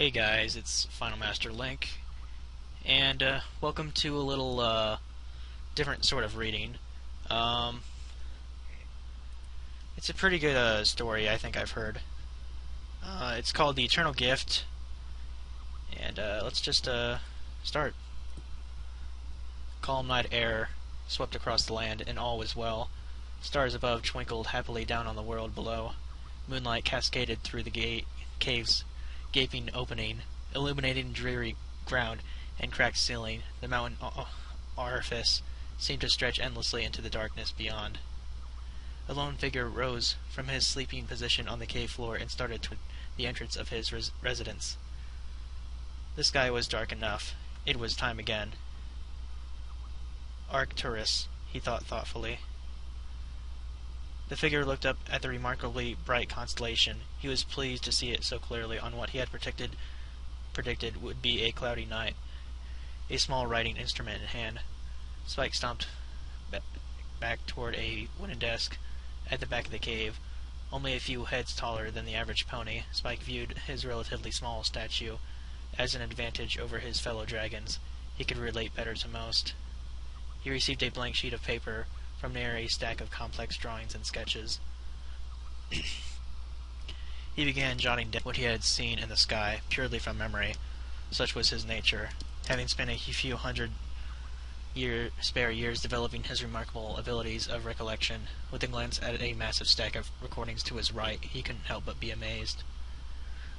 Hey guys, it's Final Master Link, and welcome to a little different sort of reading. Um, it's a pretty good story, I think I've heard. It's called The Eternal Gift, and let's just start. Calm night air swept across the land, and all was well. Stars above twinkled happily down on the world below. Moonlight cascaded through the cave's gaping opening, illuminating dreary ground and cracked ceiling. The mountain orifice seemed to stretch endlessly into the darkness beyond. A lone figure rose from his sleeping position on the cave floor and started toward the entrance of his residence. The sky was dark enough. It was time again. Arcturus, he thought thoughtfully. The figure looked up at the remarkably bright constellation. He was pleased to see it so clearly on what he had predicted would be a cloudy night. A small writing instrument in hand, Spike stomped back toward a wooden desk at the back of the cave. Only a few heads taller than the average pony, Spike viewed his relatively small statue as an advantage over his fellow dragons. He could relate better to most. He received a blank sheet of paper from near a stack of complex drawings and sketches. He began jotting down what he had seen in the sky, purely from memory. Such was his nature. Having spent a few hundred spare years developing his remarkable abilities of recollection, with a glance at a massive stack of recordings to his right, he couldn't help but be amazed.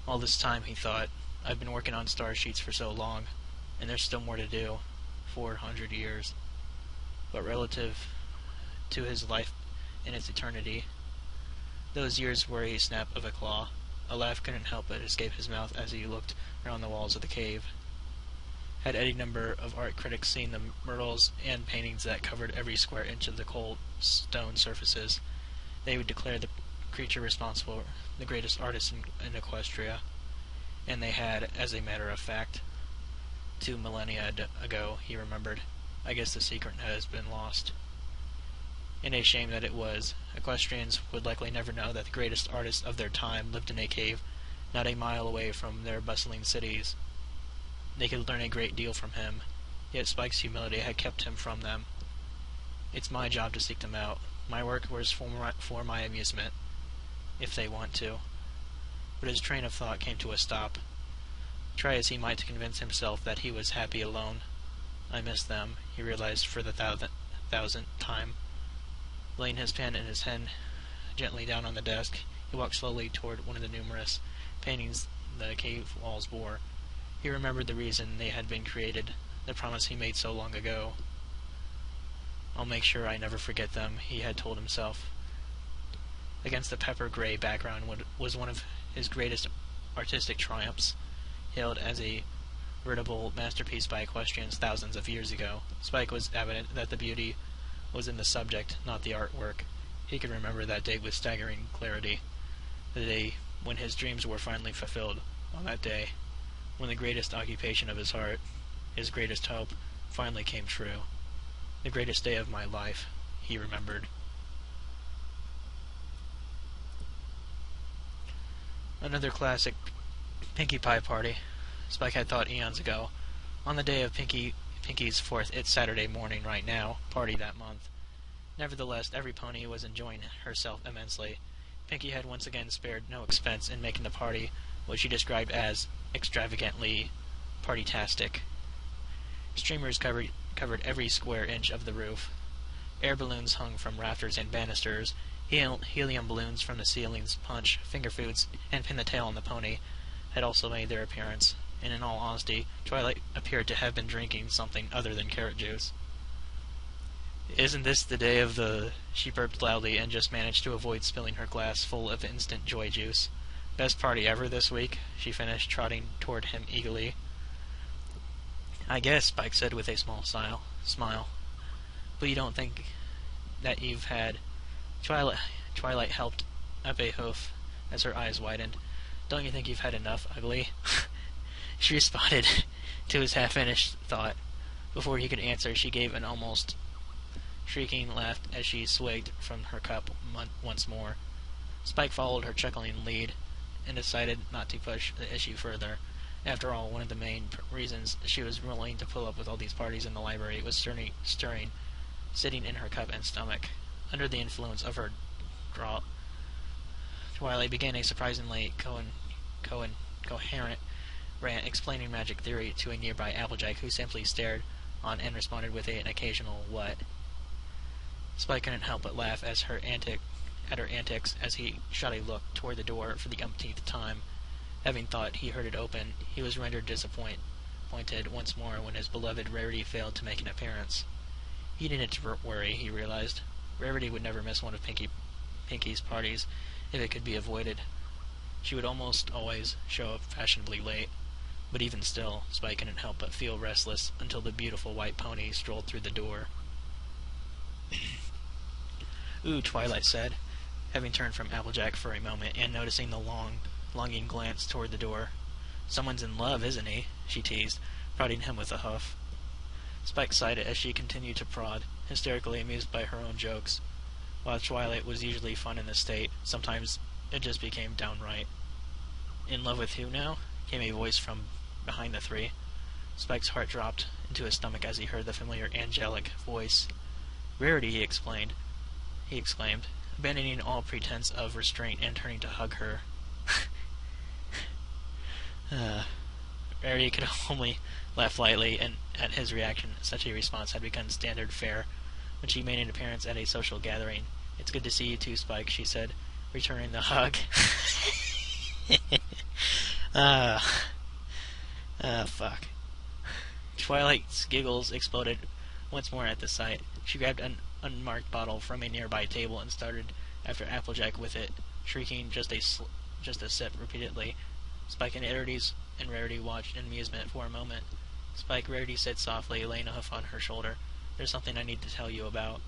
All this time, he thought, I've been working on star sheets for so long, and there's still more to do. 400 years. But relative to his life in its eternity, those years were a snap of a claw. A laugh couldn't help but escape his mouth as he looked around the walls of the cave. Had any number of art critics seen the murals and paintings that covered every square inch of the cold stone surfaces, they would declare the creature responsible the greatest artist in Equestria. And they had, as a matter of fact. 2 millennia ago, he remembered. I guess the secret has been lost. And a shame that it was. Equestrians would likely never know that the greatest artists of their time lived in a cave not a mile away from their bustling cities. They could learn a great deal from him, yet Spike's humility had kept him from them. It's my job to seek them out. My work was for my amusement, if they want to. But his train of thought came to a stop. Try as he might to convince himself that he was happy alone. I miss them, he realized for the thousandth time. Laying his pen in his hand gently down on the desk, he walked slowly toward one of the numerous paintings the cave walls bore. He remembered the reason they had been created, the promise he made so long ago. I'll make sure I never forget them, he had told himself. Against the pepper-gray background was one of his greatest artistic triumphs, hailed as a veritable masterpiece by equestrians thousands of years ago. Spike was evident that the beauty was in the subject, not the artwork. He could remember that day with staggering clarity. The day when his dreams were finally fulfilled. On that day, when the greatest occupation of his heart, his greatest hope, finally came true. The greatest day of my life, he remembered. Another classic Pinkie Pie party. Spike had thought eons ago. On the day of Pinkie's 4th, it's Saturday morning right now, party that month. Nevertheless, every pony was enjoying herself immensely. Pinkie had once again spared no expense in making the party what she described as extravagantly party-tastic. Streamers covered every square inch of the roof. Air balloons hung from rafters and banisters. Helium balloons from the ceilings, punch, finger foods, and pin the tail on the pony had also made their appearance, and in all honesty, Twilight appeared to have been drinking something other than carrot juice. Isn't this the day of the... She burped loudly and just managed to avoid spilling her glass full of instant joy juice. Best party ever this week, she finished, trotting toward him eagerly. I guess, Spike said with a small smile. But you don't think that you've had... Twilight helped up a hoof as her eyes widened. Don't you think you've had enough, ugly? She responded to his half-finished thought. Before he could answer, she gave an almost shrieking laugh as she swigged from her cup once more. Spike followed her chuckling lead and decided not to push the issue further. After all, one of the main reasons she was willing to pull up with all these parties in the library was stirring, sitting in her cup and stomach. Under the influence of her draw, Twilight began a surprisingly coherent rant explaining magic theory to a nearby Applejack who simply stared on and responded with an occasional "what?" Spike couldn't help but laugh at her antics as he shot a look toward the door for the umpteenth time. Having thought he heard it open, he was rendered disappointed once more when his beloved Rarity failed to make an appearance. He needn't worry, he realized. Rarity would never miss one of Pinky's parties if it could be avoided. She would almost always show up fashionably late, but even still, Spike couldn't help but feel restless until the beautiful white pony strolled through the door. "Ooh," Twilight said, having turned from Applejack for a moment and noticing the longing glance toward the door. "Someone's in love, isn't he?" she teased, prodding him with a hoof. Spike sighed as she continued to prod, hysterically amused by her own jokes. While Twilight was usually fun in this state, sometimes it just became downright. "In love with who now?" came a voice from behind the three. Spike's heart dropped into his stomach as he heard the familiar angelic voice. "Rarity," he exclaimed, abandoning all pretense of restraint and turning to hug her. Rarity could only laugh lightly, and at his reaction, such a response had become standard fare when she made an appearance at a social gathering. "It's good to see you too, Spike," she said, returning the hug. Fuck. Twilight's giggles exploded once more at the sight. She grabbed an unmarked bottle from a nearby table and started after Applejack with it, shrieking just a sip repeatedly. Spike and Rarity watched in amusement for a moment. "Spike," Rarity said softly, laying a hoof on her shoulder, "there's something I need to tell you about."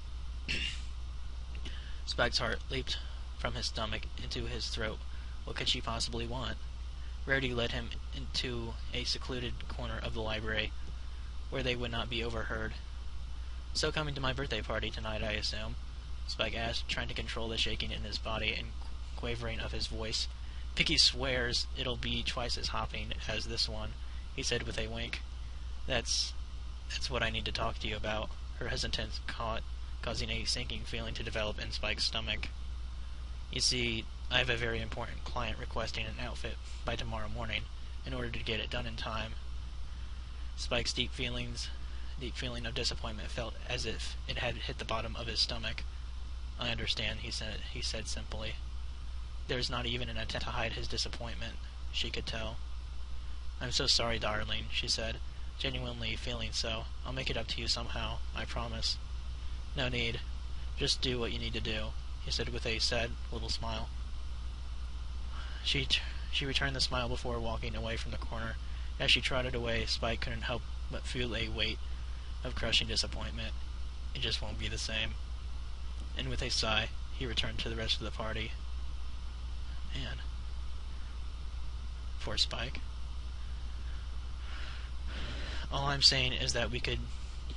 Spike's heart leaped from his stomach into his throat. What could she possibly want? Rarity led him into a secluded corner of the library, where they would not be overheard. "So coming to my birthday party tonight, I assume?" Spike asked, trying to control the shaking in his body and quavering of his voice. "Pinky swears it'll be twice as hopping as this one," he said with a wink. That's what I need to talk to you about." Her hesitance causing a sinking feeling to develop in Spike's stomach. "You see, I have a very important client requesting an outfit by tomorrow morning, in order to get it done in time." Spike's deep feeling of disappointment felt as if it had hit the bottom of his stomach. "I understand," he said simply. There was not even an attempt to hide his disappointment. She could tell. "I'm so sorry, darling," she said, genuinely feeling so. "I'll make it up to you somehow, I promise." "No need. Just do what you need to do," he said with a sad little smile. She returned the smile before walking away from the corner. As she trotted away, Spike couldn't help but feel a weight of crushing disappointment. It just won't be the same. And with a sigh, he returned to the rest of the party. Man. Poor Spike. "All I'm saying is that we could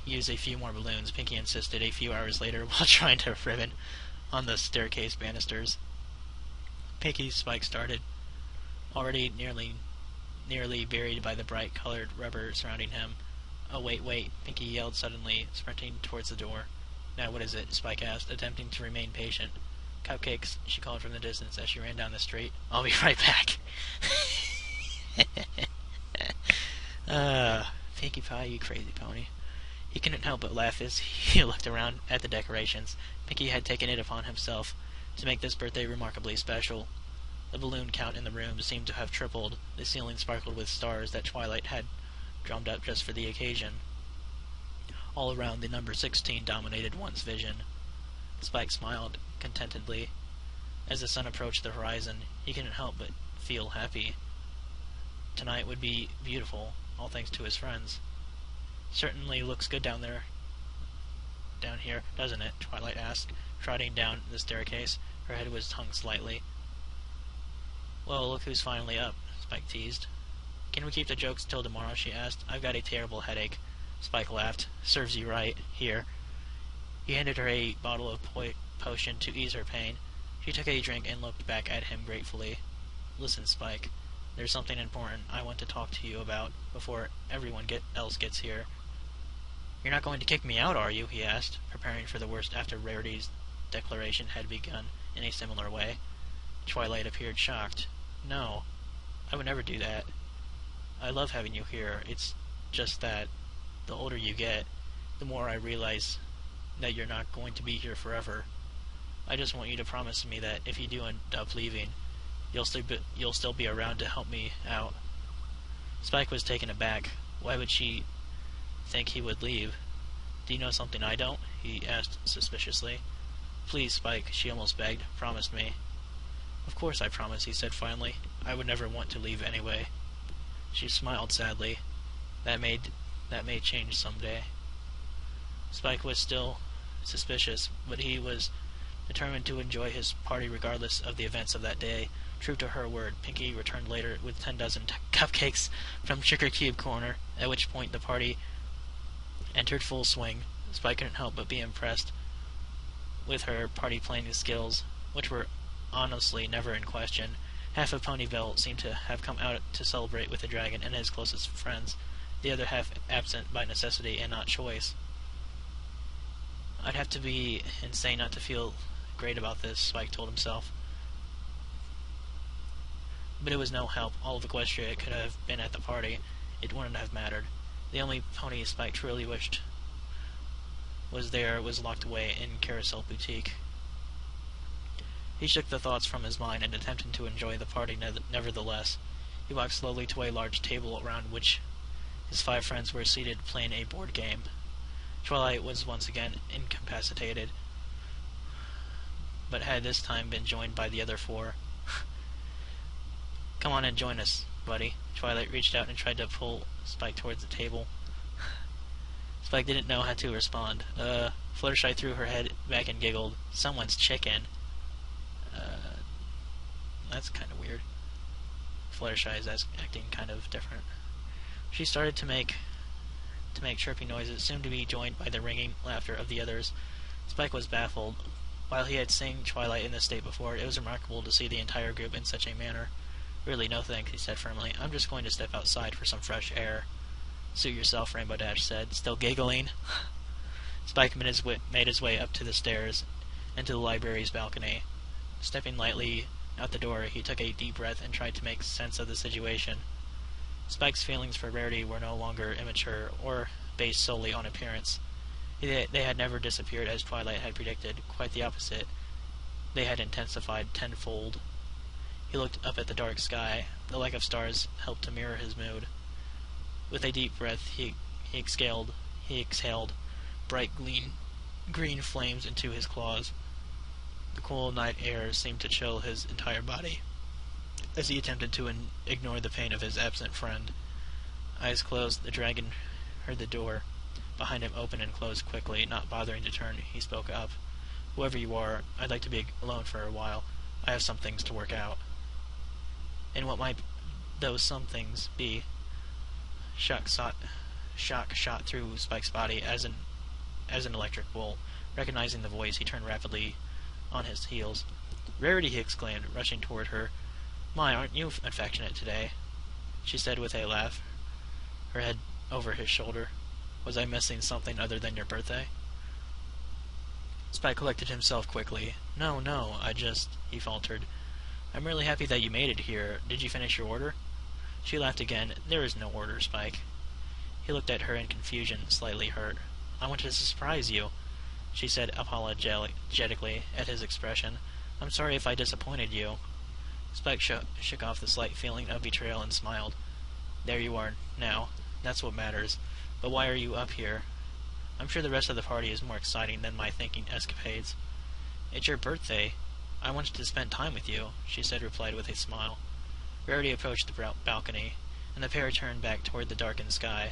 use a few more balloons," Pinky insisted a few hours later while trying to ribbon on the staircase banisters. "Pinky," Spike started, already nearly buried by the bright-colored rubber surrounding him. "Oh, wait," Pinky yelled suddenly, sprinting towards the door. "Now what is it?" Spike asked, attempting to remain patient. "Cupcakes," she called from the distance as she ran down the street. "I'll be right back." Pinkie Pie, you crazy pony. He couldn't help but laugh as he looked around at the decorations. Pinky had taken it upon himself to make this birthday remarkably special. The balloon count in the room seemed to have tripled. The ceiling sparkled with stars that Twilight had drummed up just for the occasion. All around, the number 16 dominated one's vision. Spike smiled contentedly. As the sun approached the horizon, he couldn't help but feel happy. Tonight would be beautiful, all thanks to his friends. "Certainly looks good down here, doesn't it?" Twilight asked, trotting down the staircase. Her head was hung slightly. "Well, look who's finally up," Spike teased. "Can we keep the jokes till tomorrow?" she asked. "I've got a terrible headache." Spike laughed. "Serves you right. Here." He handed her a bottle of potion to ease her pain. She took a drink and looked back at him gratefully. "Listen, Spike, There's something important I want to talk to you about before everyone else gets here. You're not going to kick me out, are you? He asked, preparing for the worst after Rarity's declaration had begun in a similar way. Twilight appeared shocked. No, I would never do that. I love having you here. It's just that the older you get, the more I realize that you're not going to be here forever. I just want you to promise me that if you do end up leaving, you'll still be around to help me out. Spike was taken aback. Why would she think he would leave? Do you know something I don't? He asked suspiciously. Please, Spike, she almost begged. Promise me. Of course I promise, he said finally. I would never want to leave anyway. She smiled sadly. That may change someday. Spike was still suspicious, but he was determined to enjoy his party regardless of the events of that day. True to her word, Pinky returned later with 10 dozen cupcakes from Sugar Cube Corner, at which point the party entered full swing. Spike couldn't help but be impressed with her party planning skills, which were honestly never in question. Half of Ponyville seemed to have come out to celebrate with the dragon and his closest friends, the other half absent by necessity and not choice. I'd have to be insane not to feel great about this, Spike told himself. But it was no help. All of Equestria could have been at the party. It wouldn't have mattered. The only pony Spike truly wished was there was locked away in Carousel Boutique. He shook the thoughts from his mind and attempted to enjoy the party nevertheless. He walked slowly to a large table around which his 5 friends were seated playing a board game. Twilight was once again incapacitated, but had this time been joined by the other 4. Come on and join us, buddy. Twilight reached out and tried to pull Spike towards the table. Spike didn't know how to respond. Fluttershy threw her head back and giggled. Someone's chicken. That's kind of weird. Fluttershy is acting kind of different. She started to make chirping noises, soon to be joined by the ringing laughter of the others. Spike was baffled. While he had seen Twilight in this state before, it was remarkable to see the entire group in such a manner. Really, no thanks, he said firmly. I'm just going to step outside for some fresh air. Suit yourself, Rainbow Dash said, still giggling. Spike made his way up to the stairs and to the library's balcony. Stepping lightly out the door, he took a deep breath and tried to make sense of the situation. Spike's feelings for Rarity were no longer immature or based solely on appearance. They had never disappeared as Twilight had predicted. Quite the opposite. They had intensified tenfold. He looked up at the dark sky. The lack of stars helped to mirror his mood. With a deep breath, he exhaled bright green flames into his claws. The cool night air seemed to chill his entire body as he attempted to ignore the pain of his absent friend. Eyes closed, the dragon heard the door behind him open and close quickly. Not bothering to turn, he spoke up. Whoever you are, I'd like to be alone for a while. I have some things to work out. And what might those some things be? Shock shot through Spike's body as an electric bolt. Recognizing the voice, he turned rapidly on his heels. Rarity, he exclaimed, rushing toward her. My, aren't you affectionate today? She said with a laugh, her head over his shoulder. Was I missing something other than your birthday? Spike collected himself quickly. No, he faltered. I'm really happy that you made it here. Did you finish your order? She laughed again. There is no order, Spike. He looked at her in confusion, slightly hurt. I wanted to surprise you, she said apologetically at his expression. I'm sorry if I disappointed you. Spike shook off the slight feeling of betrayal and smiled. There you are, now. That's what matters. But why are you up here? I'm sure the rest of the party is more exciting than my thinking escapades. It's your birthday. I wanted to spend time with you, she replied with a smile. Rarity approached the balcony, and the pair turned back toward the darkened sky.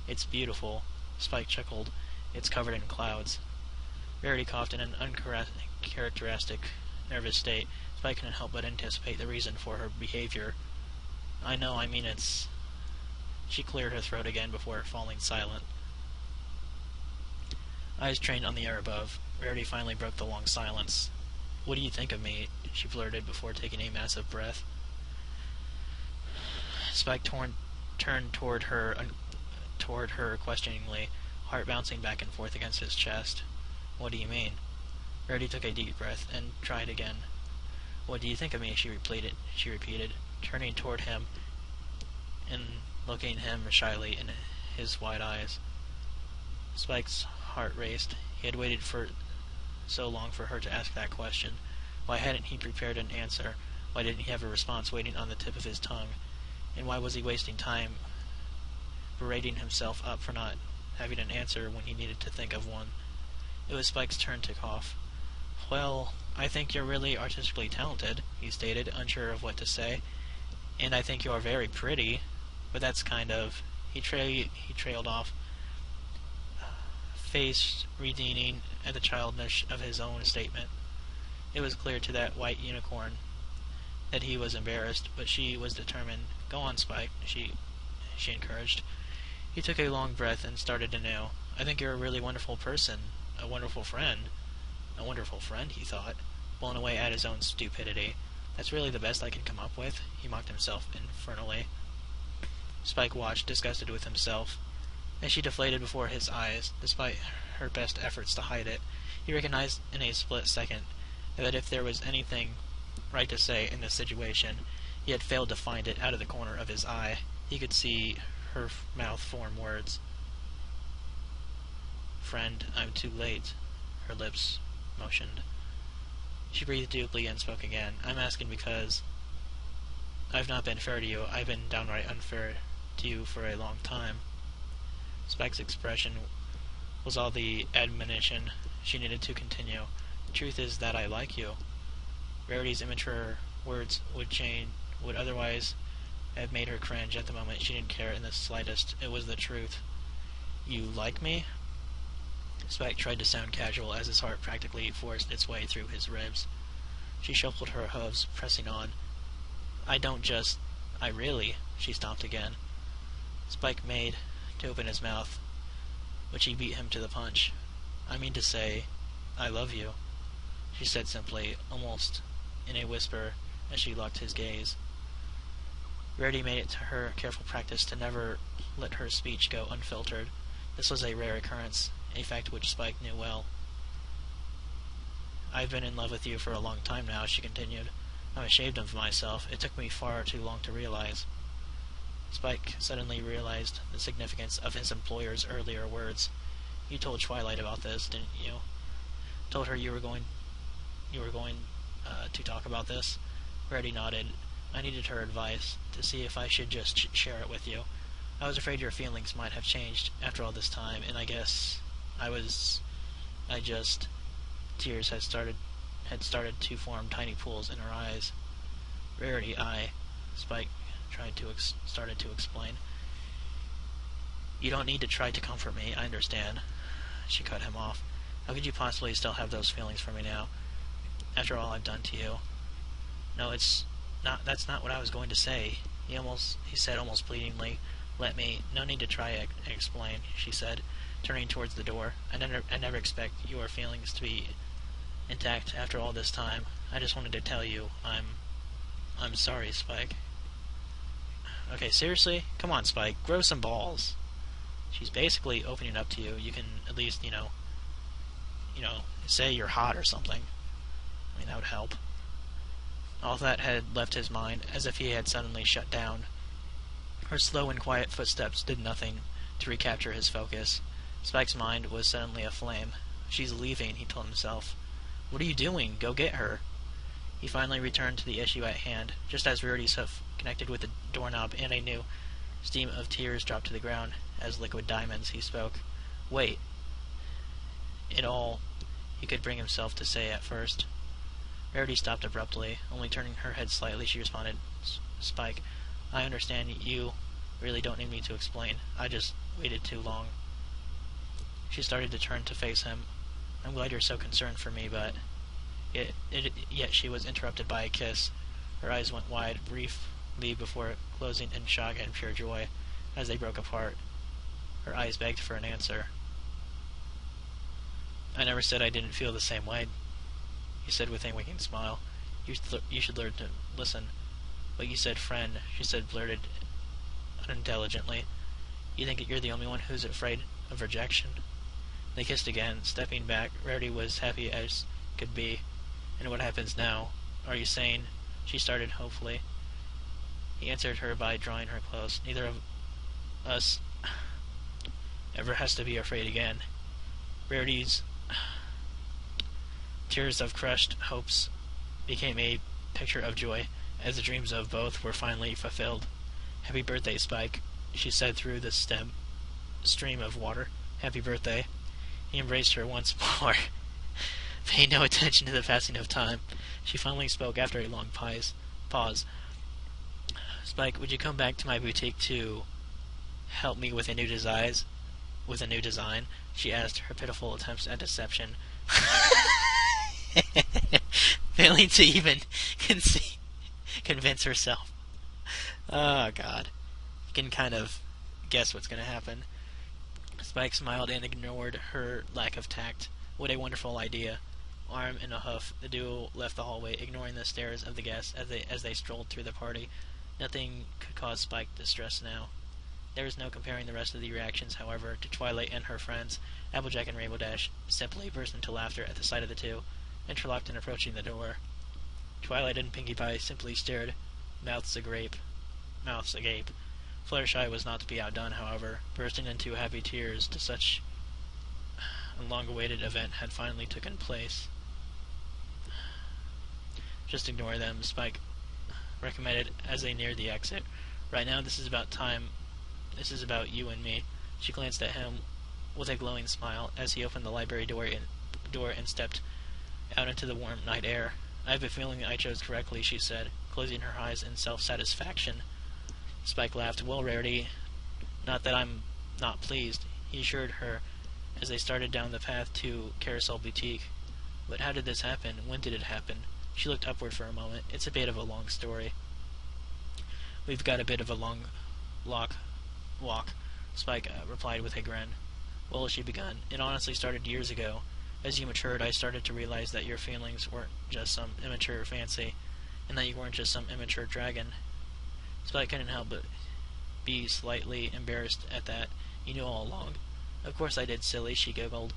It's beautiful, Spike chuckled. It's covered in clouds. Rarity coughed in an uncharacteristic, nervous state. Spike couldn't help but anticipate the reason for her behavior. I mean it's... She cleared her throat again before falling silent. Eyes trained on the air above. Rarity finally broke the long silence. What do you think of me? She blurted before taking a massive breath. Spike turned toward her questioningly, heart bouncing back and forth against his chest. What do you mean? Rarity took a deep breath and tried again. What do you think of me? She repeated, turning toward him and looking him shyly in his wide eyes. Spike's heart raced. He had waited for so long for her to ask that question. Why hadn't he prepared an answer? Why didn't he have a response waiting on the tip of his tongue? And why was he wasting time berating himself up for not having an answer when he needed to think of one? It was Spike's turn to cough. Well, I think you're really artistically talented, he stated, unsure of what to say. And I think you're very pretty, but that's kind of... He trailed off, face redeeming at the childishness of his own statement. It was clear to that white unicorn that he was embarrassed, but she was determined. Go on, Spike, she encouraged. He took a long breath and started anew. I think you're a really wonderful person, a wonderful friend. A wonderful friend, he thought, blown away at his own stupidity. That's really the best I can come up with, he mocked himself infernally. Spike watched, disgusted with himself, as she deflated before his eyes, despite her best efforts to hide it. He recognized in a split second that if there was anything right to say in this situation, he had failed to find it out of the corner of his eye. He could see her mouth form words. Friend, I'm too late. Her lips motioned. She breathed deeply and spoke again. I'm asking because I've not been fair to you. I've been downright unfair to you for a long time. Spike's expression was all the admonition she needed to continue. The truth is that I like you. Rarity's immature words would otherwise have made her cringe. At the moment, she didn't care in the slightest. It was the truth. You like me? Spike tried to sound casual as his heart practically forced its way through his ribs. She shuffled her hooves, pressing on. I really... She stopped again. Spike made to open his mouth, but she beat him to the punch. I mean to say, I love you, she said simply, almost in a whisper, as she locked his gaze. Rarity made it to her careful practice to never let her speech go unfiltered. This was a rare occurrence, a fact which Spike knew well. I've been in love with you for a long time now, she continued. I'm ashamed of myself. It took me far too long to realize. Spike suddenly realized the significance of his employer's earlier words. You told Twilight about this, didn't you? Told her you were going to talk about this? Rarity nodded. I needed her advice, to see if I should just share it with you. I was afraid your feelings might have changed after all this time, and I guess Tears had started to form tiny pools in her eyes. Rarity, Spike started to explain. You don't need to try to comfort me, I understand. She cut him off. How could you possibly still have those feelings for me now, after all I've done to you? No, that's not what I was going to say, he said almost pleadingly. No need to try and explain, she said, turning towards the door. I never expect your feelings to be intact after all this time. I just wanted to tell you, I'm sorry, Spike. Okay, seriously? Come on, Spike, grow some balls. She's basically opening up to you. You can at least, say you're hot or something. I mean, that would help. All that had left his mind, as if he had suddenly shut down. Her slow and quiet footsteps did nothing to recapture his focus. Spike's mind was suddenly aflame. She's leaving, he told himself. What are you doing? Go get her. He finally returned to the issue at hand, just as Rarity's hoof connected with the doorknob and a new steam of tears dropped to the ground. As liquid diamonds, he spoke. Wait. All he could bring himself to say at first. Rarity stopped abruptly. Only turning her head slightly, she responded, Spike, I understand you really don't need me to explain. I just waited too long. She started to turn to face him. I'm glad you're so concerned for me, but... Yet she was interrupted by a kiss. Her eyes went wide, briefly before closing in shock and pure joy. As they broke apart, her eyes begged for an answer. I never said I didn't feel the same way, he said with a winking smile. You should learn to listen. But you said friend, she said, blurted unintelligently. You think that you're the only one who's afraid of rejection? They kissed again. Stepping back, Rarity was happy as could be. And what happens now? Are you sane? She started hopefully. He answered her by drawing her close. Neither of us ever has to be afraid again. Rarity's tears of crushed hopes became a picture of joy, as the dreams of both were finally fulfilled. "Happy birthday, Spike," she said through the stream of water. "Happy birthday." He embraced her once more, paying no attention to the passing of time. She finally spoke after a long pause. "Spike, would you come back to my boutique to help me with a new design?" She asked, her pitiful attempts at deception failing to even convince herself. Oh, God. You can kind of guess what's going to happen. Spike smiled and ignored her lack of tact. What a wonderful idea. Arm in a hoof, the duo left the hallway, ignoring the stares of the guests as they strolled through the party. Nothing could cause Spike distress now. There was no comparing the rest of the reactions, however, to Twilight and her friends. Applejack and Rainbow Dash simply burst into laughter at the sight of the two, interlocked and approaching the door. Twilight and Pinkie Pie simply stared, mouths agape. Fluttershy was not to be outdone, however, bursting into happy tears to such a long-awaited event had finally taken place. "Just ignore them," Spike recommended as they neared the exit. "Right now, this is about you and me." She glanced at him with a glowing smile as he opened the library door and stepped out into the warm night air. "I have a feeling I chose correctly," she said, closing her eyes in self-satisfaction. Spike laughed. "Well, Rarity, not that I'm not pleased," he assured her as they started down the path to Carousel Boutique. "But how did this happen? When did it happen?" She looked upward for a moment. "It's a bit of a long story." "We've got a bit of a long walk," Spike replied with a grin. "Well," she began, "it honestly started years ago. As you matured, I started to realize that your feelings weren't just some immature fancy, and that you weren't just some immature dragon." Spike couldn't help but be slightly embarrassed at that. "You knew all along." "Of course I did, silly," she giggled.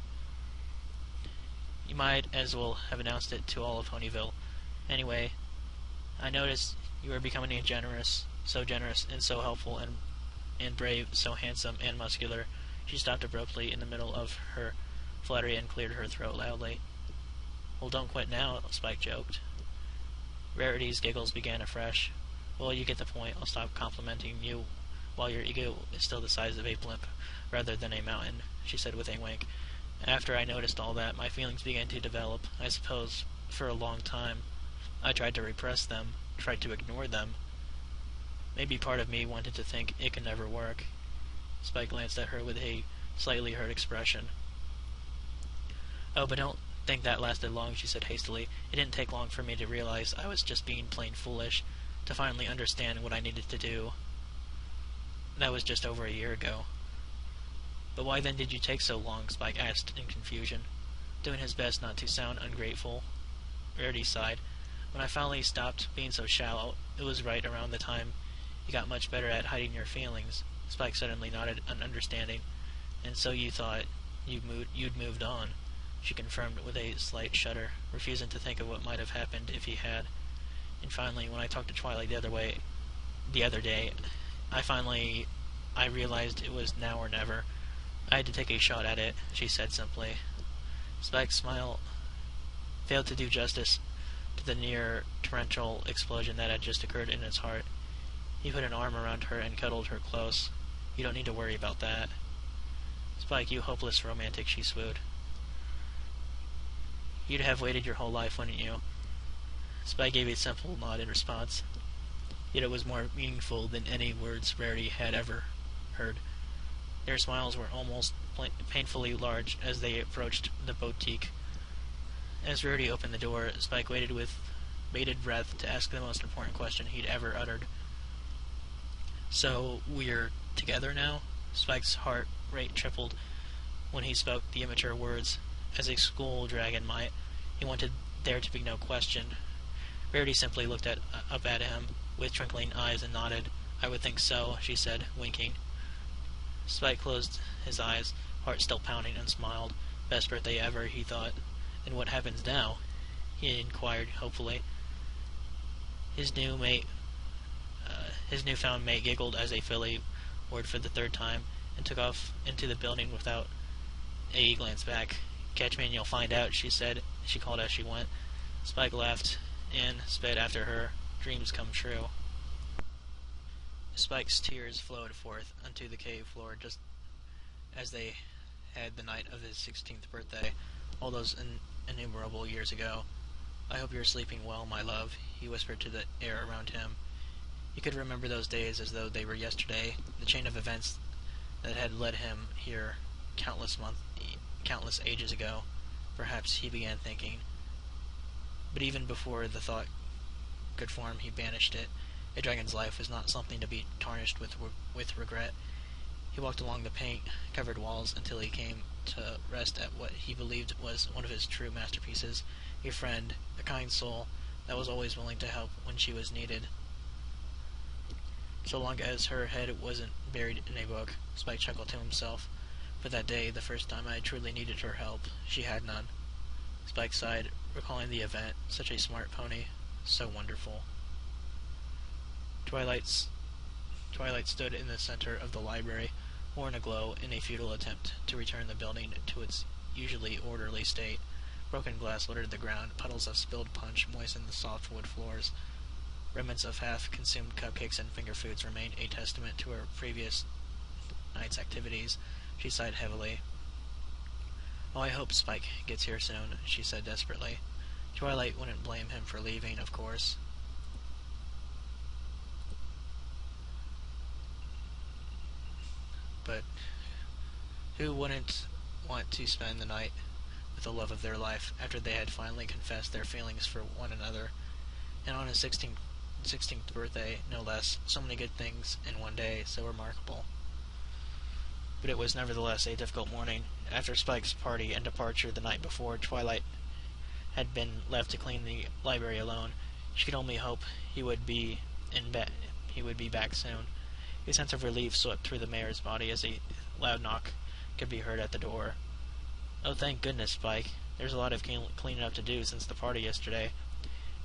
"You might as well have announced it to all of Ponyville. Anyway, I noticed you were becoming so generous and so helpful and brave, so handsome and muscular." She stopped abruptly in the middle of her flattery and cleared her throat loudly. "Well, don't quit now," Spike joked. Rarity's giggles began afresh. "Well, you get the point. I'll stop complimenting you while your ego is still the size of a blimp rather than a mountain," she said with a wink. "After I noticed all that, my feelings began to develop. I suppose for a long time I tried to repress them, tried to ignore them. Maybe part of me wanted to think it could never work." Spike glanced at her with a slightly hurt expression. "Oh, but don't think that lasted long," she said hastily. "It didn't take long for me to realize I was just being plain foolish, to finally understand what I needed to do. That was just over a year ago." "But why then did you take so long?" Spike asked in confusion, doing his best not to sound ungrateful. Rarity sighed. "When I finally stopped being so shallow, it was right around the time you got much better at hiding your feelings." Spike suddenly nodded an understanding. "And so you thought you'd moved on," she confirmed with a slight shudder, refusing to think of what might have happened if he had. "And finally, when I talked to Twilight the other day, I realized it was now or never. I had to take a shot at it," she said simply. Spike's smile failed to do justice to the near torrential explosion that had just occurred in his heart. He put an arm around her and cuddled her close. "You don't need to worry about that." "Spike, you hopeless romantic," she swooed. "You'd have waited your whole life, wouldn't you?" Spike gave a simple nod in response. Yet it was more meaningful than any words Rarity had ever heard. Their smiles were almost painfully large as they approached the boutique. As Rarity opened the door, Spike waited with bated breath to ask the most important question he'd ever uttered. "So, we're together now?" Spike's heart rate tripled when he spoke the immature words, as a school dragon might. He wanted there to be no question. Rarity simply looked up at him with twinkling eyes and nodded. I would think so, she said, winking. Spike closed his eyes, heart still pounding, and smiled. Best birthday ever, he thought. And what happens now? He inquired hopefully. His newfound mate giggled as a filly whirred for the third time and took off into the building without a glance back. "Catch me and you'll find out," she said. She called as she went. Spike laughed and sped after her. Dreams come true. Spike's tears flowed forth onto the cave floor just as they had the night of his 16th birthday, all those innumerable years ago. "I hope you're sleeping well, my love," he whispered to the air around him. He could remember those days as though they were yesterday, the chain of events that had led him here countless ages ago. Perhaps, he began thinking. But even before the thought could form, he banished it. A dragon's life was not something to be tarnished with regret. He walked along the paint-covered walls until he came to rest at what he believed was one of his true masterpieces, a friend, a kind soul that was always willing to help when she was needed. So long as her head wasn't buried in a book, Spike chuckled to himself. But that day, the first time I truly needed her help, she had none. Spike sighed, recalling the event. Such a smart pony. So wonderful. Twilight stood in the center of the library, horn aglow in a futile attempt to return the building to its usually orderly state. Broken glass littered the ground, puddles of spilled punch moistened the soft wood floors. Remnants of half-consumed cupcakes and finger foods remained a testament to her previous night's activities. She sighed heavily. "Oh, I hope Spike gets here soon," she said desperately. Twilight wouldn't blame him for leaving, of course. But who wouldn't want to spend the night with the love of their life after they had finally confessed their feelings for one another? And on his 16th birthday, no less. So many good things in one day, so remarkable. But it was nevertheless a difficult morning. After Spike's party and departure the night before, Twilight had been left to clean the library alone. She could only hope he would be back soon. A sense of relief swept through the mayor's body as a loud knock could be heard at the door. "Oh, thank goodness, Spike. There's a lot of cleaning up to do since the party yesterday,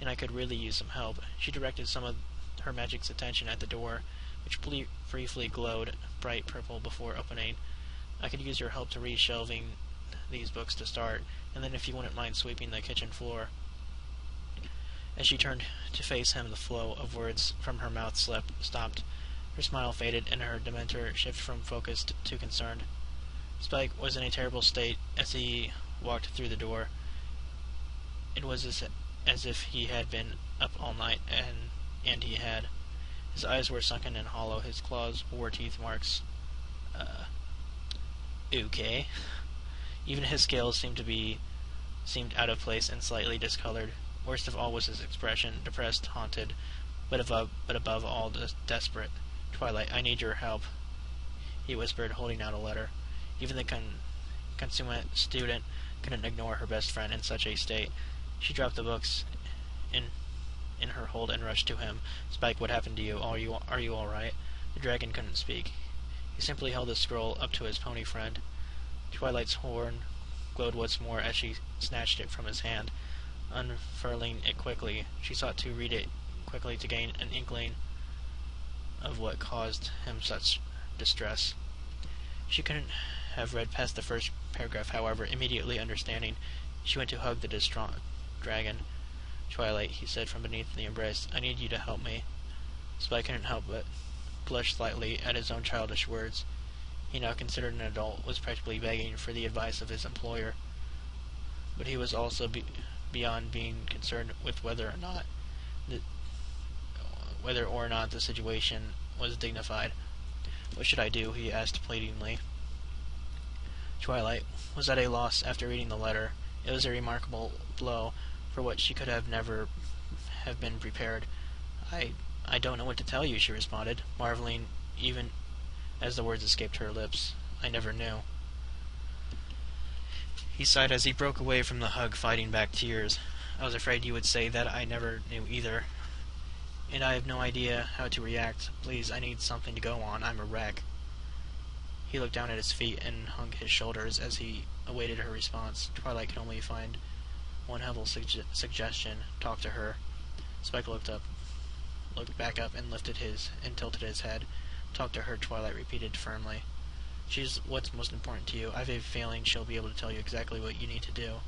and I could really use some help." She directed some of her magic's attention at the door, which briefly glowed bright purple before opening. "I could use your help to re-shelving these books to start, and then if you wouldn't mind sweeping the kitchen floor." As she turned to face him, the flow of words from her mouth stopped. Her smile faded, and her demeanor shifted from focused to concerned. Spike was in a terrible state as he walked through the door. It was as if he had been up all night, and he had. His eyes were sunken and hollow, his claws wore teeth marks. Okay. Even his scales seemed out of place and slightly discolored. Worst of all was his expression, depressed, haunted, but above all, desperate. "Twilight, I need your help," he whispered, holding out a letter. Even the consummate student couldn't ignore her best friend in such a state. She dropped the books in her hold and rushed to him. "Spike, what happened to you? Are you all right?" The dragon couldn't speak. He simply held the scroll up to his pony friend. Twilight's horn glowed once more as she snatched it from his hand. Unfurling it quickly, she sought to read it quickly to gain an inkling of what caused him such distress. She couldn't have read past the first paragraph, however. Immediately understanding, she went to hug the distraught dragon. "Twilight," he said from beneath the embrace, "I need you to help me." Spike couldn't help but blush slightly at his own childish words. He, now considered an adult, was practically begging for the advice of his employer. But he was also beyond being concerned with whether or not the situation was dignified. "What should I do?" he asked pleadingly. Twilight was at a loss after reading the letter. It was a remarkable blow, for what she could never have been prepared. I don't know what to tell you," she responded, marveling even as the words escaped her lips. "I never knew." He sighed as he broke away from the hug, fighting back tears. "I was afraid you would say that I never knew either. and I have no idea how to react. Please, I need something to go on. I'm a wreck. He looked down at his feet and hung his shoulders as he awaited her response. Twilight could only find one helpful suggestion: talk to her. Spike looked back up, and tilted his head. Talk to her, Twilight repeated firmly. She's what's most important to you. I have a feeling she'll be able to tell you exactly what you need to do.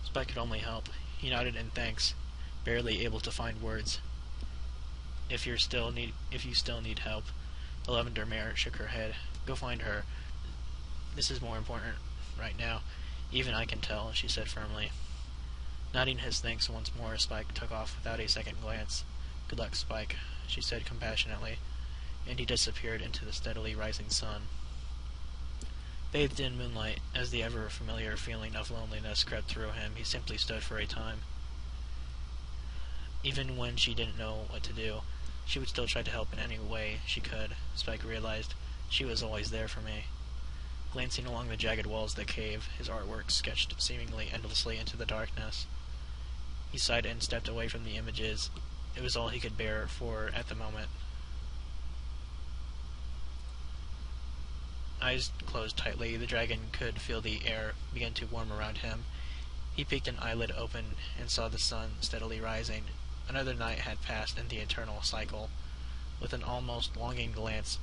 Spike could only help. He nodded in thanks, barely able to find words. If you still need help. The Lavender Mare shook her head. Go find her. This is more important right now. Even I can tell, she said firmly. Nodding his thanks once more, Spike took off without a second glance. Good luck, Spike, she said compassionately, and he disappeared into the steadily rising sun. Bathed in moonlight, as the ever-familiar feeling of loneliness crept through him, he simply stood for a time. Even when she didn't know what to do, she would still try to help in any way she could. Spike realized she was always there for me. Glancing along the jagged walls of the cave, his artwork sketched seemingly endlessly into the darkness. He sighed and stepped away from the images. It was all he could bear for at the moment. Eyes closed tightly, the dragon could feel the air begin to warm around him. He peeked an eyelid open and saw the sun steadily rising. Another night had passed in the eternal cycle. With an almost longing glance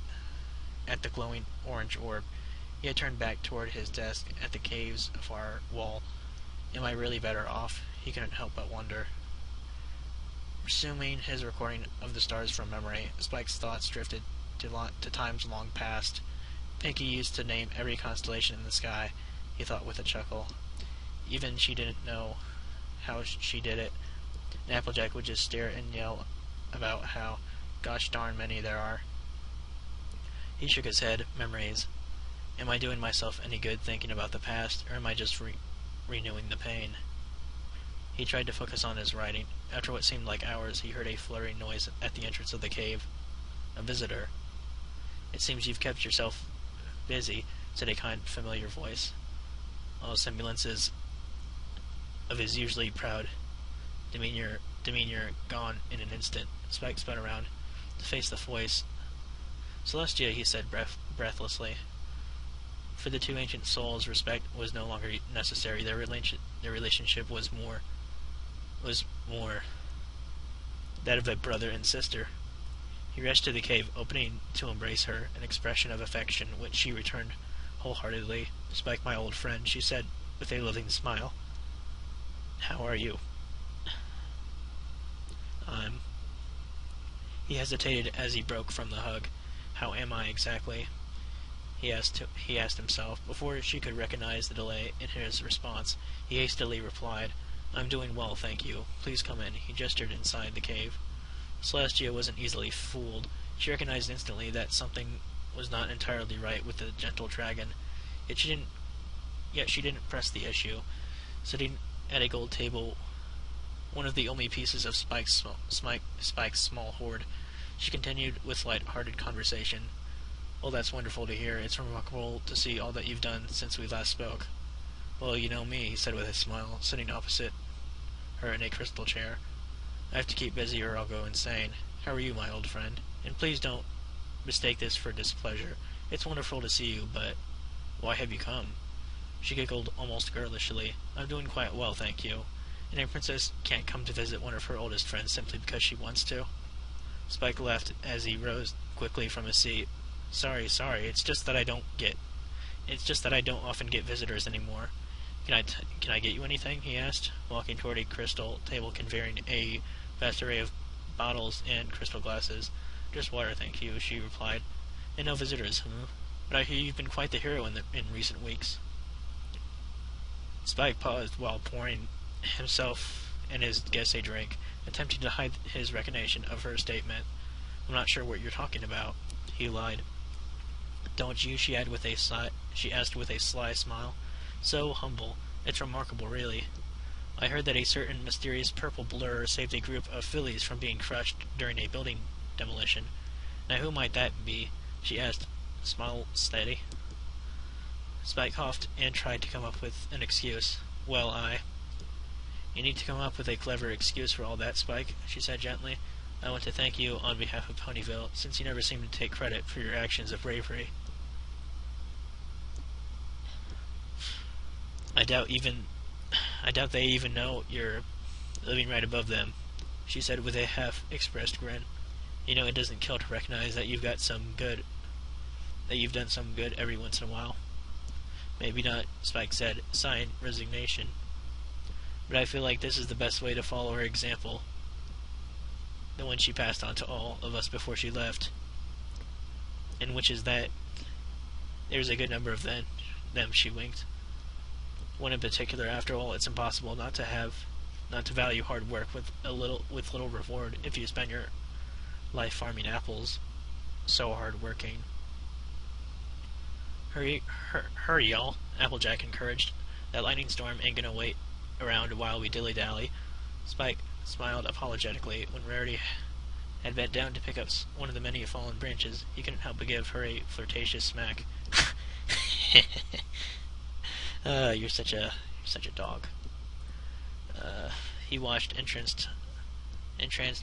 at the glowing orange orb, he had turned back toward his desk at the cave's far wall. Am I really better off? He couldn't help but wonder. Resuming his recording of the stars from memory, Spike's thoughts drifted to times long past. Pinky used to name every constellation in the sky, he thought with a chuckle. Even she didn't know how she did it. And Applejack would just stare and yell about how gosh darn many there are. He shook his head. Memories. Am I doing myself any good thinking about the past, or am I just renewing the pain? He tried to focus on his writing. After what seemed like hours, he heard a fluttering noise at the entrance of the cave. A visitor. It seems you've kept yourself busy, said a kind, familiar voice. All semblances of his usually proud demeanor gone in an instant. Spike spun around to face the voice. Celestia, he said breathlessly. For the two ancient souls, respect was no longer necessary. Their relationship was more that of a brother and sister. He rushed to the cave, opening to embrace her, an expression of affection which she returned wholeheartedly. Spike, my old friend, she said with a loving smile. How are you? He hesitated as he broke from the hug. How am I exactly? He asked himself. Before she could recognize the delay in his response, he hastily replied, I'm doing well, thank you. Please come in. He gestured inside the cave. Celestia wasn't easily fooled. She recognized instantly that something was not entirely right with the gentle dragon. Yet she didn't press the issue. Sitting at a gold table, one of the only pieces of Spike's small hoard, she continued with light-hearted conversation. Well, that's wonderful to hear. It's remarkable to see all that you've done since we last spoke. Well, you know me, he said with a smile, sitting opposite her in a crystal chair. I have to keep busy or I'll go insane. How are you, my old friend? And please don't mistake this for displeasure. It's wonderful to see you, but why have you come? She giggled almost girlishly. I'm doing quite well, thank you. And a princess can't come to visit one of her oldest friends simply because she wants to. Spike laughed as he rose quickly from his seat. Sorry, it's just that I don't often get visitors anymore. Can I get you anything? He asked, walking toward a crystal table containing a vast array of bottles and crystal glasses. Just water, thank you, she replied. And no visitors, huh? But I hear you've been quite the hero in recent weeks. Spike paused while pouring himself and his guest a drink, attempting to hide his recognition of her statement. I'm not sure what you're talking about. He lied. Don't you? She asked with a sly smile. So humble. It's remarkable, really. I heard that a certain mysterious purple blur saved a group of fillies from being crushed during a building demolition. Now who might that be? She asked, smile steady. Spike coughed and tried to come up with an excuse. Well, You need to come up with a clever excuse for all that, Spike, she said gently. I want to thank you on behalf of Ponyville, since you never seem to take credit for your actions of bravery. I doubt they even know you're living right above them, she said with a half-expressed grin. You know, it doesn't kill to recognize that you've done some good every once in a while. Maybe not, Spike said, sighing resignation. But I feel like this is the best way to follow her example, the one she passed on to all of us before she left. And which is that there's a good number of them, she winked. One in particular, after all, it's impossible not to value hard work with little reward if you spend your life farming apples. So hard working. Hurry, y'all, Applejack encouraged. That lightning storm ain't gonna wait around while we dilly-dally. Spike smiled apologetically when Rarity had bent down to pick up one of the many fallen branches. He couldn't help but give her a flirtatious smack. You're such a dog. He watched, entranced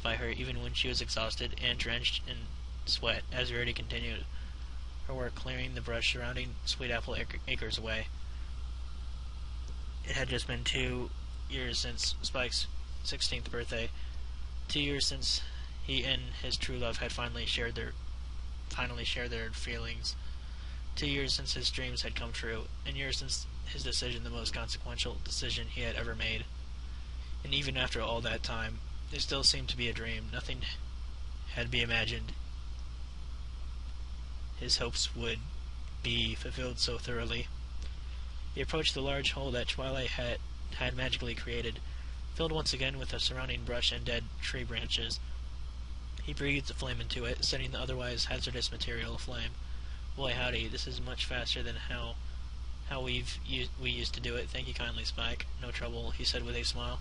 by her even when she was exhausted and drenched in sweat, as Rarity continued her work clearing the brush surrounding Sweet Apple Acres away. It had just been 2 years since Spike's 16th birthday. 2 years since he and his true love had finally shared their feelings. 2 years since his dreams had come true, and years since his decision, the most consequential decision he had ever made. And even after all that time, it still seemed to be a dream. Nothing had been imagined his hopes would be fulfilled so thoroughly. He approached the large hole that Twilight had magically created, filled once again with the surrounding brush and dead tree branches. He breathed the flame into it, setting the otherwise hazardous material aflame. Boy howdy, this is much faster than how we used to do it. Thank you kindly, Spike. No trouble, he said with a smile.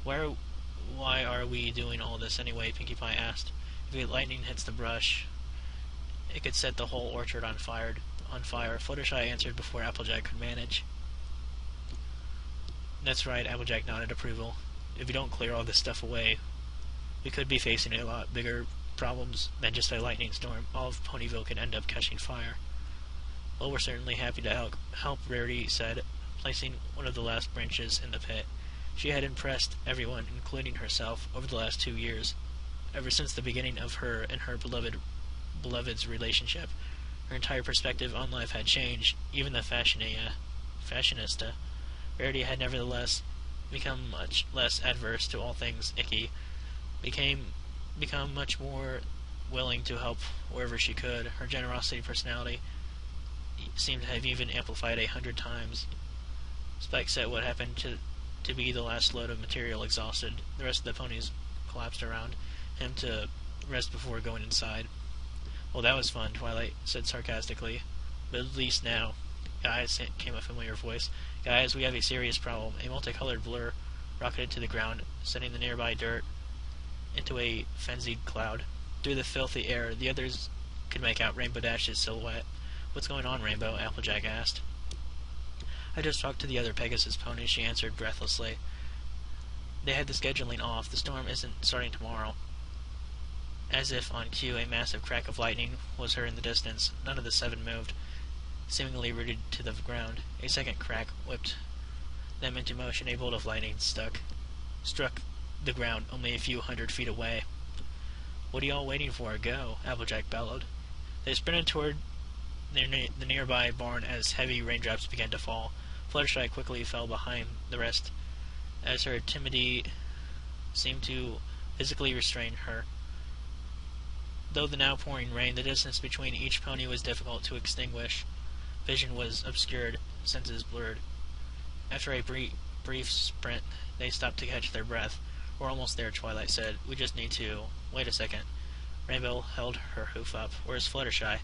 Why are we doing all this anyway? Pinkie Pie asked. If the lightning hits the brush, it could set the whole orchard on fire. Fluttershy answered before Applejack could manage. That's right, Applejack nodded approval. If you don't clear all this stuff away, we could be facing a lot bigger problems than just a lightning storm. All of Ponyville could end up catching fire. Well, we're certainly happy to help, Rarity said, placing one of the last branches in the pit. She had impressed everyone, including herself, over the last 2 years. Ever since the beginning of her and her beloved's relationship, her entire perspective on life had changed. Even the fashionista, Rarity had nevertheless become much less adverse to all things icky, become much more willing to help wherever she could. Her generosity personality seemed to have even amplified 100 times. Spike said what happened to be the last load of material exhausted. The rest of the ponies collapsed around him to rest before going inside. Well, that was fun, Twilight said sarcastically. But at least now, guys, came a familiar voice. Guys, we have a serious problem. A multicolored blur rocketed to the ground, sending the nearby dirt into a frenzied cloud. Through the filthy air, the others could make out Rainbow Dash's silhouette. What's going on, Rainbow? Applejack asked. I just talked to the other Pegasus ponies, she answered breathlessly. They had the scheduling off. The storm isn't starting tomorrow. As if on cue, a massive crack of lightning was heard in the distance. None of the 7 moved, seemingly rooted to the ground. A second crack whipped them into motion. A bolt of lightning struck the ground only a few 100 feet away. What are y'all waiting for? Go, Applejack bellowed. They sprinted toward the nearby barn as heavy raindrops began to fall. Fluttershy quickly fell behind the rest, as her timidity seemed to physically restrain her. Though the now pouring rain, the distance between each pony was difficult to extinguish. Vision was obscured, senses blurred. After a brief sprint, they stopped to catch their breath. We're almost there, Twilight said. We just need to... Wait a second. Rainbow held her hoof up. Where's Fluttershy?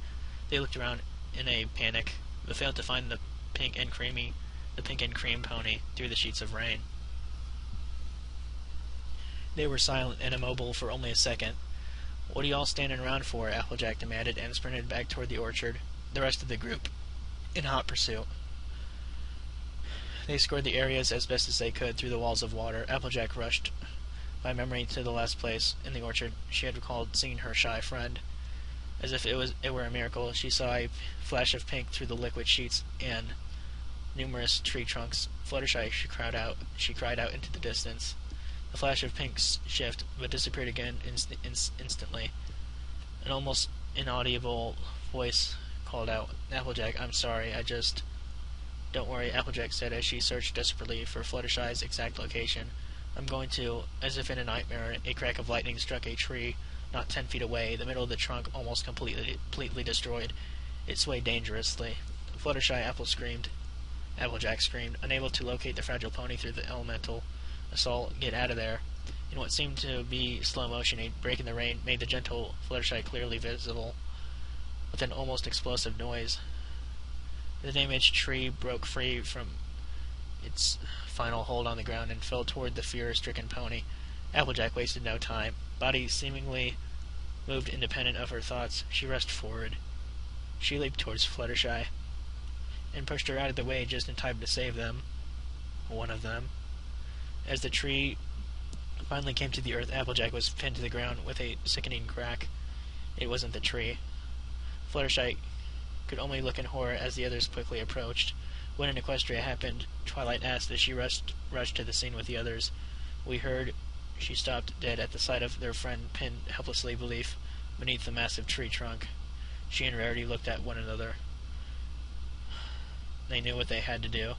They looked around in a panic, but failed to find the pink and cream pony through the sheets of rain. They were silent and immobile for only a second. What are y'all standing around for? Applejack demanded, and sprinted back toward the orchard, the rest of the group in hot pursuit. They scored the areas as best as they could through the walls of water. Applejack rushed by memory to the last place in the orchard she had recalled seeing her shy friend. As if it were a miracle, she saw a flash of pink through the liquid sheets and numerous tree trunks. Fluttershy, she cried out into the distance. The flash of pink shifted, but disappeared again instantly. An almost inaudible voice called out, "Applejack, I'm sorry, I just..." "Don't worry," Applejack said as she searched desperately for Fluttershy's exact location. "I'm going to..." As if in a nightmare, a crack of lightning struck a tree not 10 feet away, the middle of the trunk almost completely destroyed. It swayed dangerously. Fluttershy, Applejack screamed, unable to locate the fragile pony through the elemental assault. "Get out of there." In what seemed to be slow motion, a break in the rain made the gentle Fluttershy clearly visible, with an almost explosive noise. The damaged tree broke free from its final hold on the ground and fell toward the fear-stricken pony. Applejack wasted no time. Body seemingly moved independent of her thoughts. She rushed forward. She leaped towards Fluttershy and pushed her out of the way just in time to save them. One of them. As the tree finally came to the earth, Applejack was pinned to the ground with a sickening crack. It wasn't the tree. Fluttershy could only look in horror as the others quickly approached. When in Equestria happened, Twilight asked as she rushed to the scene with the others. "We heard..." She stopped dead at the sight of their friend pinned helplessly beneath the massive tree trunk. She and Rarity looked at one another. They knew what they had to do.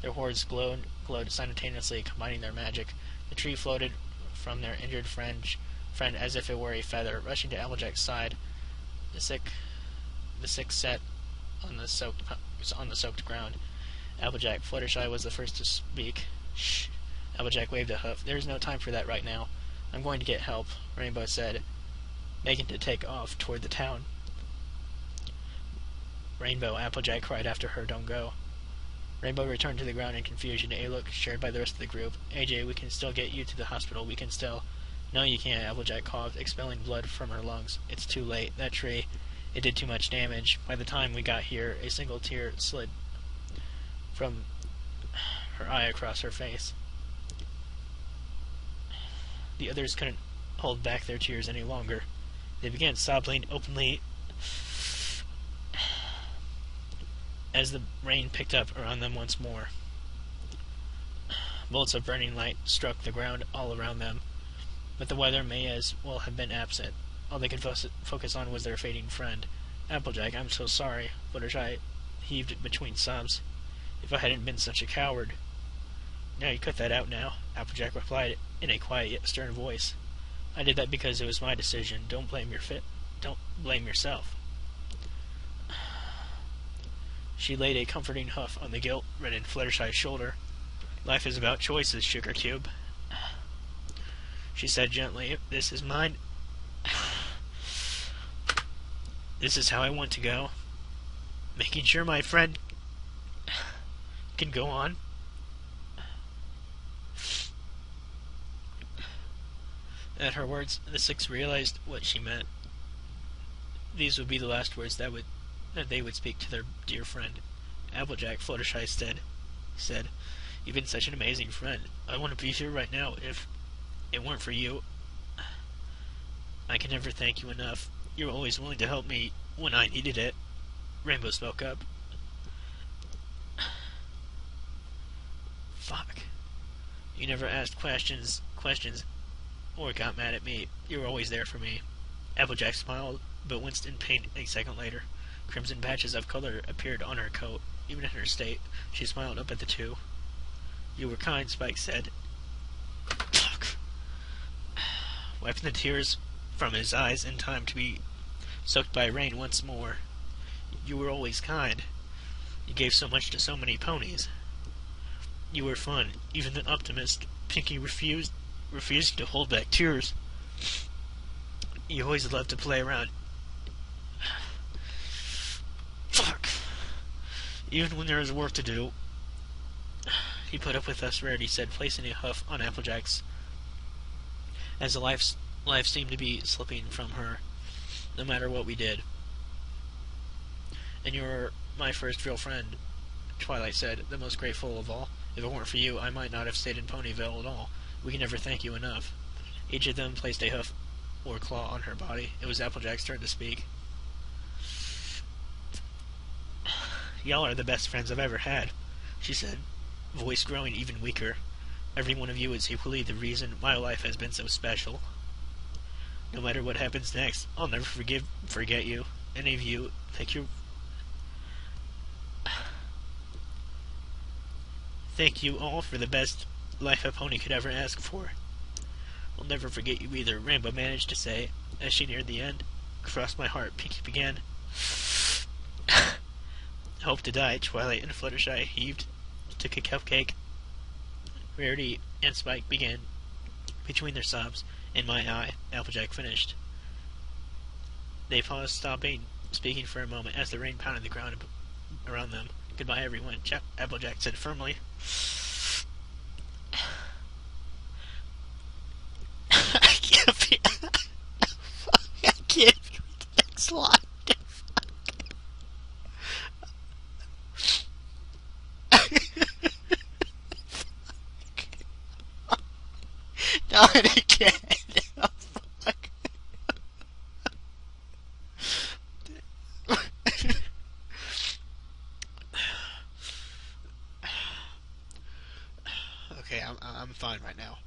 Their hordes glowed simultaneously, combining their magic. The tree floated from their injured friend as if it were a feather. Rushing to Applejack's side, the six sat on the soaked ground. Applejack, Fluttershy was the first to speak. "Shh." Applejack waved a hoof. "There is no time for that right now. I'm going to get help," Rainbow said, making to take off toward the town. "Rainbow," Applejack cried after her, "don't go." Rainbow returned to the ground in confusion, a look shared by the rest of the group. "AJ, we can still get you to the hospital. We can still..." "No, you can't," Applejack coughed, expelling blood from her lungs. "It's too late. That tree, it did too much damage. By the time we got here, a single tear slid from her eye across her face." The others couldn't hold back their tears any longer. They began sobbing openly as the rain picked up around them once more. Bolts of burning light struck the ground all around them, but the weather may as well have been absent. All they could focus on was their fading friend. "Applejack, I'm so sorry," Fluttershy heaved between sobs. "If I hadn't been such a coward..." "Now you cut that out now," Applejack replied in a quiet yet stern voice. "I did that because it was my decision. Don't blame yourself." She laid a comforting hoof on the guilt-ridden Fluttershy's shoulder. "Life is about choices, Sugar Cube," she said gently. "This is mine. This is how I want to go. Making sure my friend can go on." At her words, the six realized what she meant. These would be the last words that they would speak to their dear friend. "Applejack," Fluttershy said, "you've been such an amazing friend. I want to be here right now. If it weren't for you, I can never thank you enough. You were always willing to help me when I needed it." Rainbow spoke up. "Fuck. You never asked questions, or got mad at me. You were always there for me." Applejack smiled, but winced in pain a second later. Crimson patches of color appeared on her coat. Even in her state, she smiled up at the two. "You were kind," Spike said. Fuck. Wiping the tears from his eyes in time to be soaked by rain once more. "You were always kind. You gave so much to so many ponies. You were fun, even the optimist. Pinky refusing to hold back tears. You always loved to play around. Fuck. Even when there was work to do." "He put up with us," Rarity said, placing a hoof on Applejack's, as the life seemed to be slipping from her. "No matter what we did." "And you were my first real friend," Twilight said, "the most grateful of all. If it weren't for you, I might not have stayed in Ponyville at all. We can never thank you enough." Each of them placed a hoof or claw on her body. It was Applejack's turn to speak. "Y'all are the best friends I've ever had," she said, voice growing even weaker. "Every one of you is equally the reason my life has been so special. No matter what happens next, I'll never forget you. Any of you, thank you all for the best life a pony could ever ask for. I'll never forget you either," Rainbow managed to say as she neared the end. "Cross my heart," Pinky began. "Hope to die," Twilight and Fluttershy heaved, took a cupcake. Rarity and Spike began between their sobs. "In my eye," Applejack finished. They paused, speaking for a moment as the rain pounded the ground around them. "Goodbye, everyone," Applejack said firmly. I can't read the next line. Not again. Oh, fuck. Okay, I'm fine right now.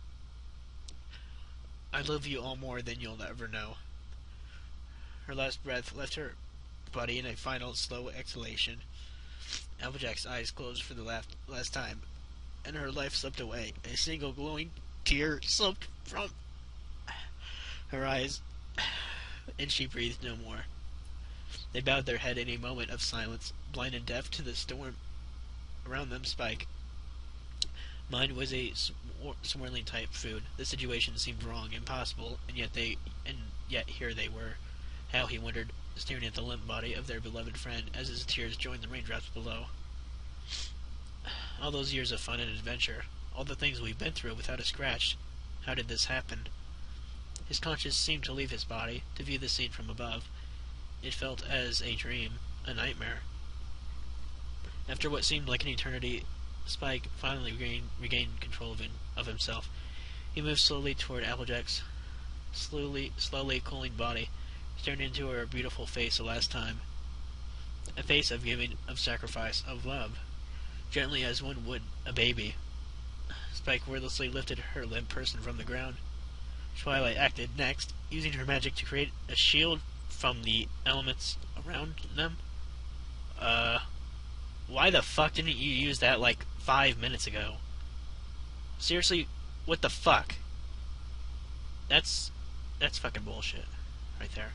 "I love you all more than you'll ever know." Her last breath left her body in a final slow exhalation. Applejack's eyes closed for the last time, and her life slipped away. A single glowing tear slipped from her eyes, and she breathed no more. They bowed their head in a moment of silence, blind and deaf to the storm around them. Spike. Mine was a swirling type food. The situation seemed wrong, impossible, and yet here they were. How, he wondered, staring at the limp body of their beloved friend as his tears joined the raindrops below. All those years of fun and adventure, all the things we've been through without a scratch. How did this happen? His conscience seemed to leave his body, to view the scene from above. It felt as a dream, a nightmare. After what seemed like an eternity, Spike finally regained control of himself. He moved slowly toward Applejack's slowly cooling body, staring into her beautiful face a last time. A face of giving, of sacrifice, of love. Gently as one would a baby. Spike wordlessly lifted her limp person from the ground. Twilight acted next, using her magic to create a shield from the elements around them. Why the fuck didn't you use that like 5 minutes ago? Seriously, what the fuck? That's fucking bullshit, right there.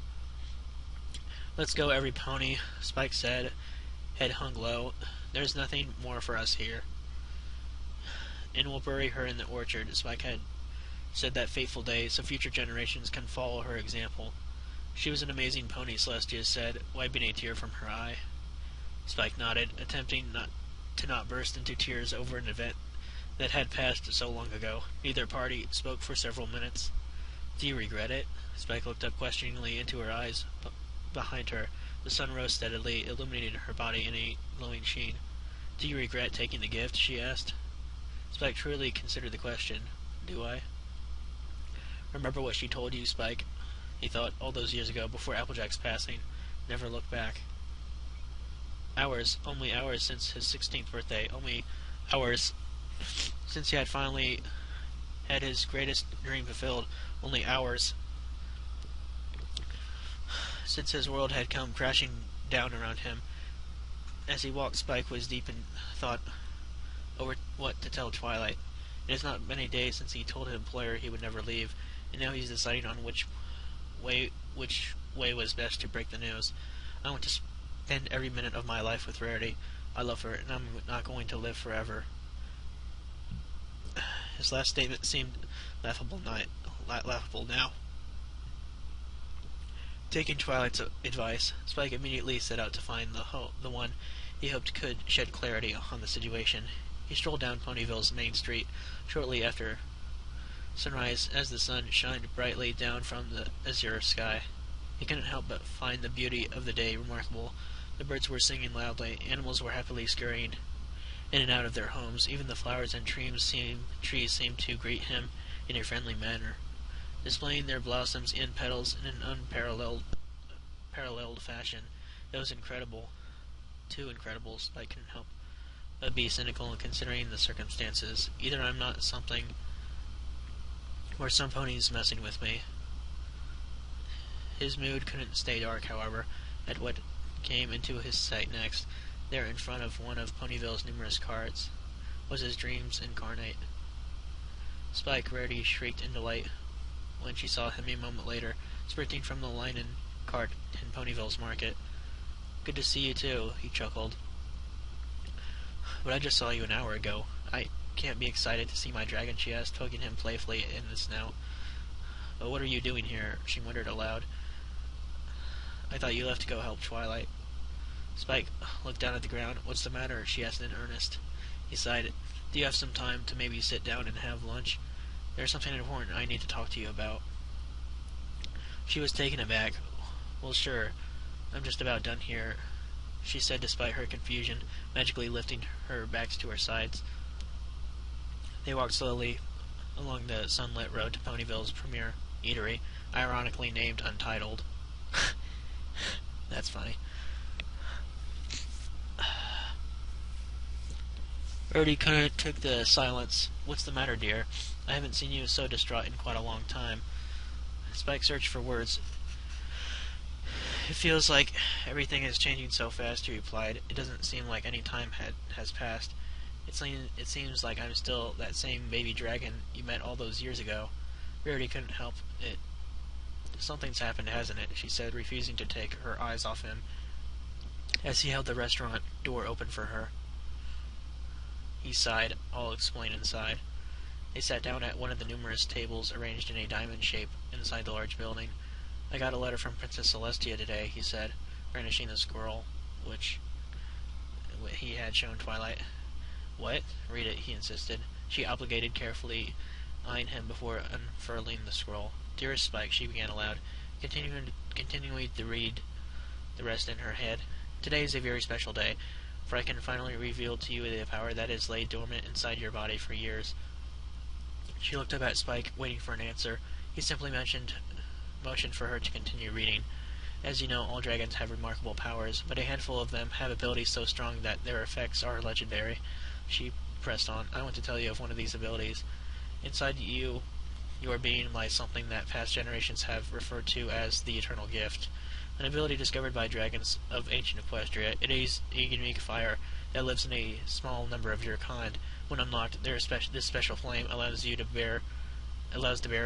"Let's go, every pony," Spike said, head hung low. "There's nothing more for us here. And we'll bury her in the orchard," Spike had said that fateful day, "so future generations can follow her example." "She was an amazing pony," Celestia said, wiping a tear from her eye. Spike nodded, attempting not to burst into tears over an event that had passed so long ago. Neither party spoke for several minutes. "Do you regret it?" Spike looked up questioningly into her eyes. Behind her, the sun rose steadily, illuminating her body in a glowing sheen. "Do you regret taking the gift?" she asked. Spike truly considered the question. "Do I?" "Remember what she told you, Spike?" He thought, all those years ago, before Applejack's passing. Never looked back. Hours, only hours since his 16th birthday, only hours since he had finally had his greatest dream fulfilled, only hours since his world had come crashing down around him. As he walked, Spike was deep in thought over what to tell Twilight. It has not been a day since he told his employer he would never leave, and now he's deciding on which way was best to break the news. "I want to spend every minute of my life with Rarity. I love her, and I'm not going to live forever." His last statement seemed laughable now. Taking Twilight's advice, Spike immediately set out to find the one he hoped could shed clarity on the situation. He strolled down Ponyville's main street shortly after sunrise as the sun shined brightly down from the azure sky. He couldn't help but find the beauty of the day remarkable. The birds were singing loudly, animals were happily scurrying in and out of their homes, even the flowers and trees seemed to greet him in a friendly manner. displaying their blossoms and petals in an unparalleled fashion. It was incredible. Too incredible, I couldn't help but be cynical in considering the circumstances. Either I'm not something, or some pony's messing with me. His mood couldn't stay dark, however, at what came into his sight next. There, in front of one of Ponyville's numerous carts, was his dreams incarnate. Spike, Rarity shrieked in delight when she saw him a moment later, sprinting from the linen cart in Ponyville's market. "Good to see you, too," he chuckled. "But I just saw you an hour ago. I can't be excited to see my dragon," she asked, poking him playfully in the snout. "But what are you doing here?" she wondered aloud. "I thought you left to go help Twilight." Spike looked down at the ground. "What's the matter?" she asked in earnest. He sighed. "Do you have some time to maybe sit down and have lunch? There's something important I need to talk to you about." She was taken aback. "Well, sure. I'm just about done here," she said despite her confusion, magically lifting her back to her sides. They walked slowly along the sunlit road to Ponyville's premier eatery, ironically named Untitled. That's funny. Rarity kind of took the silence. "What's the matter, dear? I haven't seen you so distraught in quite a long time." Spike searched for words. "It feels like everything is changing so fast," he replied. "It doesn't seem like any time has passed. It seems like I'm still that same baby dragon you met all those years ago." Rarity couldn't help it. "Something's happened, hasn't it?" she said, refusing to take her eyes off him, as he held the restaurant door open for her. He sighed. "I'll explain inside." They sat down at one of the numerous tables arranged in a diamond shape inside the large building. "I got a letter from Princess Celestia today," he said, brandishing the scroll, which he had shown Twilight. "What? Read it," he insisted. She obligated, carefully eyeing him before unfurling the scroll. "Dearest Spike," she began aloud, continuing to read the rest in her head. "Today is a very special day, for I can finally reveal to you the power that has laid dormant inside your body for years." She looked up at Spike, waiting for an answer. He simply motioned for her to continue reading. "As you know, all dragons have remarkable powers, but a handful of them have abilities so strong that their effects are legendary." She pressed on. "I want to tell you of one of these abilities. Inside your being lies something that past generations have referred to as the Eternal Gift. An ability discovered by dragons of ancient Equestria. It is a unique fire that lives in a small number of your kind. When unlocked, this special flame allows the bearer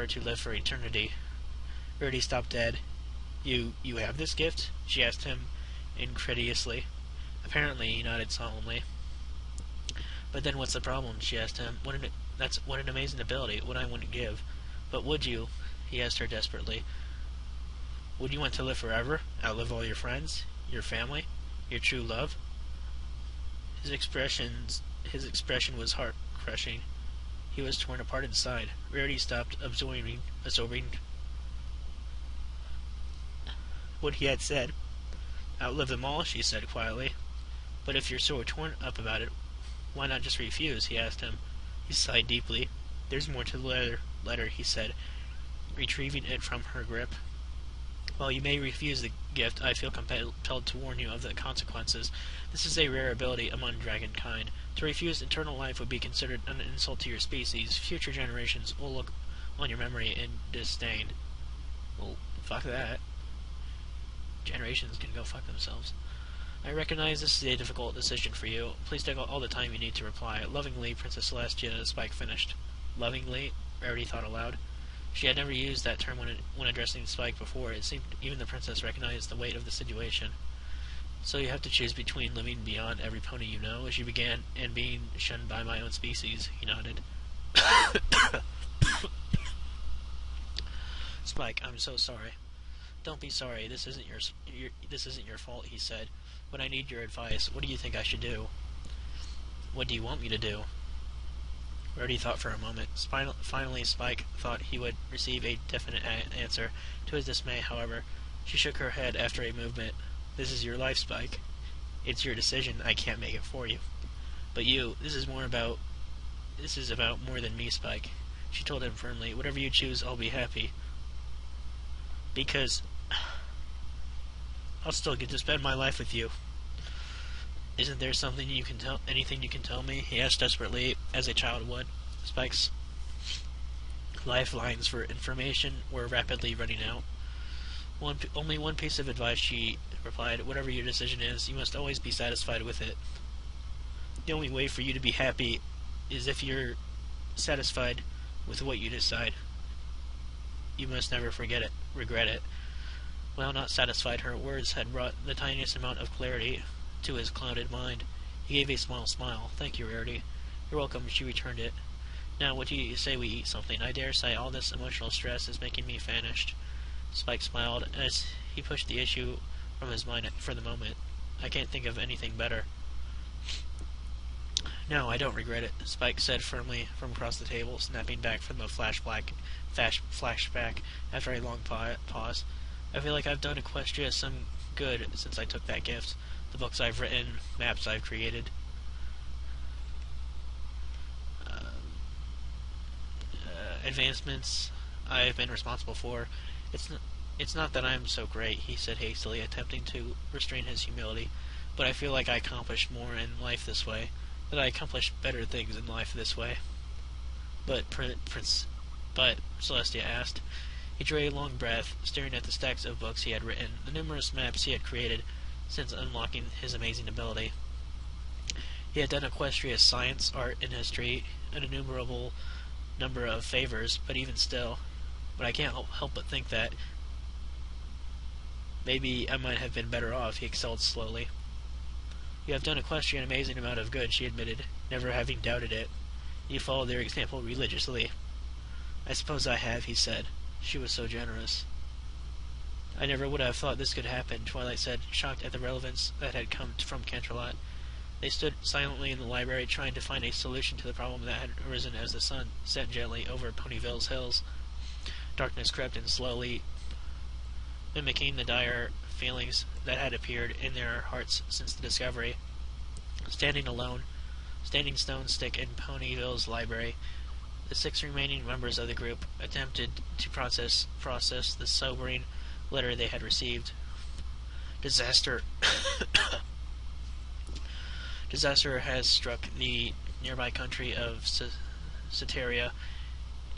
to live for eternity." Rarity stopped dead. You have this gift?" she asked him incredulously. Apparently, he nodded solemnly. "But then what's the problem?" she asked him. What an amazing ability. What I wouldn't give. But would you?" he asked her desperately. "Would you want to live forever? Outlive all your friends? Your family? Your true love?" His expression was heart-crushing. He was torn apart inside. Rarity stopped absorbing what he had said. "Outlive them all," she said quietly. "But if you're so torn up about it, why not just refuse?" he asked him. He sighed deeply. "There's more to the letter," he said, retrieving it from her grip. "While you may refuse the gift, I feel compelled to warn you of the consequences. This is a rare ability among dragon kind. To refuse eternal life would be considered an insult to your species. Future generations will look on your memory in disdain." Well, fuck that. Generations can go fuck themselves. "I recognize this is a difficult decision for you. Please take all the time you need to reply. Lovingly, Princess Celestia," Spike finished. Lovingly? Rarity thought aloud. She had never used that term when addressing Spike before. It seemed even the princess recognized the weight of the situation. "So you have to choose between living beyond every pony you know," she began, "and being shunned by my own species," he nodded. "Spike, I'm so sorry." "Don't be sorry. This isn't your fault," he said. "But I need your advice. What do you think I should do?" "What do you want me to do?" Rarity thought for a moment. Finally, Spike thought he would receive a definite answer. To his dismay, however, she shook her head after a movement. "This is your life, Spike. It's your decision. I can't make it for you." "But this is about more than me, Spike," she told him firmly. "Whatever you choose, I'll be happy." Because I'll still get to spend my life with you. Isn't there anything you can tell me? He asked desperately, as a child would. Spike's lifelines for information were rapidly running out. Only one piece of advice, she replied. Whatever your decision is, you must always be satisfied with it. The only way for you to be happy is if you're satisfied with what you decide. You must never regret it. While not satisfied, her words had brought the tiniest amount of clarity to his clouded mind. He gave a small smile. Thank you, Rarity. You're welcome, she returned it. Now, what do you say we eat something? I dare say all this emotional stress is making me famished. Spike smiled as he pushed the issue from his mind for the moment. I can't think of anything better. No, I don't regret it, Spike said firmly from across the table, snapping back from the flashback after a long pause. I feel like I've done Equestria some good since I took that gift. The books I've written, maps I've created. Advancements I've been responsible for. It's not that I'm so great, he said hastily, attempting to restrain his humility, but I feel like I accomplished more in life this way, that I accomplished better things in life this way. But Celestia asked. He drew a long breath, staring at the stacks of books he had written, the numerous maps he had created since unlocking his amazing ability. He had done Equestria science, art, and history, an innumerable number of favors, but even still, I can't help but think that maybe I might have been better off, he exhaled slowly. You have done Equestria an amazing amount of good, she admitted, never having doubted it. You followed their example religiously. I suppose I have, he said. She was so generous. I never would have thought this could happen, Twilight said, shocked at the relevance that had come from Canterlot. They stood silently in the library, trying to find a solution to the problem that had arisen as the sun set gently over Ponyville's hills. Darkness crept in slowly, mimicking the dire feelings that had appeared in their hearts since the discovery. Standing alone, Standing Stone Stick in Ponyville's library, the 6 remaining members of the group attempted to process the sobering letter they had received. Disaster has struck the nearby country of Soteria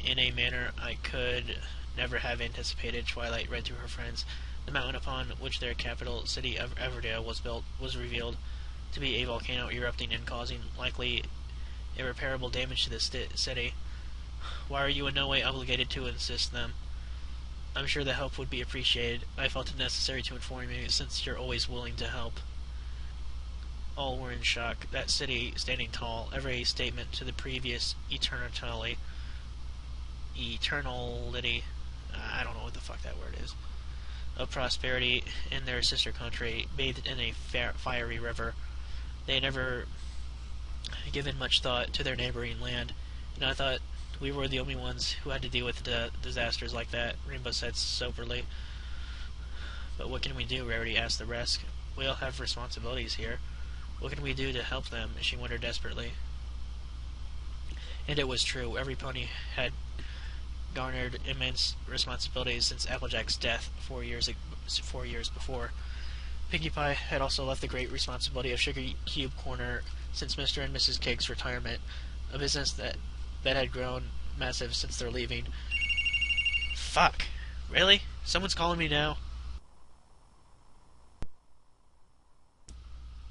in a manner I could never have anticipated, Twilight read to her friends. The mountain upon which their capital city of Everdale was built was revealed to be a volcano erupting and causing likely irreparable damage to the city. Why are you in no way obligated to assist them? I'm sure the help would be appreciated. I felt it necessary to inform you, since you're always willing to help. All were in shock. That city, standing tall, every statement to the previous eternality, I don't know what the fuck that word is, of prosperity in their sister country, bathed in a fiery river. They had never given much thought to their neighboring land, and I thought we were the only ones who had to deal with disasters like that, Rainbow said soberly. But what can we do? Rarity asked the rest. We all have responsibilities here. What can we do to help them? She wondered desperately. And it was true. Every pony had garnered immense responsibilities since Applejack's death 4 years before. Pinkie Pie had also left the great responsibility of Sugar Cube Corner since Mr. and Mrs. Cake's retirement, a business that had grown massive since their leaving. Fuck. Really? Someone's calling me now?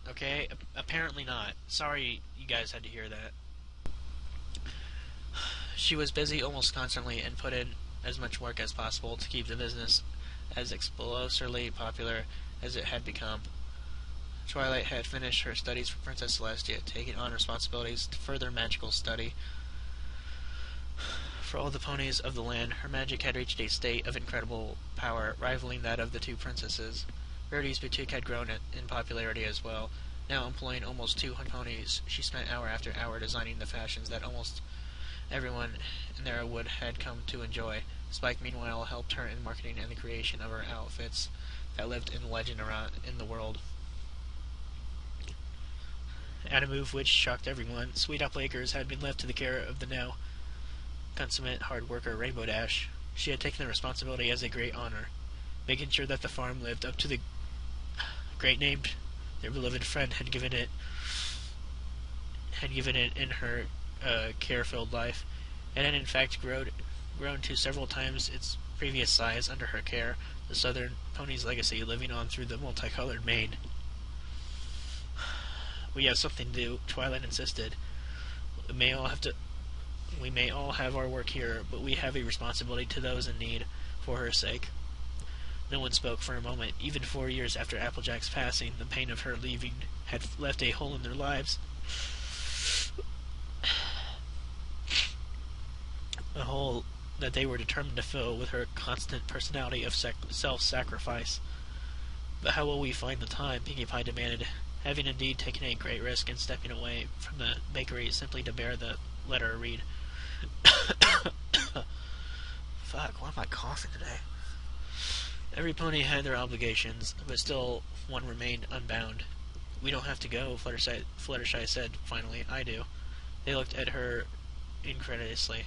Okay, apparently not. Sorry you guys had to hear that. She was busy almost constantly and put in as much work as possible to keep the business as explosively popular as it had become. Twilight had finished her studies for Princess Celestia, taking on responsibilities to further magical study. For all the ponies of the land, her magic had reached a state of incredible power, rivaling that of the 2 princesses. Rarity's boutique had grown in popularity as well. Now employing almost 200 ponies, she spent hour after hour designing the fashions that almost everyone in their wood had come to enjoy. Spike, meanwhile, helped her in marketing and the creation of her outfits that lived in legend around in the world. At a move which shocked everyone, Sweet Apple Acres had been left to the care of the now consummate hard worker Rainbow Dash. She had taken the responsibility as a great honor. making sure that the farm lived up to the great name their beloved friend had given it in her care-filled life. It had in fact grown to several times its previous size under her care, the Southern pony's legacy living on through the multicolored mane. We have something to do, Twilight insisted. We may all have our work here, but we have a responsibility to those in need, for her sake. No one spoke for a moment. Even 4 years after Applejack's passing, the pain of her leaving had left a hole in their lives. A hole that they were determined to fill with her constant personality of self-sacrifice. But how will we find the time? Pinkie Pie demanded, having indeed taken a great risk in stepping away from the bakery simply to bear the letter read. Fuck, why am I coughing today? Every pony had their obligations, but still one remained unbound. We don't have to go, Fluttershy said finally. I do. They looked at her incredulously.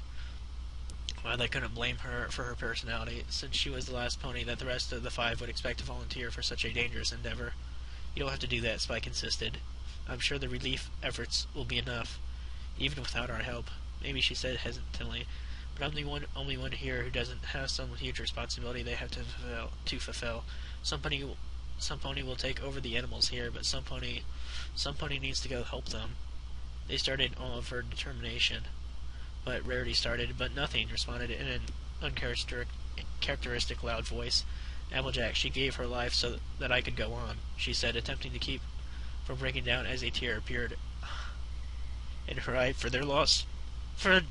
Well, they couldn't blame her for her personality, since she was the last pony that the rest of the 5 would expect to volunteer for such a dangerous endeavor. You don't have to do that, Spike insisted. I'm sure the relief efforts will be enough, even without our help. Maybe, she said hesitantly, but I'm the only one here who doesn't have some huge responsibility they have to fulfill. Some pony will take over the animals here, but some pony needs to go help them. They started all of her determination. But Rarity started, but nothing, responded in an uncharacteristic loud voice. Applejack, she gave her life so that I could go on, she said, attempting to keep from breaking down as a tear appeared in her eye for their loss. Fuck.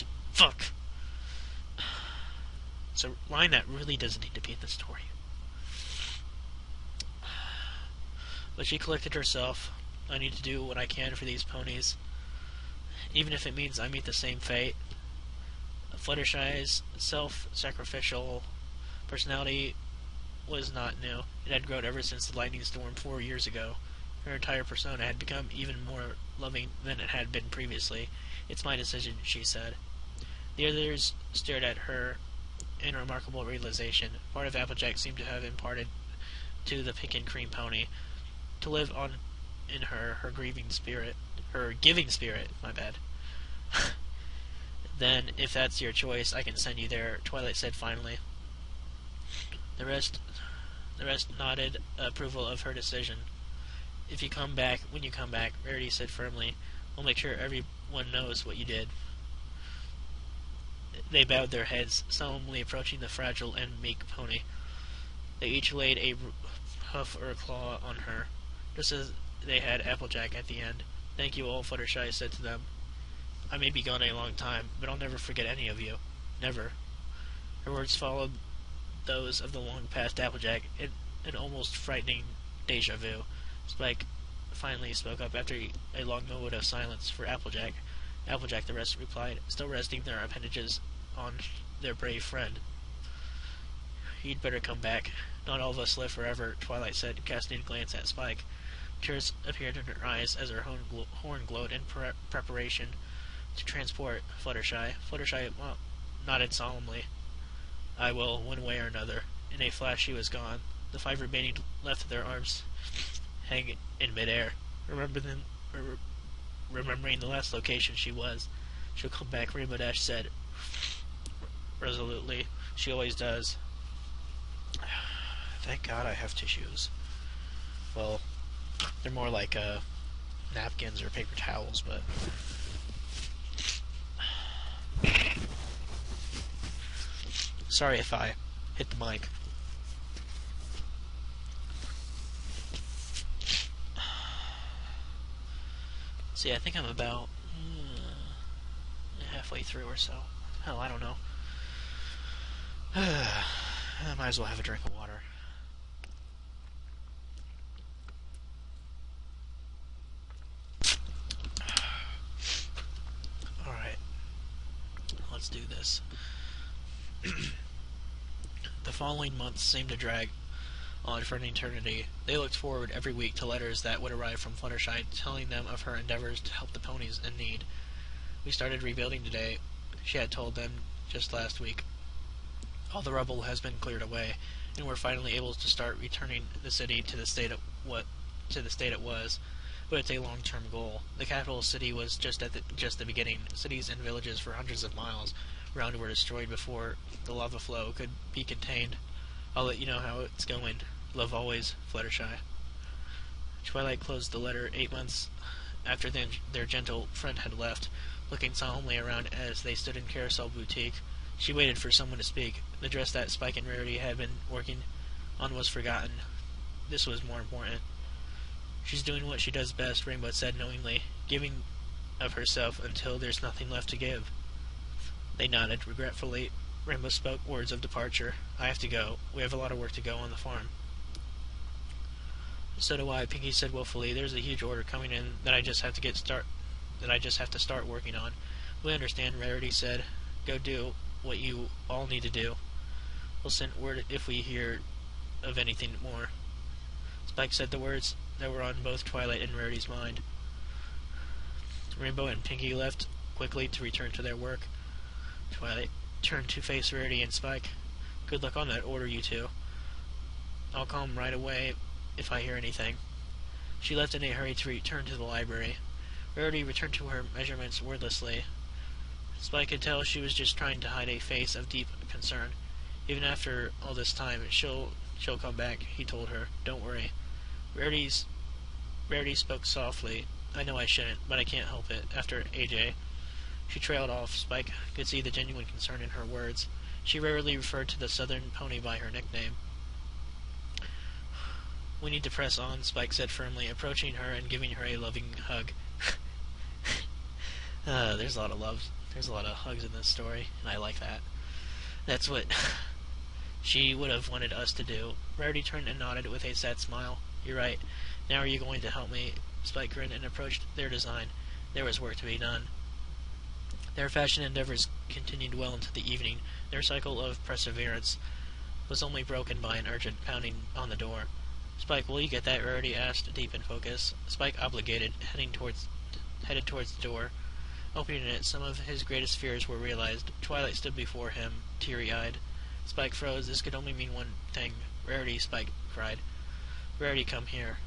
It's a line that really doesn't need to be in the story. But she collected herself. I need to do what I can for these ponies, even if it means I meet the same fate. Fluttershy's self-sacrificial personality was not new. It had grown ever since the lightning storm 4 years ago. Her entire persona had become even more loving than it had been previously. It's my decision, she said. The others stared at her in a remarkable realization. Part of Applejack seemed to have imparted to the pink and cream pony to live on in her giving spirit, my bad. Then, if that's your choice, I can send you there, Twilight said finally. The rest nodded approval of her decision. When you come back, Rarity said firmly, we'll make sure everyone knows what you did. They bowed their heads, solemnly approaching the fragile and meek pony. They each laid a hoof or a claw on her, just as they had Applejack at the end. Thank you all, Fluttershy said to them. I may be gone a long time, but I'll never forget any of you. Never. Her words followed those of the long-past Applejack in an almost frightening déjà vu. Spike finally spoke up after a long moment of silence for Applejack. Applejack, the rest replied, still resting their appendages on their brave friend. You'd better come back. Not all of us live forever, Twilight said, casting a glance at Spike. Tears appeared in her eyes as her horn glowed in preparation to transport Fluttershy. Fluttershy nodded solemnly. I will, one way or another. In a flash she was gone. The 5 remaining left their arms hanging in midair. Remembering the last location she was. She'll come back, Rainbow Dash said resolutely. She always does. Thank God I have tissues. Well, they're more like napkins or paper towels, but sorry if I hit the mic. See, I think I'm about halfway through or so. Hell, I don't know. I might as well have a drink of water. Alright. Let's do this. The following months seemed to drag on for an eternity. They looked forward every week to letters that would arrive from Fluttershy telling them of her endeavors to help the ponies in need. We started rebuilding today, she had told them just last week. All the rubble has been cleared away. and were finally able to start returning the city to the state it was. But it's a long-term goal. The capital city was just the beginning. Cities and villages for hundreds of miles around were destroyed before the lava flow could be contained. I'll let you know how it's going. Love always, Fluttershy. Twilight closed the letter 8 months after their gentle friend had left, looking solemnly around as they stood in Carousel Boutique. She waited for someone to speak. The dress that Spike and Rarity had been working on was forgotten. This was more important. She's doing what she does best, Rainbow said knowingly, giving of herself until there's nothing left to give. They nodded regretfully. Rainbow spoke words of departure. I have to go. We have a lot of work to go on the farm. So do I, Pinky said willfully. There's a huge order coming in that I just have to start working on. We understand, Rarity said. Go do what you all need to do. We'll send word if we hear of anything more. Spike said the words that were on both Twilight and Rarity's mind. Rainbow and Pinky left quickly to return to their work. Twilight turned to face Rarity and Spike. Good luck on that order, you two. I'll come right away if I hear anything. She left in a hurry to return to the library. Rarity returned to her measurements wordlessly. Spike could tell she was just trying to hide a face of deep concern. Even after all this time, she'll come back, he told her. Don't worry. Rarity spoke softly. I know I shouldn't, but I can't help it. After AJ. She trailed off. Spike could see the genuine concern in her words. She rarely referred to the southern pony by her nickname. We need to press on, Spike said firmly, approaching her and giving her a loving hug. There's a lot of love. There's a lot of hugs in this story, and I like that. That's what she would have wanted us to do. Rarity turned and nodded with a sad smile. You're right. Now are you going to help me? Spike grinned and approached their design. There was work to be done. Their fashion endeavors continued well into the evening. Their cycle of perseverance was only broken by an urgent pounding on the door. Spike, will you get that? Rarity asked, deep in focus. Spike obligated, headed towards the door. Opening it, some of his greatest fears were realized. Twilight stood before him, teary-eyed. Spike froze. This could only mean one thing. Rarity, Spike cried. Rarity, come here.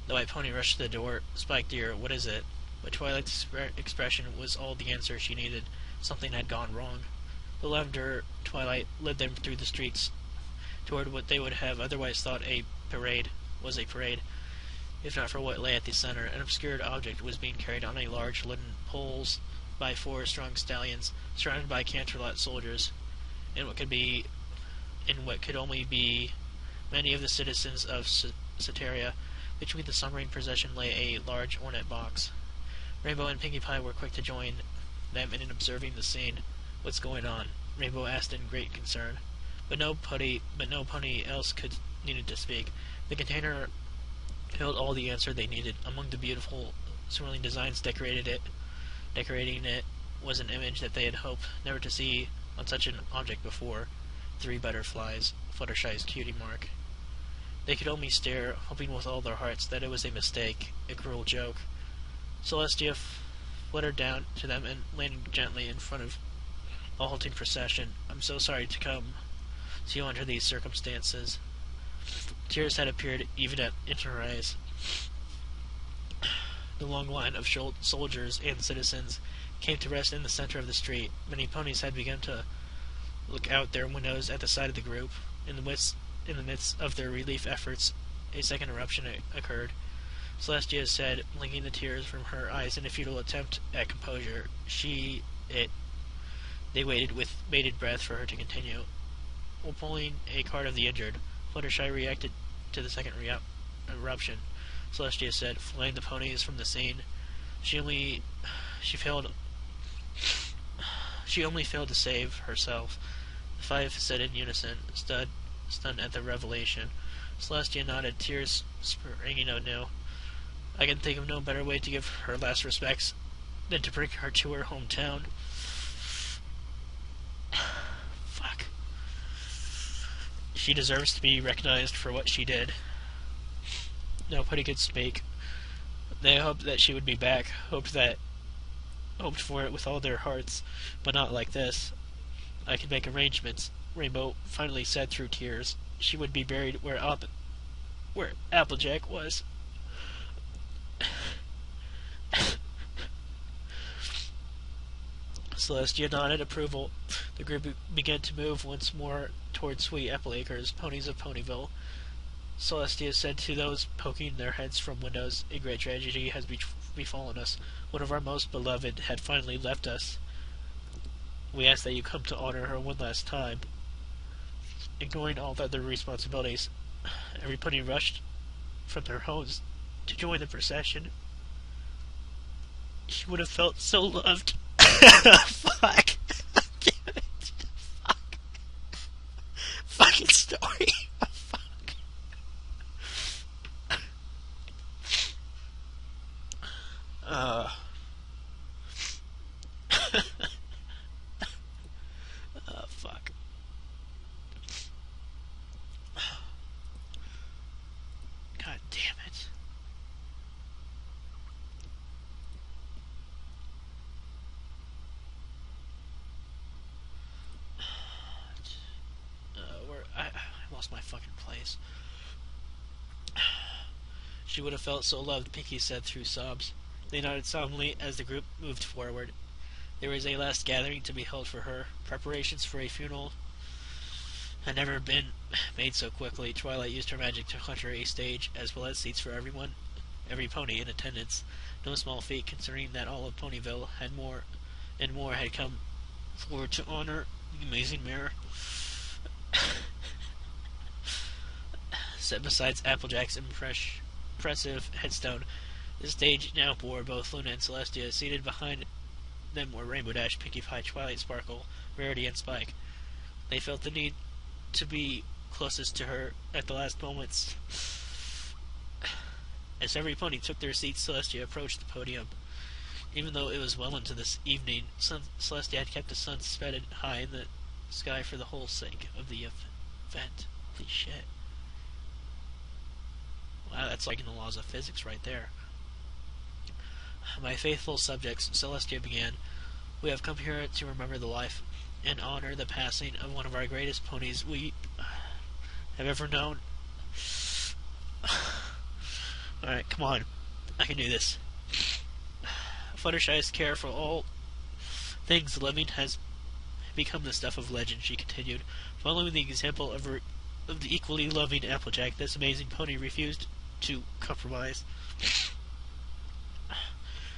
The white pony rushed to the door. Spike, dear, what is it? But Twilight's expression was all the answer she needed. Something had gone wrong. The lavender twilight led them through the streets toward what they would have otherwise thought was a parade, if not for what lay at the center. An obscured object was being carried on a large wooden poles by 4 strong stallions, surrounded by Canterlot soldiers, in what could only be many of the citizens of Soteria. Between the submarine procession lay a large ornate box. Rainbow and Pinkie Pie were quick to join them in observing the scene. What's going on? Rainbow asked in great concern. But no pony else needed to speak. The container held all the answer they needed. Among the beautiful swirling designs decorating it was an image that they had hoped never to see on such an object before. 3 butterflies, Fluttershy's cutie mark. They could only stare, hoping with all their hearts that it was a mistake, a cruel joke. Celestia fluttered down to them and landed gently in front of a halting procession. I'm so sorry to come to you under these circumstances. Tears had appeared even in her eyes. The long line of soldiers and citizens came to rest in the center of the street. Many ponies had begun to look out their windows at the side of the group. In the midst of their relief efforts, a second eruption occurred. Celestia said, blinking the tears from her eyes in a futile attempt at composure. They waited with bated breath for her to continue. While pulling a cart of the injured, Fluttershy reacted to the second eruption. Celestia said, flying the ponies from the scene. She only failed to save herself. The 5 said in unison, stunned at the revelation. Celestia nodded, tears springing anew. I can think of no better way to give her last respects than to bring her to her hometown. Fuck. She deserves to be recognized for what she did. Nobody could speak. They hoped that she would be back, hoped for it with all their hearts, but not like this. I could make arrangements. Rainbow finally said through tears. She would be buried where Applejack was. Celestia nodded approval. The group began to move once more toward Sweet Apple Acres, ponies of Ponyville. Celestia said to those poking their heads from windows, "A great tragedy has befallen us. One of our most beloved had finally left us. We ask that you come to honor her one last time." Ignoring all the other responsibilities, every pony rushed from their homes to join the procession. She would have felt so loved. Fuck. Damn it. Fuck. Fucking story. Fuck. Fuck. God damn it. I lost my fucking place. She would have felt so loved, Pinky said through sobs. They nodded solemnly as the group moved forward. There was a last gathering to be held for her. Preparations for a funeral had never been made so quickly. Twilight used her magic to conjure a stage, as well as seats for every pony in attendance. No small feat, considering that all of Ponyville had more had come forward to honor the amazing mirror. Set beside Applejack's impressive headstone, the stage now bore both Luna and Celestia. Seated behind them were Rainbow Dash, Pinkie Pie, Twilight Sparkle, Rarity, and Spike. They felt the need to be closest to her at the last moments. As every pony took their seats, Celestia approached the podium. Even though it was well into this evening, Celestia had kept the sun suspended high in the sky for the whole sake of the event. Holy shit. Wow, that's like in the laws of physics right there. My faithful subjects, Celestia began, we have come here to remember the life and honor the passing of one of our greatest ponies we have ever known. Alright, come on. I can do this. Fluttershy's care for all things living has become the stuff of legend, she continued. Following the example of the equally loving Applejack, this amazing pony refused to compromise.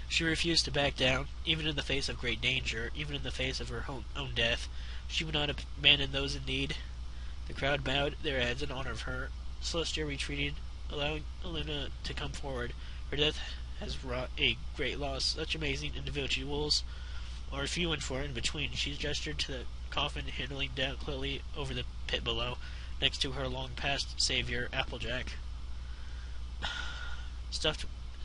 She refused to back down, even in the face of great danger, even in the face of her own death. She would not abandon those in need. The crowd bowed their heads in honor of her. Celestia retreated, allowing Luna to come forward. Her death has wrought a great loss. Such amazing individuals are few and far in between. She gestured to the coffin, handling down clearly over the pit below, next to her long-past savior, Applejack.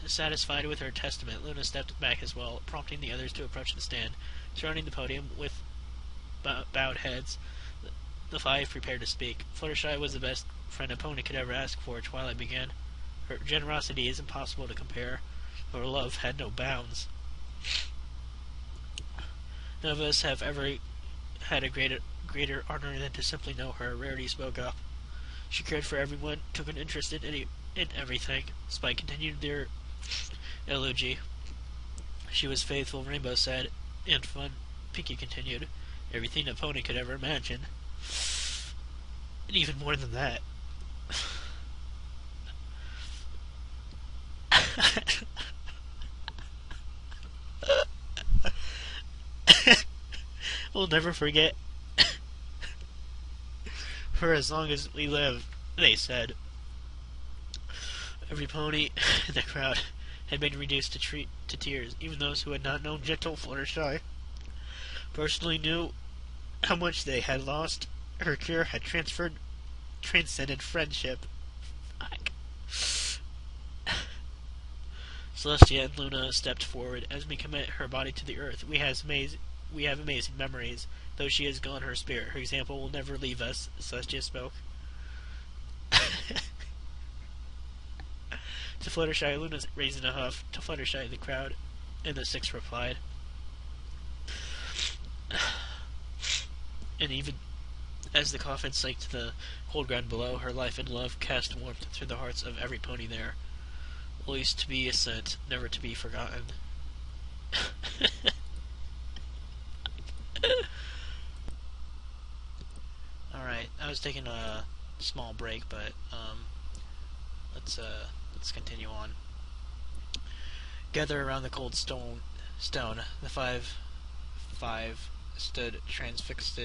Satisfied with her testament, Luna stepped back as well, prompting the others to approach the stand. Surrounding the podium with bowed heads, the five prepared to speak. Fluttershy was the best friend a pony could ever ask for, Twilight began. Her generosity is impossible to compare. Her love had no bounds. None of us have ever had a greater honor than to simply know her, Rarity spoke up. She cared for everyone, took an interest in everything. Spike continued their eulogy. She was faithful, Rainbow said, and fun, Pinkie continued. Everything a pony could ever imagine. And even more than that. We'll never forget for as long as we live, they said. Every pony in the crowd had been reduced to tears. Even those who had not known gentle Fluttershy personally knew how much they had lost. Her cure had transcended friendship. Fuck. Celestia and Luna stepped forward. As we commit her body to the earth, we have amazing memories. Though she is gone, her spirit, her example will never leave us, Celestia spoke. To Fluttershy, Luna raised a huff. To Fluttershy, the crowd and the six replied. And even As the coffin sank to the cold ground below, her life and love cast warmth through the hearts of every pony there. Always to be a scent, never to be forgotten. Alright, I was taking a small break, but let's continue on. Gather around the cold stone. The five stood transfixed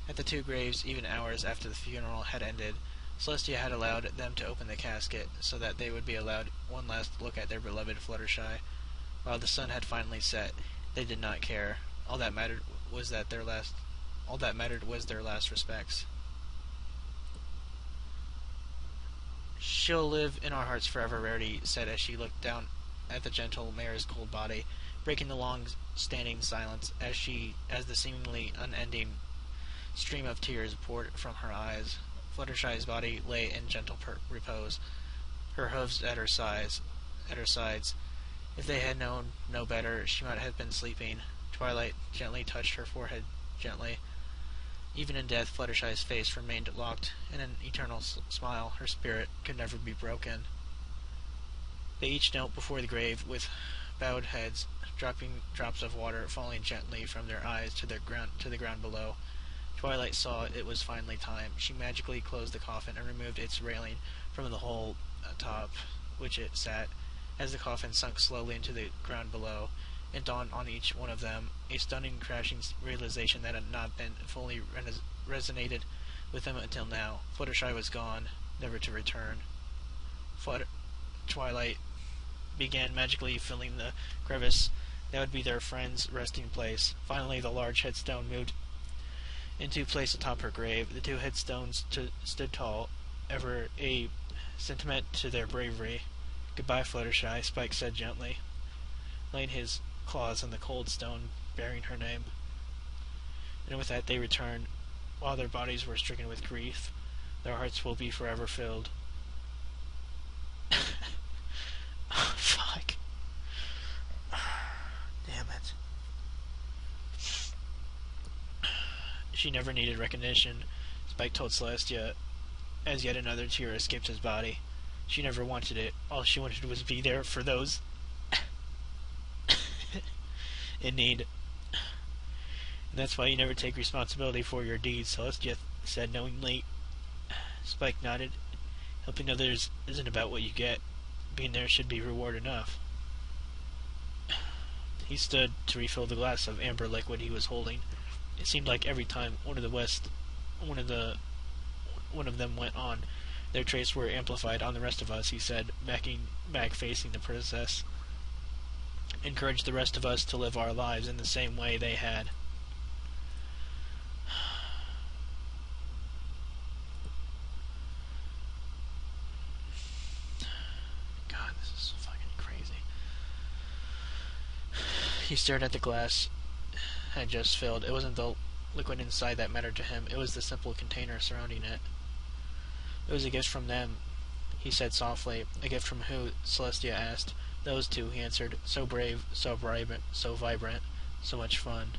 at the two graves even hours after the funeral had ended. Celestia had allowed them to open the casket so that they would be allowed one last look at their beloved Fluttershy. While the sun had finally set, they did not care. All that mattered was their last respects. "She'll live in our hearts forever," Rarity said as she looked down at the gentle mare's cold body, breaking the long-standing silence as the seemingly unending stream of tears poured from her eyes. Fluttershy's body lay in gentle repose, her hooves at her sides. If they had known no better, she might have been sleeping. Twilight gently touched her forehead gently. Even in death, Fluttershy's face remained locked in an eternal smile. Her spirit could never be broken. They each knelt before the grave with bowed heads, dropping drops of water falling gently from their eyes to the ground below. Twilight saw it was finally time. She magically closed the coffin and removed its railing from the hole atop which it sat. As the coffin sunk slowly into the ground below, it dawned on each one of them a stunning, crashing realization that had not been fully resonated with them until now. Fluttershy was gone, never to return. Twilight began magically filling the crevice that would be their friend's resting place. Finally, the large headstone moved into place atop her grave. The two headstones stood tall, ever a sentiment to their bravery. "Goodbye, Fluttershy," Spike said gently, laying his claws on the cold stone bearing her name. And with that they returned. While their bodies were stricken with grief, their hearts will be forever filled. Oh, fuck. Damn it. She never needed recognition, Spike told Celestia, as yet another tear escaped his body. She never wanted it. All she wanted was to be there for those in need. And that's why you never take responsibility for your deeds, Celestia said knowingly. Spike nodded. Helping others isn't about what you get. Being there should be reward enough. He stood to refill the glass of amber liquid he was holding. It seemed like every time one of them went on, their traits were amplified on the rest of us, he said, backing back facing the princess. Encourage the rest of us to live our lives in the same way they had. God, this is fucking crazy. He stared at the glass had just filled. It wasn't the liquid inside that mattered to him. It was the simple container surrounding it. It was a gift from them, he said softly. A gift from who? Celestia asked. Those two, he answered. So brave, so vibrant, so much fun.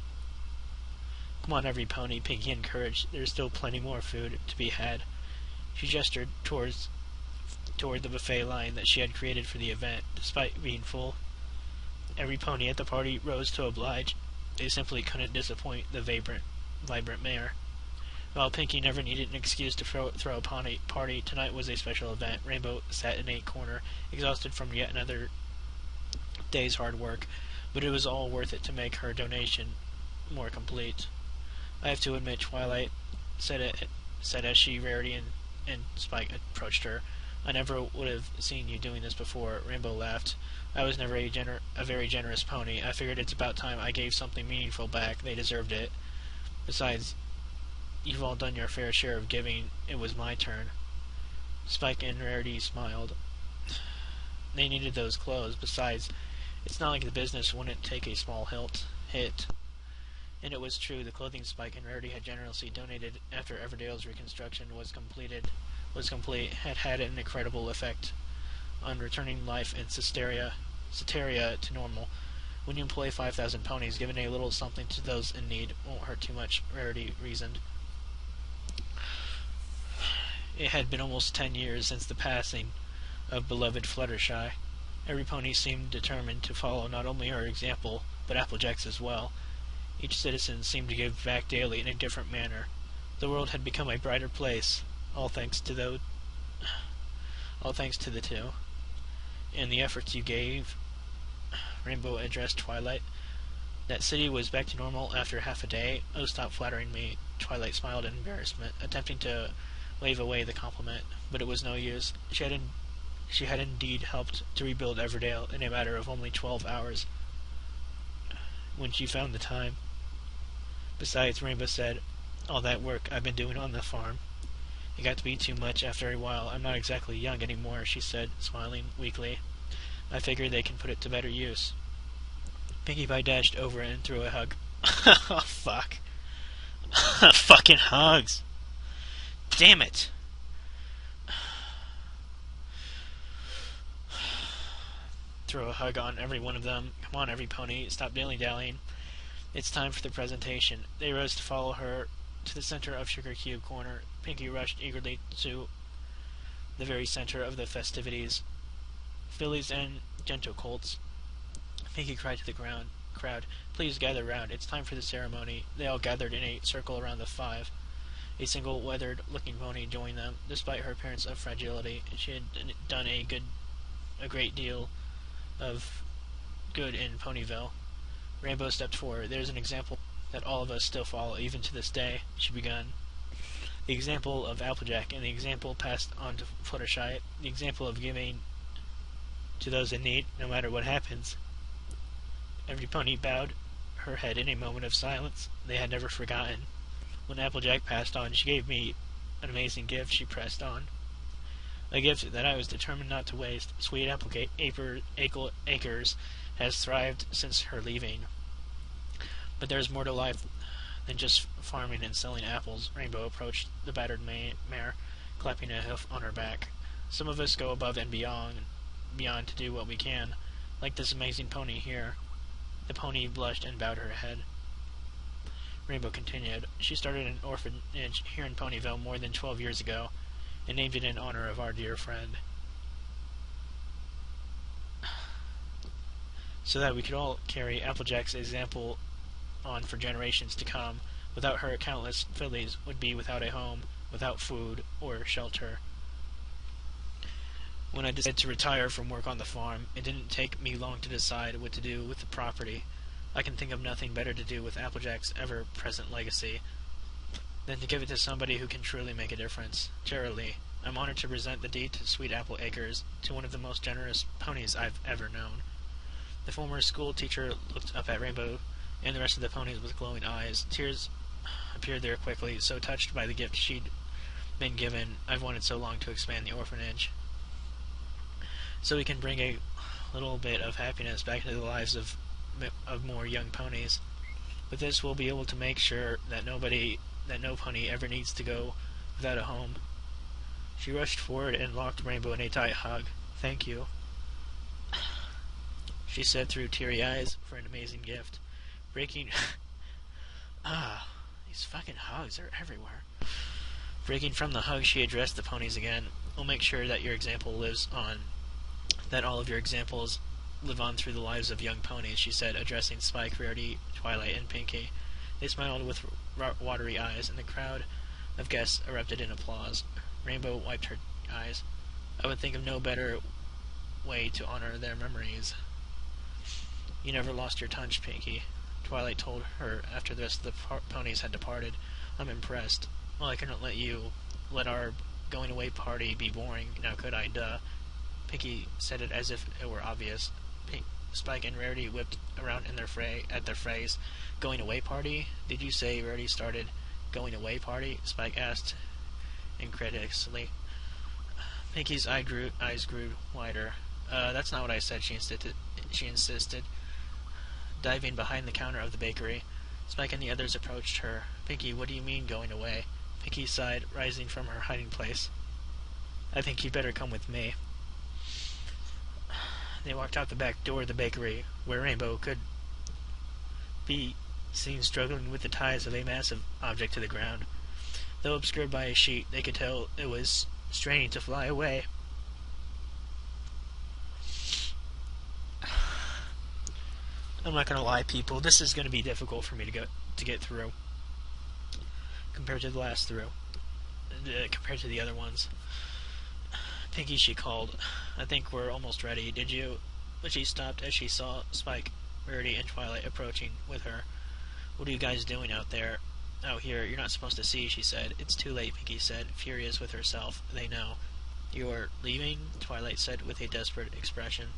Come on, every pony, Pinky encouraged. There's still plenty more food to be had. She gestured toward the buffet line that she had created for the event, despite being full. Every pony at the party rose to oblige. They simply couldn't disappoint the vibrant mare. While Pinky never needed an excuse to throw a party, tonight was a special event. Rainbow sat in a corner, exhausted from yet another day's hard work, but it was all worth it to make her donation more complete. I have to admit, Twilight said as she, Rarity, and Spike approached her. I never would have seen you doing this before. Rainbow laughed. I was never a very generous pony. I figured it's about time I gave something meaningful back. They deserved it. Besides, you've all done your fair share of giving. It was my turn. Spike and Rarity smiled. They needed those clothes. Besides, it's not like the business wouldn't take a small hit. And it was true. The clothing Spike and Rarity had generously donated after Everdale's reconstruction was complete had had an incredible effect on returning life in Cetaria to normal. When you employ 5,000 ponies, giving a little something to those in need won't hurt too much, Rarity reasoned. It had been almost 10 years since the passing of beloved Fluttershy. Every pony seemed determined to follow not only her example, but Applejack's as well. Each citizen seemed to give back daily in a different manner. The world had become a brighter place, all thanks to the two. And the efforts you gave, Rainbow addressed Twilight. That city was back to normal after half a day. Oh, stop flattering me. Twilight smiled in embarrassment, attempting to wave away the compliment, but it was no use. She had indeed helped to rebuild Everdale in a matter of only 12 hours, when she found the time. Besides, Rainbow said, all that work I've been doing on the farm, it got to be too much after a while. I'm not exactly young anymore, she said, smiling weakly. I figure they can put it to better use. Pinkie Pie dashed over and threw a hug. Oh, fuck. Fucking hugs. Damn it. Throw a hug on every one of them. Come on, every pony. Stop dilly-dallying. It's time for the presentation. They rose to follow her to the center of Sugar Cube Corner. Pinkie rushed eagerly to the very center of the festivities. Fillies and gentle colts. Pinkie cried to the crowd, please gather round. It's time for the ceremony. They all gathered in a circle around the five. A single weathered-looking pony joined them. Despite her appearance of fragility, she had done a great deal of good in Ponyville. Rainbow stepped forward. There's an example that all of us still follow, even to this day, she began. The example of Applejack, and the example passed on to Fluttershy, the example of giving to those in need, no matter what happens. Every pony bowed her head in a moment of silence. They had never forgotten. When Applejack passed on, she gave me an amazing gift, she pressed on. A gift that I was determined not to waste. Sweet Acres has thrived since her leaving. But there's more to life than just farming and selling apples. Rainbow approached the battered mare, clapping a hoof on her back. Some of us go above and beyond to do what we can, like this amazing pony here. The pony blushed and bowed her head. Rainbow continued. She started an orphanage here in Ponyville more than 12 years ago, and named it in honor of our dear friend, so that we could all carry Applejack's example on for generations to come. Without her, countless fillies would be without a home, without food or shelter. When I decided to retire from work on the farm, it didn't take me long to decide what to do with the property. I can think of nothing better to do with Applejack's ever-present legacy than to give it to somebody who can truly make a difference. Charily, I'm honored to present the deed to Sweet Apple Acres, to one of the most generous ponies I've ever known. The former school teacher looked up at Rainbow and the rest of the ponies with glowing eyes. Tears appeared there quickly, so touched by the gift she'd been given. I've wanted so long to expand the orphanage, so we can bring a little bit of happiness back into the lives of more young ponies. With this, we'll be able to make sure that no pony ever needs to go without a home. She rushed forward and locked Rainbow in a tight hug. Thank you, she said through teary eyes, for an amazing gift. These fucking hugs are everywhere. Breaking from the hug, she addressed the ponies again. We'll make sure that your example lives on, that all of your examples live on through the lives of young ponies, she said, addressing Spike, Rarity, Twilight, and Pinkie. They smiled with watery eyes, and the crowd of guests erupted in applause. Rainbow wiped her eyes. I would think of no better way to honor their memories. You never lost your touch, Pinkie, Twilight told her after the rest of the ponies had departed. I'm impressed. Well, I couldn't let our going-away party be boring, now could I, duh? Pinkie said it as if it were obvious. Spike and Rarity whipped around in at their phrase. Going-away party? Did you say Rarity started going-away party? Spike asked incredulously. Pinkie's eyes grew wider. That's not what I said, she insisted, diving behind the counter of the bakery. Spike and the others approached her. Pinkie, what do you mean, going away? Pinkie sighed, rising from her hiding place. I think you'd better come with me. They walked out the back door of the bakery, where Rainbow could be seen struggling with the ties of a massive object to the ground. Though obscured by a sheet, they could tell it was straining to fly away. I'm not gonna lie, people. This is gonna be difficult for me to get through compared to the last compared to the other ones. Pinky, she called. I think we're almost ready. Did you? But she stopped as she saw Spike, Rarity, and Twilight approaching with her. What are you guys doing out there? Out here, you're not supposed to see, she said. It's too late, Pinky said, furious with herself. They know. You're leaving? Twilight said with a desperate expression.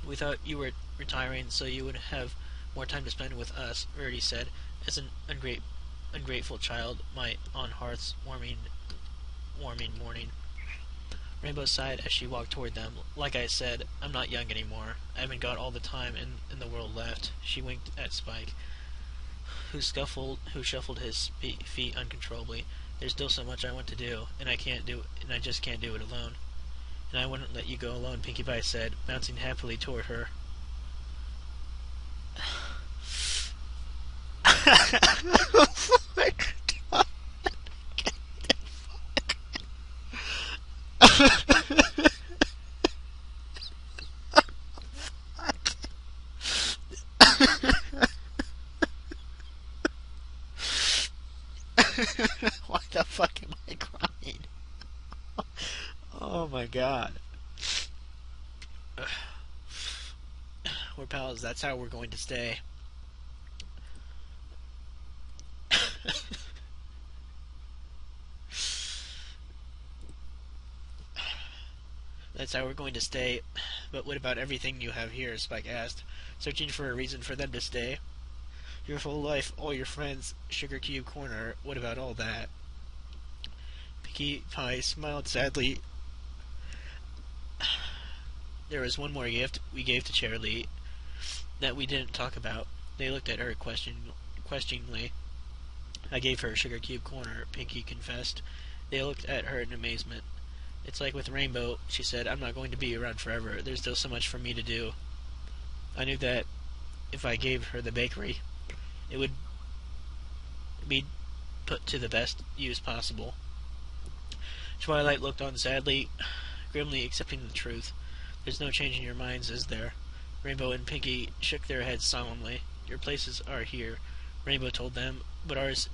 We thought you were retiring so you would have more time to spend with us, Rarity said, as an ungrateful child might on hearth's warming morning. Rainbow sighed as she walked toward them. Like I said, I'm not young anymore. I haven't got all the time in the world left. She winked at Spike, who shuffled his feet uncontrollably. There's still so much I want to do, and I just can't do it alone. And I wouldn't let you go alone, Pinkie Pie said, bouncing happily toward her. Why the fuck am I crying? Oh my god. We're pals, that's how we're going to stay. That's how we're going to stay. But what about everything you have here? Spike asked, searching for a reason for them to stay. Your full life, all your friends, Sugar Cube Corner, what about all that? Pinkie Pie smiled sadly. There was one more gift we gave to Charlie that we didn't talk about. They looked at her questioningly. I gave her Sugar Cube Corner, Pinkie confessed. They looked at her in amazement. It's like with Rainbow, she said, I'm not going to be around forever. There's still so much for me to do. I knew that if I gave her the bakery, it would be put to the best use possible. Twilight looked on sadly, grimly accepting the truth. There's no change in your minds, is there? Rainbow and Pinkie shook their heads solemnly. Your places are here, Rainbow told them, but ours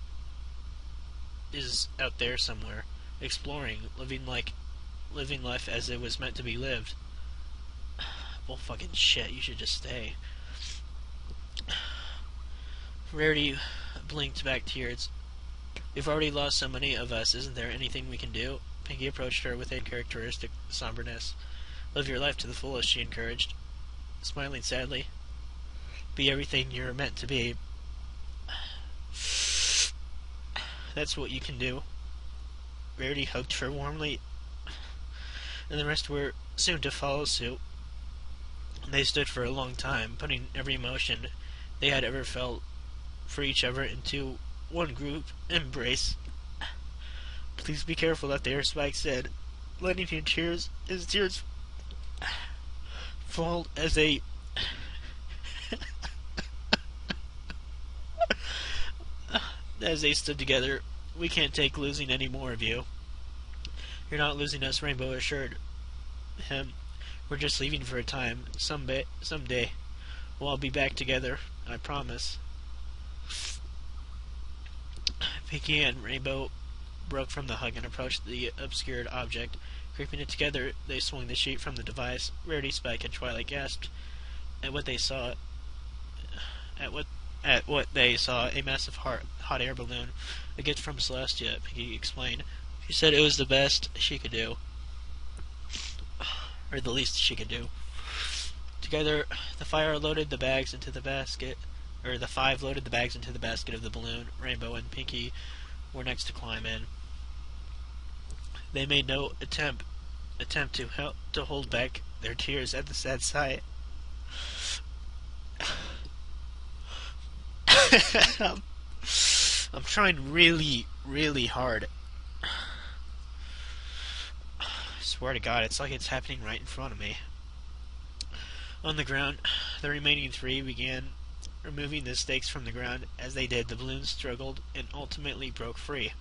is out there somewhere, exploring, living life as it was meant to be lived. Well, fucking shit, you should just stay. Rarity blinked back tears. We've already lost so many of us, isn't there anything we can do? Pinkie approached her with a characteristic somberness. Live your life to the fullest, she encouraged, smiling sadly. Be everything you're meant to be. That's what you can do. Rarity hugged her warmly, and the rest were soon to follow suit. They stood for a long time, putting every emotion they had ever felt for each other into one group embrace. Please be careful out there, Spike said, letting his tears fall as they stood together. We can't take losing any more of you. You're not losing us, Rainbow assured him. We're just leaving for a time. Someday we'll all be back together. I promise. Pinkie and Rainbow broke from the hug and approached the obscured object. Creeping it together, they swung the sheet from the device. Rarity, Spike, and Twilight gasped at what they saw. At what they saw, a massive hot air balloon, a gift from Celestia. Pinkie explained. She said it was the best she could do, or the least she could do. Together, the five loaded the bags into the basket of the balloon. Rainbow and Pinkie were next to climb in. They made no attempt to hold back their tears at the sad sight. I'm trying really, really hard. I swear to God, it's like it's happening right in front of me. On the ground, the remaining three began removing the stakes from the ground. As they did, the balloons struggled and ultimately broke free,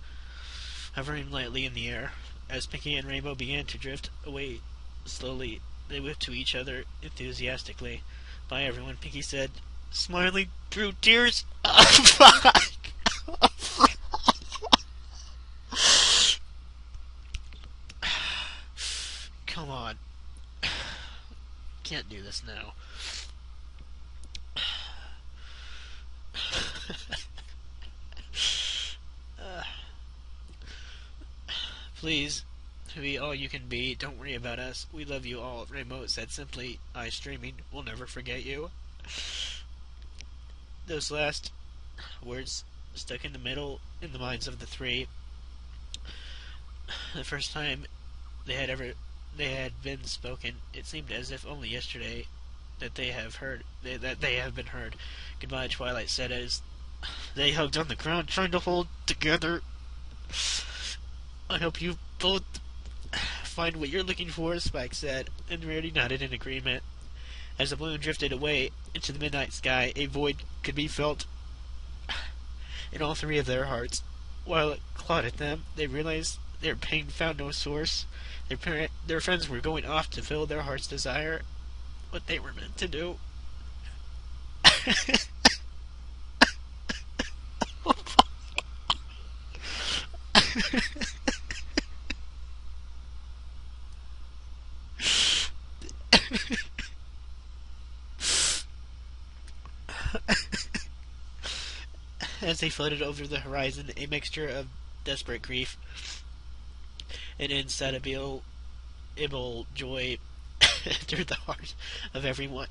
hovering lightly in the air. As Pinky and Rainbow began to drift away slowly, they waved to each other enthusiastically. Bye, everyone, Pinky said, smiling through tears. Oh, fuck! Come on. Can't do this now. Please, be all you can be. Don't worry about us. We love you all, Rainbow said simply, eyes streaming. We'll never forget you. Those last words stuck in the minds of the three. The first time they had been spoken, it seemed as if only yesterday that they have been heard. Goodbye, Twilight said as they hugged on the ground, trying to hold together. I hope you both find what you're looking for, Spike said, and Rarity nodded in agreement. As the balloon drifted away into the midnight sky, a void could be felt in all three of their hearts. While it clawed at them, they realized their pain found no source. Their friends were going off to fill their heart's desire, what they were meant to do. As they floated over the horizon, a mixture of desperate grief and insatiable joy entered the heart of everyone.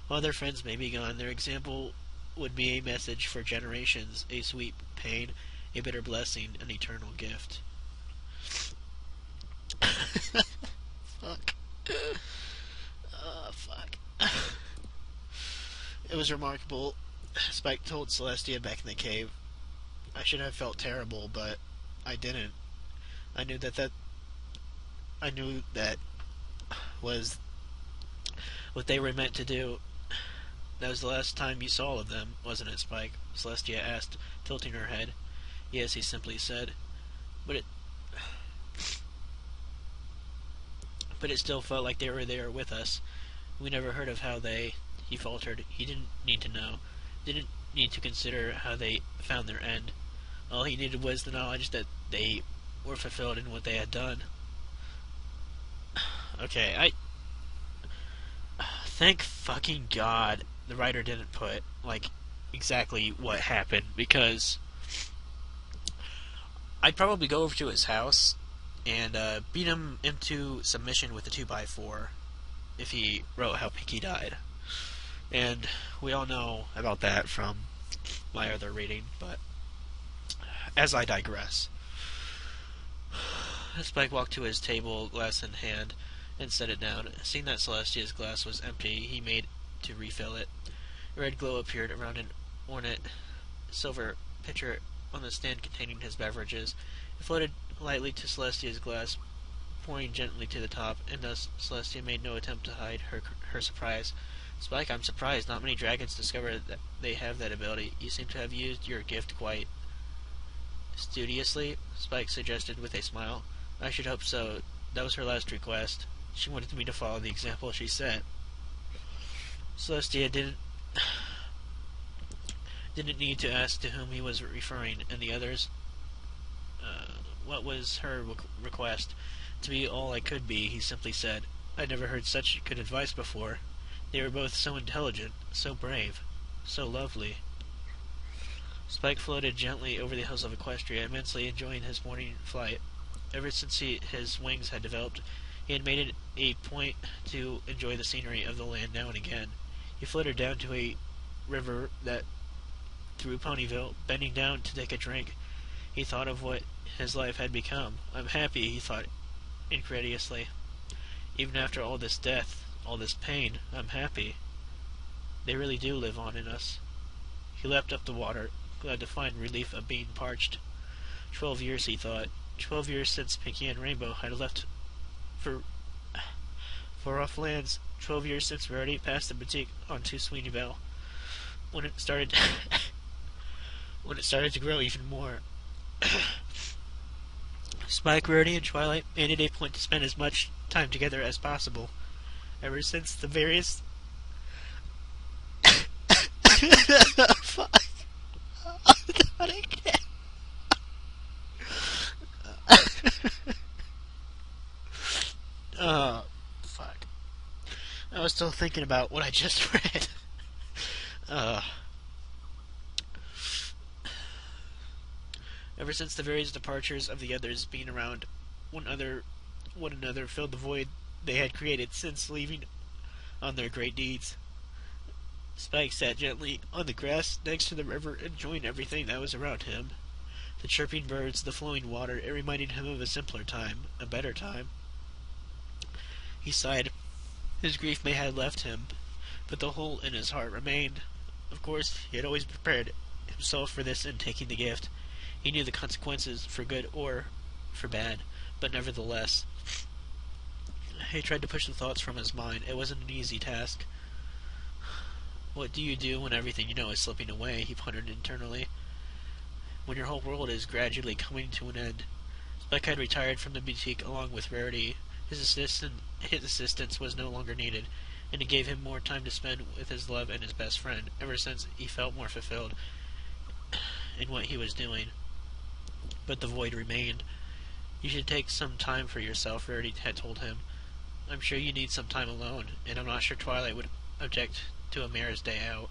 While their friends may be gone, their example would be a message for generations, a sweet pain, a bitter blessing, an eternal gift. Fuck. Fuck. It was remarkable, Spike told Celestia back in the cave. I should have felt terrible, but I didn't. I knew that was what they were meant to do. That was the last time you saw of them, wasn't it, Spike? Celestia asked, tilting her head. Yes, he simply said. But it still felt like they were there with us. We never heard of how they... He faltered. He didn't need to know. Didn't need to consider how they found their end. All he needed was the knowledge that they were fulfilled in what they had done. Okay, thank fucking God the writer didn't put, like, exactly what happened, because I'd probably go over to his house and beat him into submission with a 2x4 if he wrote how Pinky died. And we all know about that from my other reading, but as I digress. Spike walked to his table, glass in hand, and set it down. Seeing that Celestia's glass was empty, he made to refill it. A red glow appeared around an ornate silver pitcher on the stand containing his beverages. It floated lightly to Celestia's glass, pouring gently to the top, and thus Celestia made no attempt to hide her surprise. Spike, I'm surprised. Not many dragons discover that they have that ability. You seem to have used your gift quite studiously, Spike suggested with a smile. I should hope so. That was her last request. She wanted me to follow the example she set. Celestia didn't need to ask to whom he was referring, and the others. What was her request? To be all I could be, he simply said. I'd never heard such good advice before. They were both so intelligent, so brave, so lovely. Spike floated gently over the hills of Equestria, immensely enjoying his morning flight. Ever since his wings had developed, he had made it a point to enjoy the scenery of the land now and again. He floated down to a river that through Ponyville, bending down to take a drink. He thought of what his life had become. I'm happy, he thought incredulously. Even after all this death, all this pain, I'm happy. They really do live on in us. He leapt up the water, glad to find relief of being parched. 12 years, he thought. 12 years since Pinky and Rainbow had left for rough lands 12 years since Rarity passed the boutique on to Sweeney Bell. When it started to grow even more, Spike, Rarity, and Twilight made it a point to spend as much time together as possible. Ever since the various fuck. Not again. Oh, fuck. I was still thinking about what I just read. Uh, Ever since the various departures of the others, being around one another filled the void they had created since leaving on their great deeds. Spike sat gently on the grass next to the river, enjoying everything that was around him. The chirping birds, the flowing water, it reminded him of a simpler time, a better time. He sighed. His grief may have left him, but the hole in his heart remained. Of course, he had always prepared himself for this in taking the gift. He knew the consequences, for good or for bad, but nevertheless, he tried to push the thoughts from his mind. It wasn't an easy task. What do you do when everything you know is slipping away? He pondered internally. When your whole world is gradually coming to an end. Spike had retired from the boutique along with Rarity. His assistance was no longer needed, and it gave him more time to spend with his love and his best friend. Ever since, he felt more fulfilled in what he was doing. But the void remained. You should take some time for yourself, Rarity had told him. I'm sure you need some time alone, and I'm not sure Twilight would object to a mayor's day out.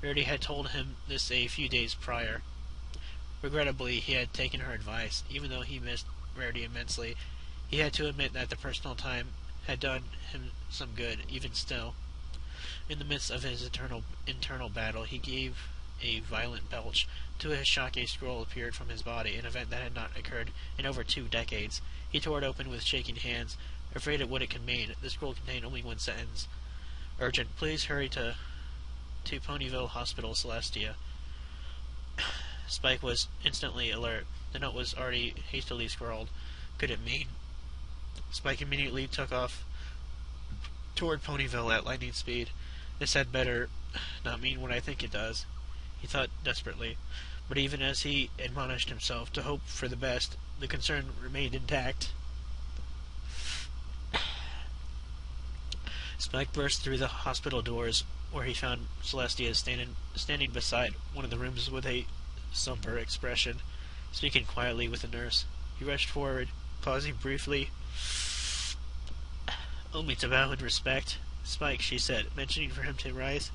Rarity had told him this a few days prior. Regrettably, he had taken her advice. Even though he missed Rarity immensely, he had to admit that the personal time had done him some good, even still. In the midst of his internal battle, he gave a violent belch. To his shock, a scroll appeared from his body, an event that had not occurred in over 2 decades. He tore it open with shaking hands, afraid of what it contained. The scroll contained only one sentence. Urgent, please hurry to Ponyville Hospital, Celestia. Spike was instantly alert. The note was already hastily scrawled. Could it mean? Spike immediately took off toward Ponyville at lightning speed. This had better not mean what I think it does, he thought desperately. But even as he admonished himself to hope for the best, the concern remained intact. Spike burst through the hospital doors, where he found Celestia standing beside one of the rooms with a somber expression, speaking quietly with the nurse. He rushed forward, pausing briefly, only to bow in respect. Spike, she said, motioning for him to rise.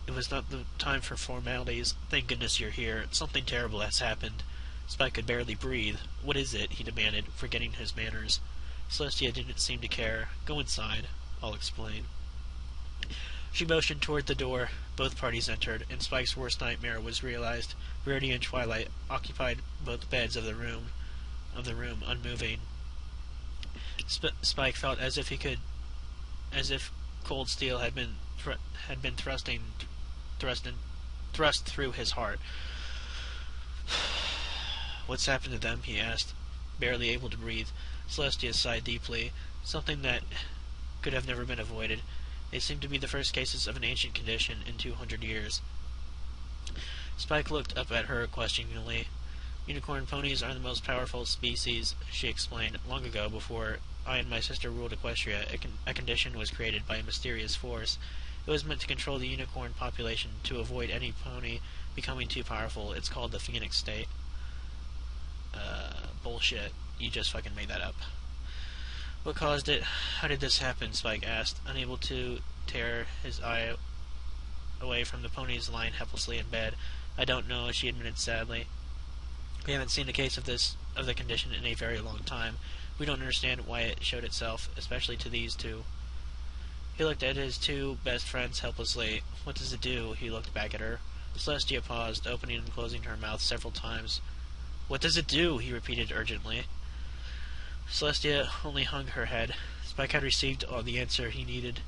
It was not the time for formalities. Thank goodness you're here. Something terrible has happened. Spike could barely breathe. What is it? He demanded, forgetting his manners. Celestia didn't seem to care. Go inside. I'll explain. She motioned toward the door. Both parties entered, and Spike's worst nightmare was realized. Rarity and Twilight occupied both beds of the room, unmoving. Spike felt as if cold steel had been thrust through his heart. What's happened to them? He asked, barely able to breathe. Celestia sighed deeply. Something that could have never been avoided. They seemed to be the first cases of an ancient condition in 200 years. Spike looked up at her questioningly. Unicorn ponies are the most powerful species, she explained. Long ago, before I and my sister ruled Equestria, a condition was created by a mysterious force. It was meant to control the unicorn population to avoid any pony becoming too powerful. It's called the Phoenix State. Bullshit. You just fucking made that up. What caused it? How did this happen? Spike asked, unable to tear his eye away from the ponies lying helplessly in bed. I don't know, she admitted sadly. We haven't seen a case of the condition in a very long time. We don't understand why it showed itself, especially to these two. He looked at his two best friends helplessly. What does it do? He looked back at her. Celestia paused, opening and closing her mouth several times. What does it do? He repeated urgently. Celestia only hung her head. Spike had received all the answer he needed.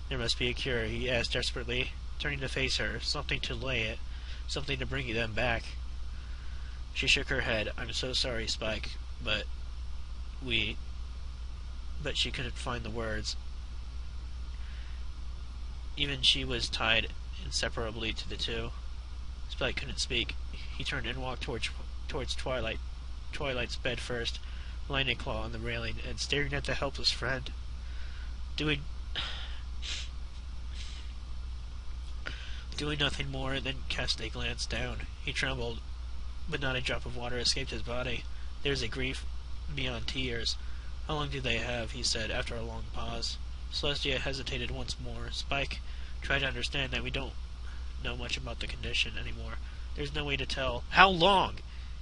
There must be a cure, he asked desperately, turning to face her. Something to lay it. Something to bring them back. She shook her head. I'm so sorry, Spike, but we but she couldn't find the words. Even she was tied inseparably to the two. Spike couldn't speak. He turned and walked towards Twilight's bed first, laying a claw on the railing and staring at the helpless friend. Doing nothing more than cast a glance down. He trembled, but not a drop of water escaped his body. There was a grief beyond tears. How long do they have? He said, after a long pause. Celestia hesitated once more. Spike tried to understand that we don't know much about the condition anymore. There's no way to tell. How long?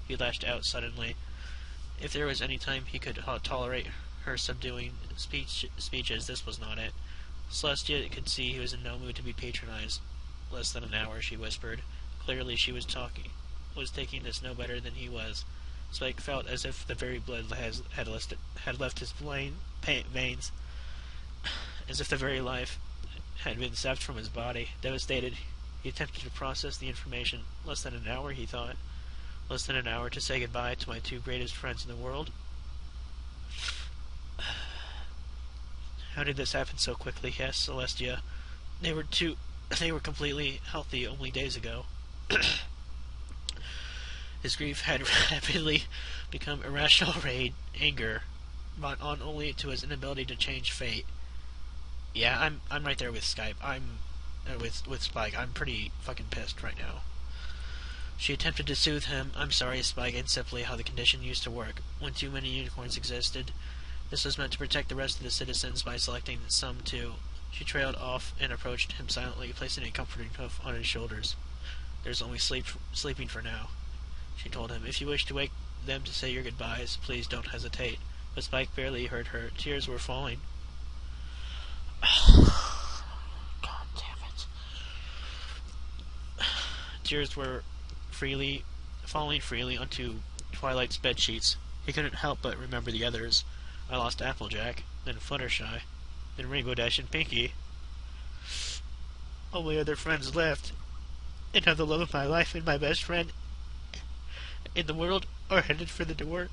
He lashed out suddenly. If there was any time he could tolerate her subduing speeches, this was not it. Celestia could see he was in no mood to be patronized. Less than an hour, she whispered. Clearly she was taking this no better than he was. Spike felt as if the very blood had left his veins, as if the very life had been sapped from his body. Devastated, he attempted to process the information. Less than an hour, he thought. Less than an hour to say goodbye to my two greatest friends in the world? How did this happen so quickly? He asked Celestia. They were completely healthy only days ago. His grief had rapidly become irrational anger, brought on only to his inability to change fate. Yeah, I'm right there with Skype. With Spike. I'm pretty fucking pissed right now. She attempted to soothe him. I'm sorry, Spike, and simply how the condition used to work. When too many unicorns existed, this was meant to protect the rest of the citizens by selecting some too. She trailed off and approached him silently, placing a comforting hoof on his shoulders. There's only sleeping for now, she told him. If you wish to wake them to say your goodbyes, please don't hesitate. But Spike barely heard her. Tears were falling. God damn it. Tears were falling freely onto Twilight's bed sheets. He couldn't help but remember the others. I lost Applejack, then Fluttershy, then Rainbow Dash and Pinky. All my other friends left, and now the love of my life and my best friend in the world are headed for the door.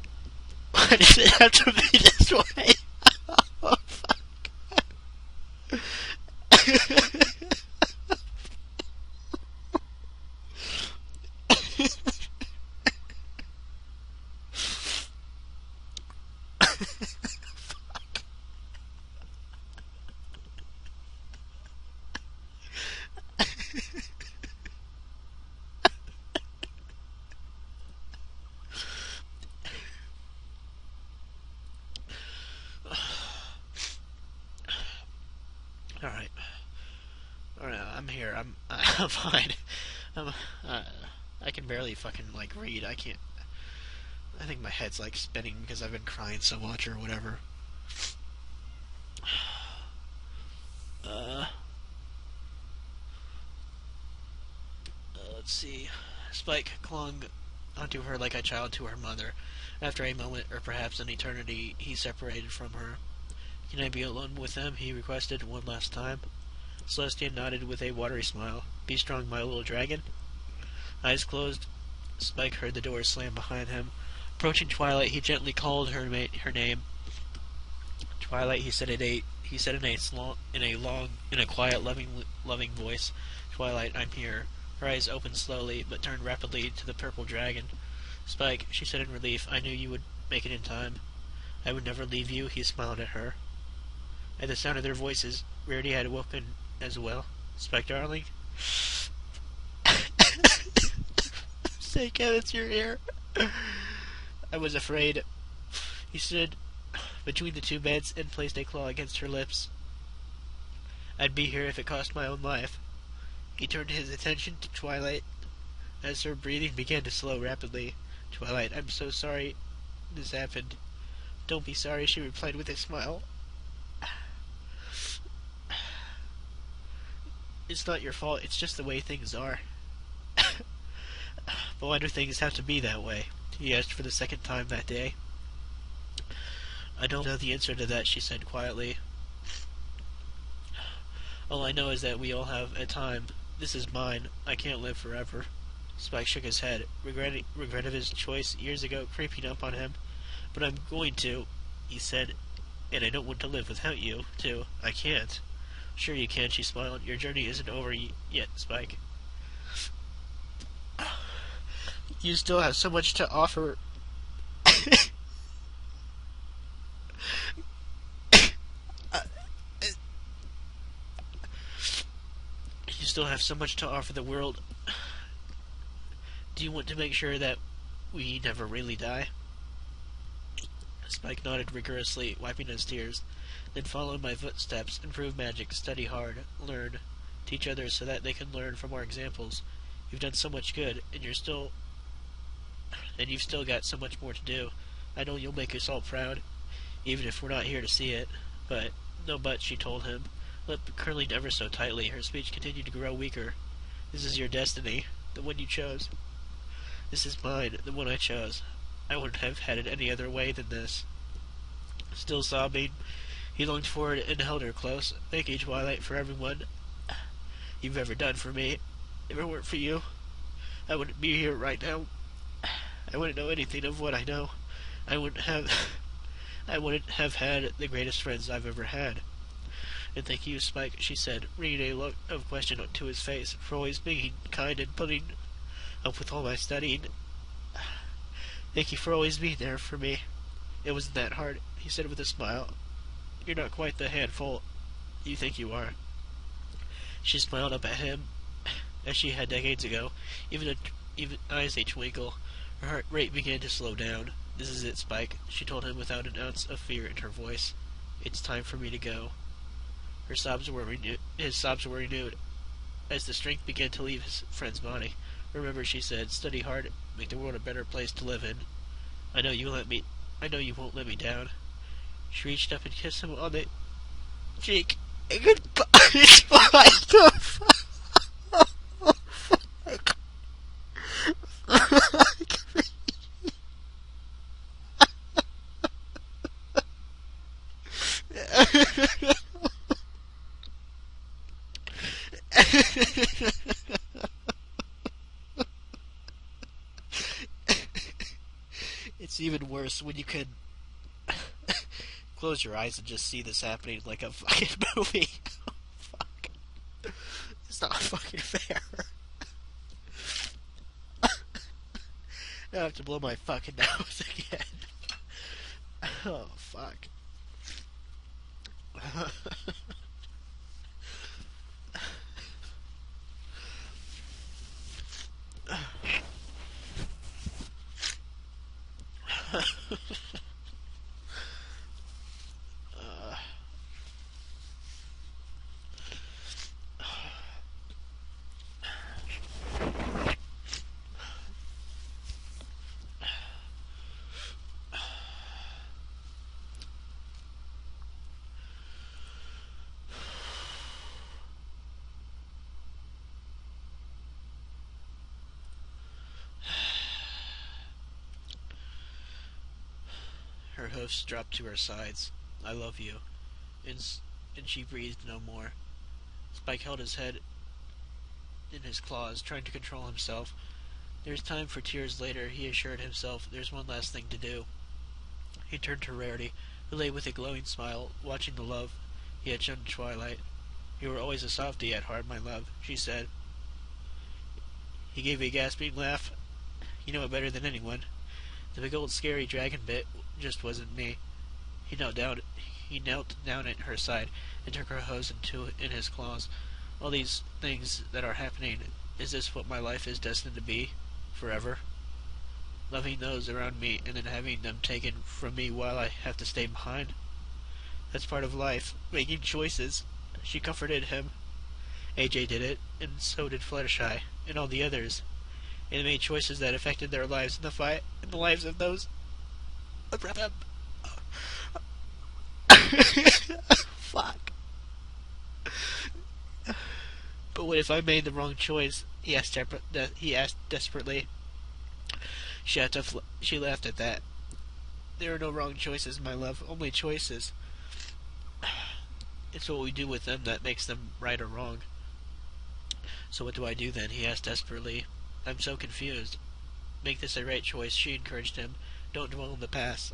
Why does it have to be this way? Oh, fuck. Alright, I'm here. I'm fine. I can barely fucking, like, read. I think my head's, like, spinning because I've been crying so much or whatever. Let's see. Spike clung onto her like a child to her mother. After a moment, or perhaps an eternity, he separated from her. Can I be alone with them? He requested one last time. Celestia nodded with a watery smile. Be strong, my little dragon. Eyes closed, Spike heard the door slam behind him. Approaching Twilight, he gently called her name. Twilight, he said in a quiet, loving voice. Twilight, I'm here. Her eyes opened slowly, but turned rapidly to the purple dragon. Spike, she said in relief, I knew you would make it in time. I would never leave you, he smiled at her. At the sound of their voices, Rarity had awoken as well. Spike, darling? Say, Kevin, you're here. I was afraid. He stood between the two beds and placed a claw against her lips. I'd be here if it cost my own life. He turned his attention to Twilight as her breathing began to slow rapidly. Twilight, I'm so sorry this happened. Don't be sorry, she replied with a smile. It's not your fault, it's just the way things are. But why do things have to be that way? He asked for the second time that day. I don't know the answer to that, she said quietly. All I know is that we all have a time. This is mine. I can't live forever. Spike shook his head, regret of his choice years ago creeping up on him. But I'm going to, he said And I don't want to live without you, too. I can't. Sure you can, she smiled. Your journey isn't over yet, Spike. You still have so much to offer. You still have so much to offer the world. Do you want to make sure that we never really die? Spike nodded rigorously, wiping his tears. Then follow my footsteps, improve magic, study hard, learn, teach others so that they can learn from our examples. You've done so much good, and you've still got so much more to do. I know you'll make us all proud, even if we're not here to see it. But, no but, she told him, lip curling ever so tightly. Her speech continued to grow weaker. This is your destiny, the one you chose. This is mine, the one I chose. I wouldn't have had it any other way than this. Still sobbing, he lunged forward and held her close. Thank you, Twilight, for everyone you've ever done for me. If it weren't for you, I wouldn't be here right now. I wouldn't know anything of what I know. I wouldn't have had the greatest friends I've ever had. And thank you, Spike, she said, bringing a look of question to his face, for always being kind and putting up with all my studying. Thank you for always being there for me. It wasn't that hard, he said with a smile. You're not quite the handful you think you are. She smiled up at him, as she had decades ago, even eyes a twinkle. Her heart rate began to slow down. This is it, Spike, she told him without an ounce of fear in her voice. It's time for me to go. His sobs were renewed, as the strength began to leave his friend's body. Remember, she said, study hard, make the world a better place to live in. I know you won't let me down. She reached up and kissed him on the cheek. And goodbye, Spike. It's even worse when you can close your eyes and just see this happening like a fucking movie. Fuck. It's not fucking fair. I have to blow my fucking nose again. Oh, fuck. Her hoofs dropped to her sides. I love you. And she breathed no more. Spike held his head in his claws, trying to control himself. There's time for tears later, he assured himself. There's one last thing to do. He turned to Rarity, who lay with a glowing smile, watching the love he had shown to Twilight. You were always a softie at heart, my love, she said. He gave a gasping laugh. You know it better than anyone. The big old scary dragon bit just wasn't me. He knelt down at her side and took her hose in his claws. All these things that are happening, is this what my life is destined to be? Forever? Loving those around me and then having them taken from me while I have to stay behind? That's part of life, making choices. She comforted him. AJ did it, and so did Fluttershy, and all the others. And they made choices that affected their lives in the fight, and the lives of those around them. Fuck. But what if I made the wrong choice? He asked desperately. She laughed at that. There are no wrong choices, my love, only choices. It's what we do with them that makes them right or wrong. So what do I do then? He asked desperately. I'm so confused. Make this a right choice, she encouraged him. Don't dwell on the past.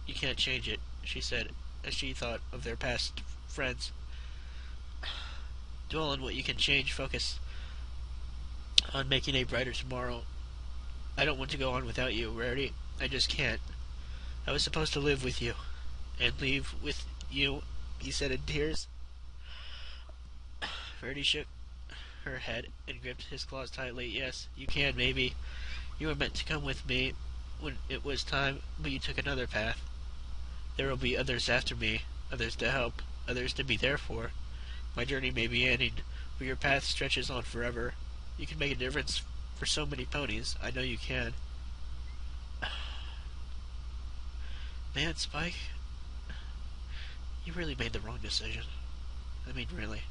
You can't change it, she said. as she thought of their past friends. Dwell on what you can change. Focus on making a brighter tomorrow. I don't want to go on without you, Rarity. I just can't. I was supposed to live with you. And leave with you, he said in tears. Rarity shook her head and gripped his claws tightly. Yes, you can, maybe. You were meant to come with me when it was time, but you took another path. There will be others after me, others to help, others to be there for. My journey may be ending, but your path stretches on forever. You can make a difference for so many ponies. I know you can. Man, Spike, you really made the wrong decision. I mean, really.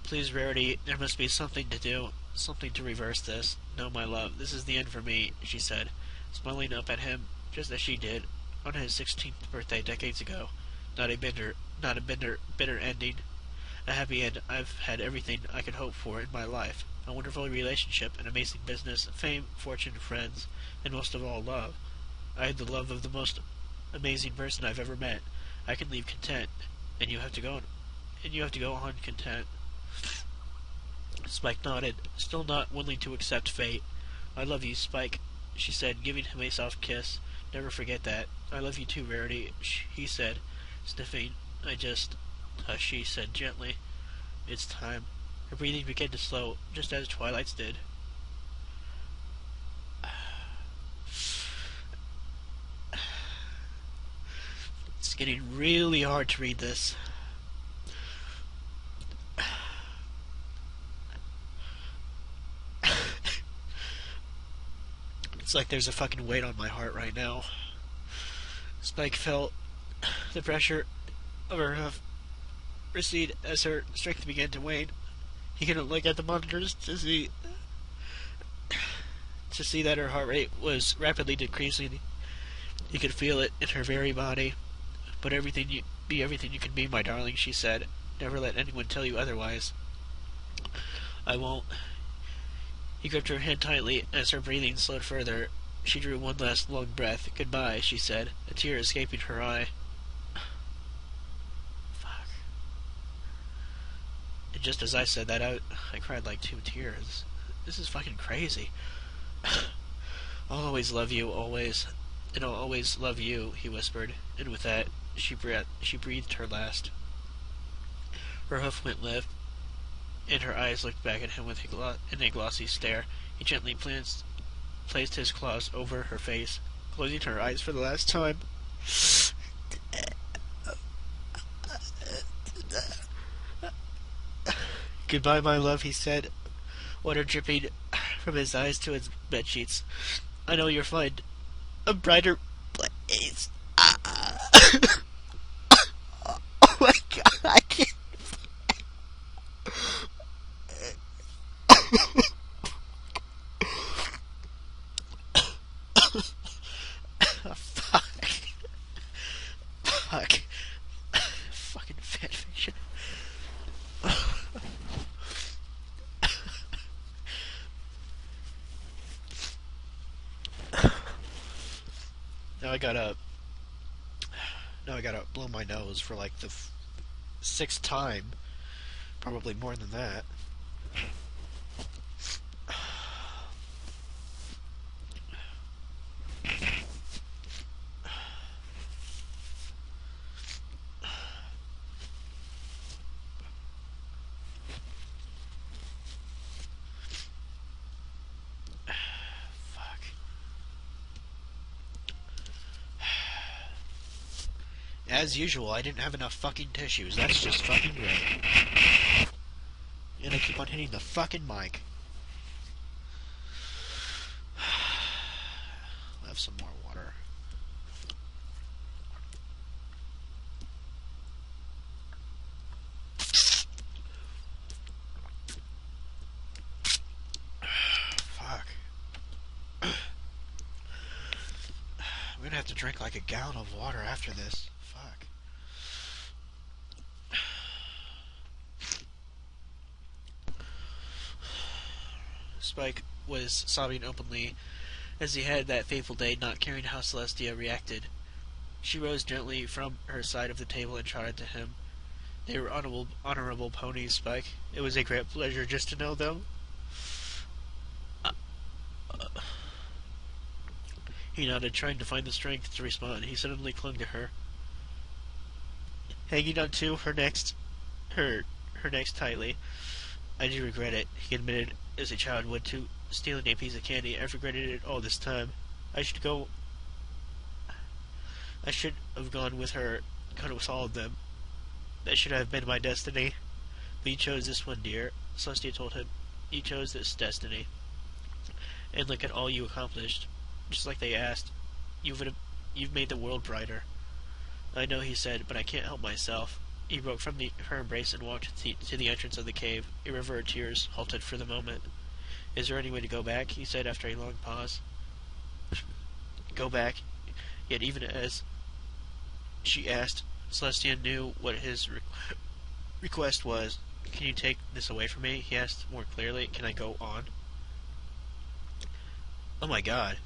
Please, Rarity, there must be something to do, something to reverse this. No, my love, this is the end for me, she said, smiling up at him, just as she did on his 16th birthday decades ago. Not a bitter ending. A happy end. I've had everything I could hope for in my life. A wonderful relationship, an amazing business, fame, fortune, friends, and most of all, love. I had the love of the most amazing person I've ever met. I can leave content, and you have to go on content. Spike nodded, still not willing to accept fate. I love you, Spike, she said, giving him a soft kiss. Never forget that. I love you too, Rarity, he said, sniffing. Hush, she said gently. It's time. Her breathing began to slow, just as Twilight's did. It's getting really hard to read this. It's like there's a fucking weight on my heart right now. Spike felt the pressure of her hoof recede as her strength began to wane. He couldn't look at the monitors to see that her heart rate was rapidly decreasing. He could feel it in her very body. But be everything you can be, my darling, she said. Never let anyone tell you otherwise. I won't. He gripped her hand tightly as her breathing slowed further. She drew one last long breath. Goodbye, she said, a tear escaping her eye. Fuck. And just as I said that, I cried like 2 tears. This is fucking crazy. I'll always love you, always. And I'll always love you, he whispered. And with that, she breathed her last. Her hoof went limp, and her eyes looked back at him in a glossy stare. He gently placed his claws over her face, closing her eyes for the last time. Goodbye, my love, he said, water dripping from his eyes to his bedsheets. I know you'll find a brighter place. Oh my god, I can't. Fuck. Fuck. Fucking fanfiction. Now I gotta blow my nose for like the 6th time. Probably more than that. As usual, I didn't have enough fucking tissues. That's just fucking great. And I keep on hitting the fucking mic. I'll have some more water. Fuck. I'm gonna have to drink like a gallon of water after this. Fuck. Spike was sobbing openly as he had that fateful day, not caring how Celestia reacted. She rose gently from her side of the table and trotted to him. They were honorable ponies, Spike. It was a great pleasure just to know them. He nodded, trying to find the strength to respond. He suddenly clung to her, hanging on to her neck tightly. I do regret it, he admitted, as a child would to stealing a piece of candy. I've regretted it all this time. I should have gone with her, cut with all of them. That should have been my destiny. But you chose this one, dear, Celestia told him. You chose this destiny. And look at all you accomplished. Just like they asked, you've made the world brighter. I know, he said, but I can't help myself. He broke from her embrace and walked to the entrance of the cave. A river of tears halted for the moment. Is there any way to go back? He said after a long pause. Go back? Yet even as she asked, Celestia knew what his request was. Can you take this away from me? He asked more clearly. Can I go on? Oh my god.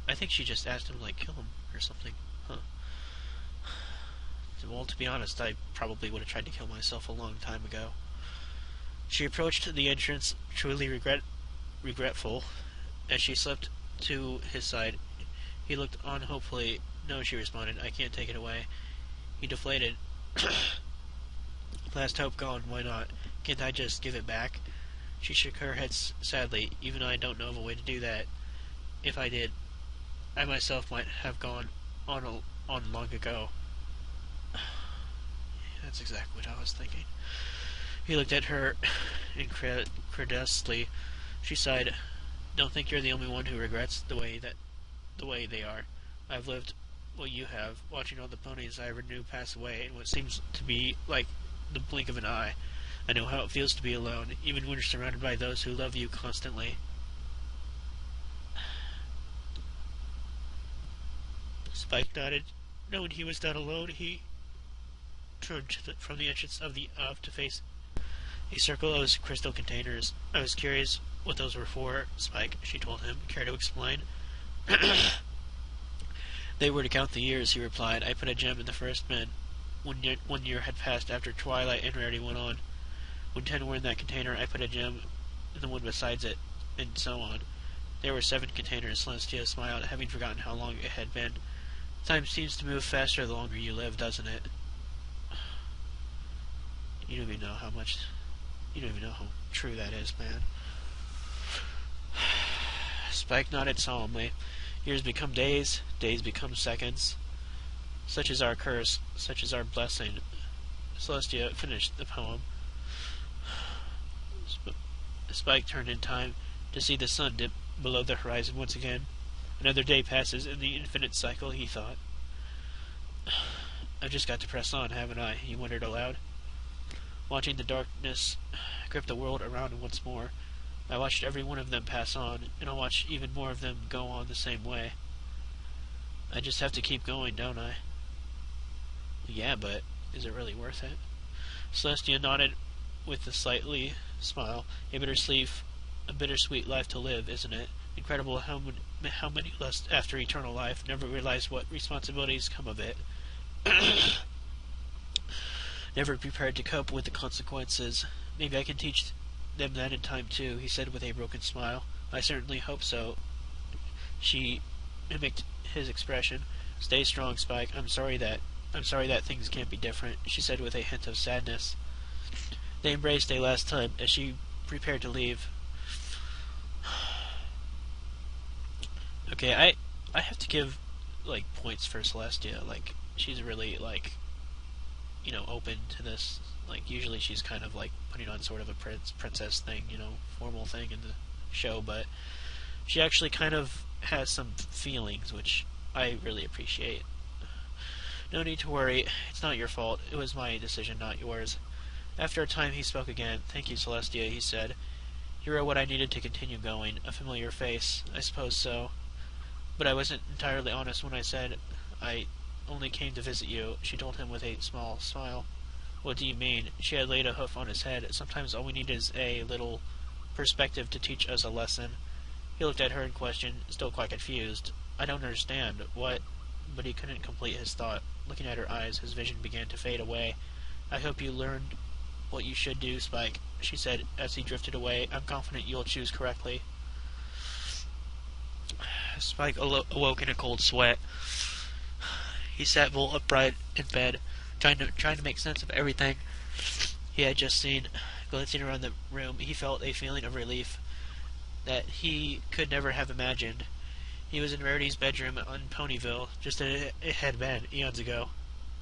I think she just asked him to, kill him or something. Huh. Well, to be honest, I probably would have tried to kill myself a long time ago. She approached the entrance, truly regretful. As she slipped to his side, he looked on hopefully. No, she responded. I can't take it away. He deflated. Last hope gone, why not? Can't I just give it back? She shook her head sadly. Even I don't know of a way to do that. If I did, I myself might have gone on long ago. That's exactly what I was thinking. He looked at her incredulously. She sighed. Don't think you're the only one who regrets the way they are. I've lived what you have, watching all the ponies I ever knew pass away in what seems to be like the blink of an eye. I know how it feels to be alone, even when you're surrounded by those who love you constantly. Spike nodded. Knowing he was not alone, he turned from the entrance of the to face a circle of crystal containers. I was curious what those were for, Spike, she told him. Care to explain? They were to count the years, he replied. I put a gem in the first bin. 1 year had passed after twilight and rarity went on. When 10 were in that container, I put a gem in the one besides it, and so on. There were 7 containers. Celestia smiled, having forgotten how long it had been. Time seems to move faster the longer you live, doesn't it? You don't even know how true that is, man. Spike nodded solemnly. Years become days, days become seconds. Such is our curse, such is our blessing. Celestia finished the poem. Spike turned in time to see the sun dip below the horizon once again. Another day passes in the infinite cycle, he thought. I've just got to press on, haven't I? He wondered aloud. Watching the darkness grip the world around him once more, I watched every one of them pass on, and I'll watch even more of them go on the same way. I just have to keep going, don't I? Yeah, but is it really worth it? Celestia nodded with a slightly smile. A bittersweet life to live, isn't it? Incredible how many lust after eternal life never realize what responsibilities come of it. Never prepared to cope with the consequences. Maybe I can teach them that in time too, he said with a broken smile. I certainly hope so. She mimicked his expression. Stay strong, Spike. I'm sorry that things can't be different, she said with a hint of sadness. They embraced a last time as she prepared to leave. Okay, I have to give points for Celestia. She's really open to this. Usually she's kind of putting on sort of a princess thing, formal thing in the show, but she actually kind of has some feelings, which I really appreciate. No need to worry. It's not your fault. It was my decision, not yours. After a time, he spoke again. Thank you, Celestia, he said. You were what I needed to continue going. A familiar face. I suppose so. But I wasn't entirely honest when I said I only came to visit you, she told him with a small smile. What do you mean? She had laid a hoof on his head. Sometimes all we need is a little perspective to teach us a lesson. He looked at her in question, still quite confused. I don't understand. What but he couldn't complete his thought. Looking at her eyes, his vision began to fade away. "I hope you learned what you should do, Spike," she said as he drifted away. "I'm confident you'll choose correctly." Spike awoke in a cold sweat. He sat bolt upright in bed, trying to make sense of everything he had just seen. Glancing around the room, he felt a feeling of relief that he could never have imagined. He was in Rarity's bedroom on Ponyville, just as it had been eons ago,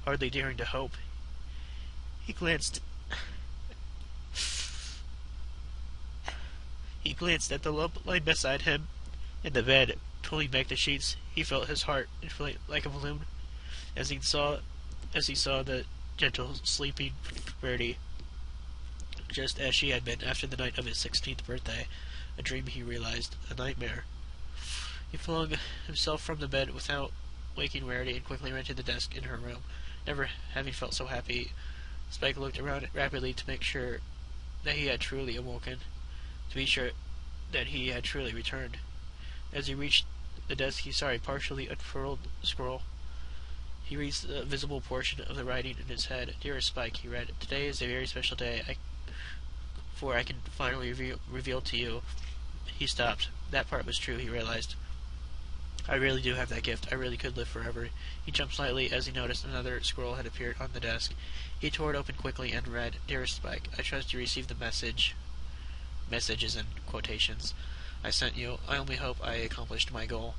hardly daring to hope. He glanced at the lump lying beside him in the bed, pulling back the sheets. He felt his heart inflate like a balloon as he saw the gentle, sleeping Rarity, just as she had been after the night of his 16th birthday. A dream, he realized, a nightmare. He flung himself from the bed without waking Rarity and quickly ran to the desk in her room, never having felt so happy. Spike looked around rapidly to make sure that he had truly awoken, to be sure that he had truly returned. As he reached the desk, he saw a partially unfurled scroll. He read the visible portion of the writing in his head. "Dearest Spike," he read, "today is a very special day, for I can finally reveal to you." He stopped. That part was true, he realized. I really do have that gift. I really could live forever. He jumped slightly as he noticed another scroll had appeared on the desk. He tore it open quickly and read, "Dearest Spike, I trust you received the message." Messages in quotations. "I sent you. I only hope I accomplished my goal."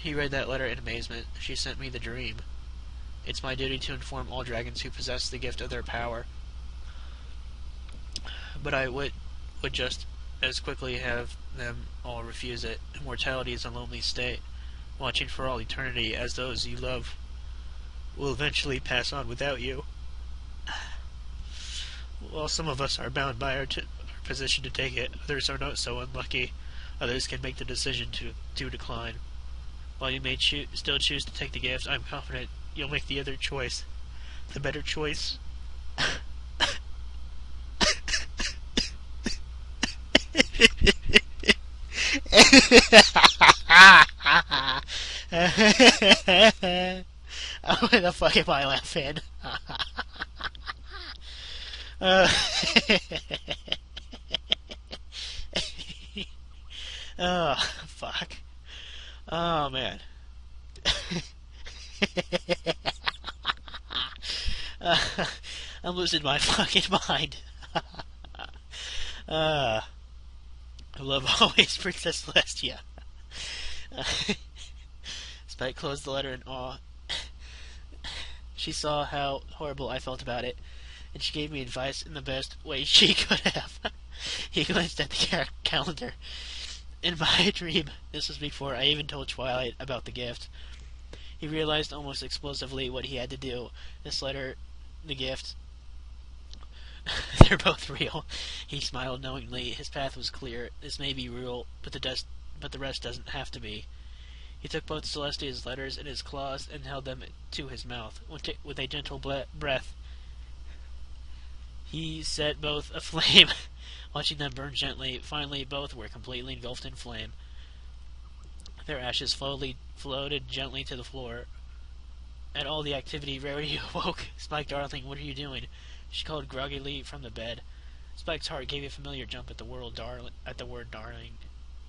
He read that letter in amazement. She sent me the dream. It's my duty to inform all dragons who possess the gift of their power. But I would just as quickly have them all refuse it. Immortality is a lonely state, watching for all eternity as those you love will eventually pass on without you. While some of us are bound by our position to take it, others are not so unlucky. Others can make the decision to decline. While you may still choose to take the gift, I'm confident you'll make the other choice, the better choice. Why the fuck am I laughing? Oh, fuck. Oh, man. I'm losing my fucking mind. I love always Princess Celestia. Spike closed the letter in awe. She saw how horrible I felt about it, and she gave me advice in the best way she could have. He glanced at the calendar. In my dream, this was before I even told Twilight about the gift. He realized almost explosively what he had to do. This letter, the gift, they're both real. He smiled knowingly. His path was clear. This may be real, but the rest doesn't have to be. He took both Celestia's letters in his claws and held them to his mouth. With a gentle breath, he set both aflame, watching them burn gently. Finally, both were completely engulfed in flame. Their ashes floated gently to the floor. At all the activity, Rarity awoke. "Spike, darling, what are you doing?" She called groggily from the bed. Spike's heart gave a familiar jump at the word darling.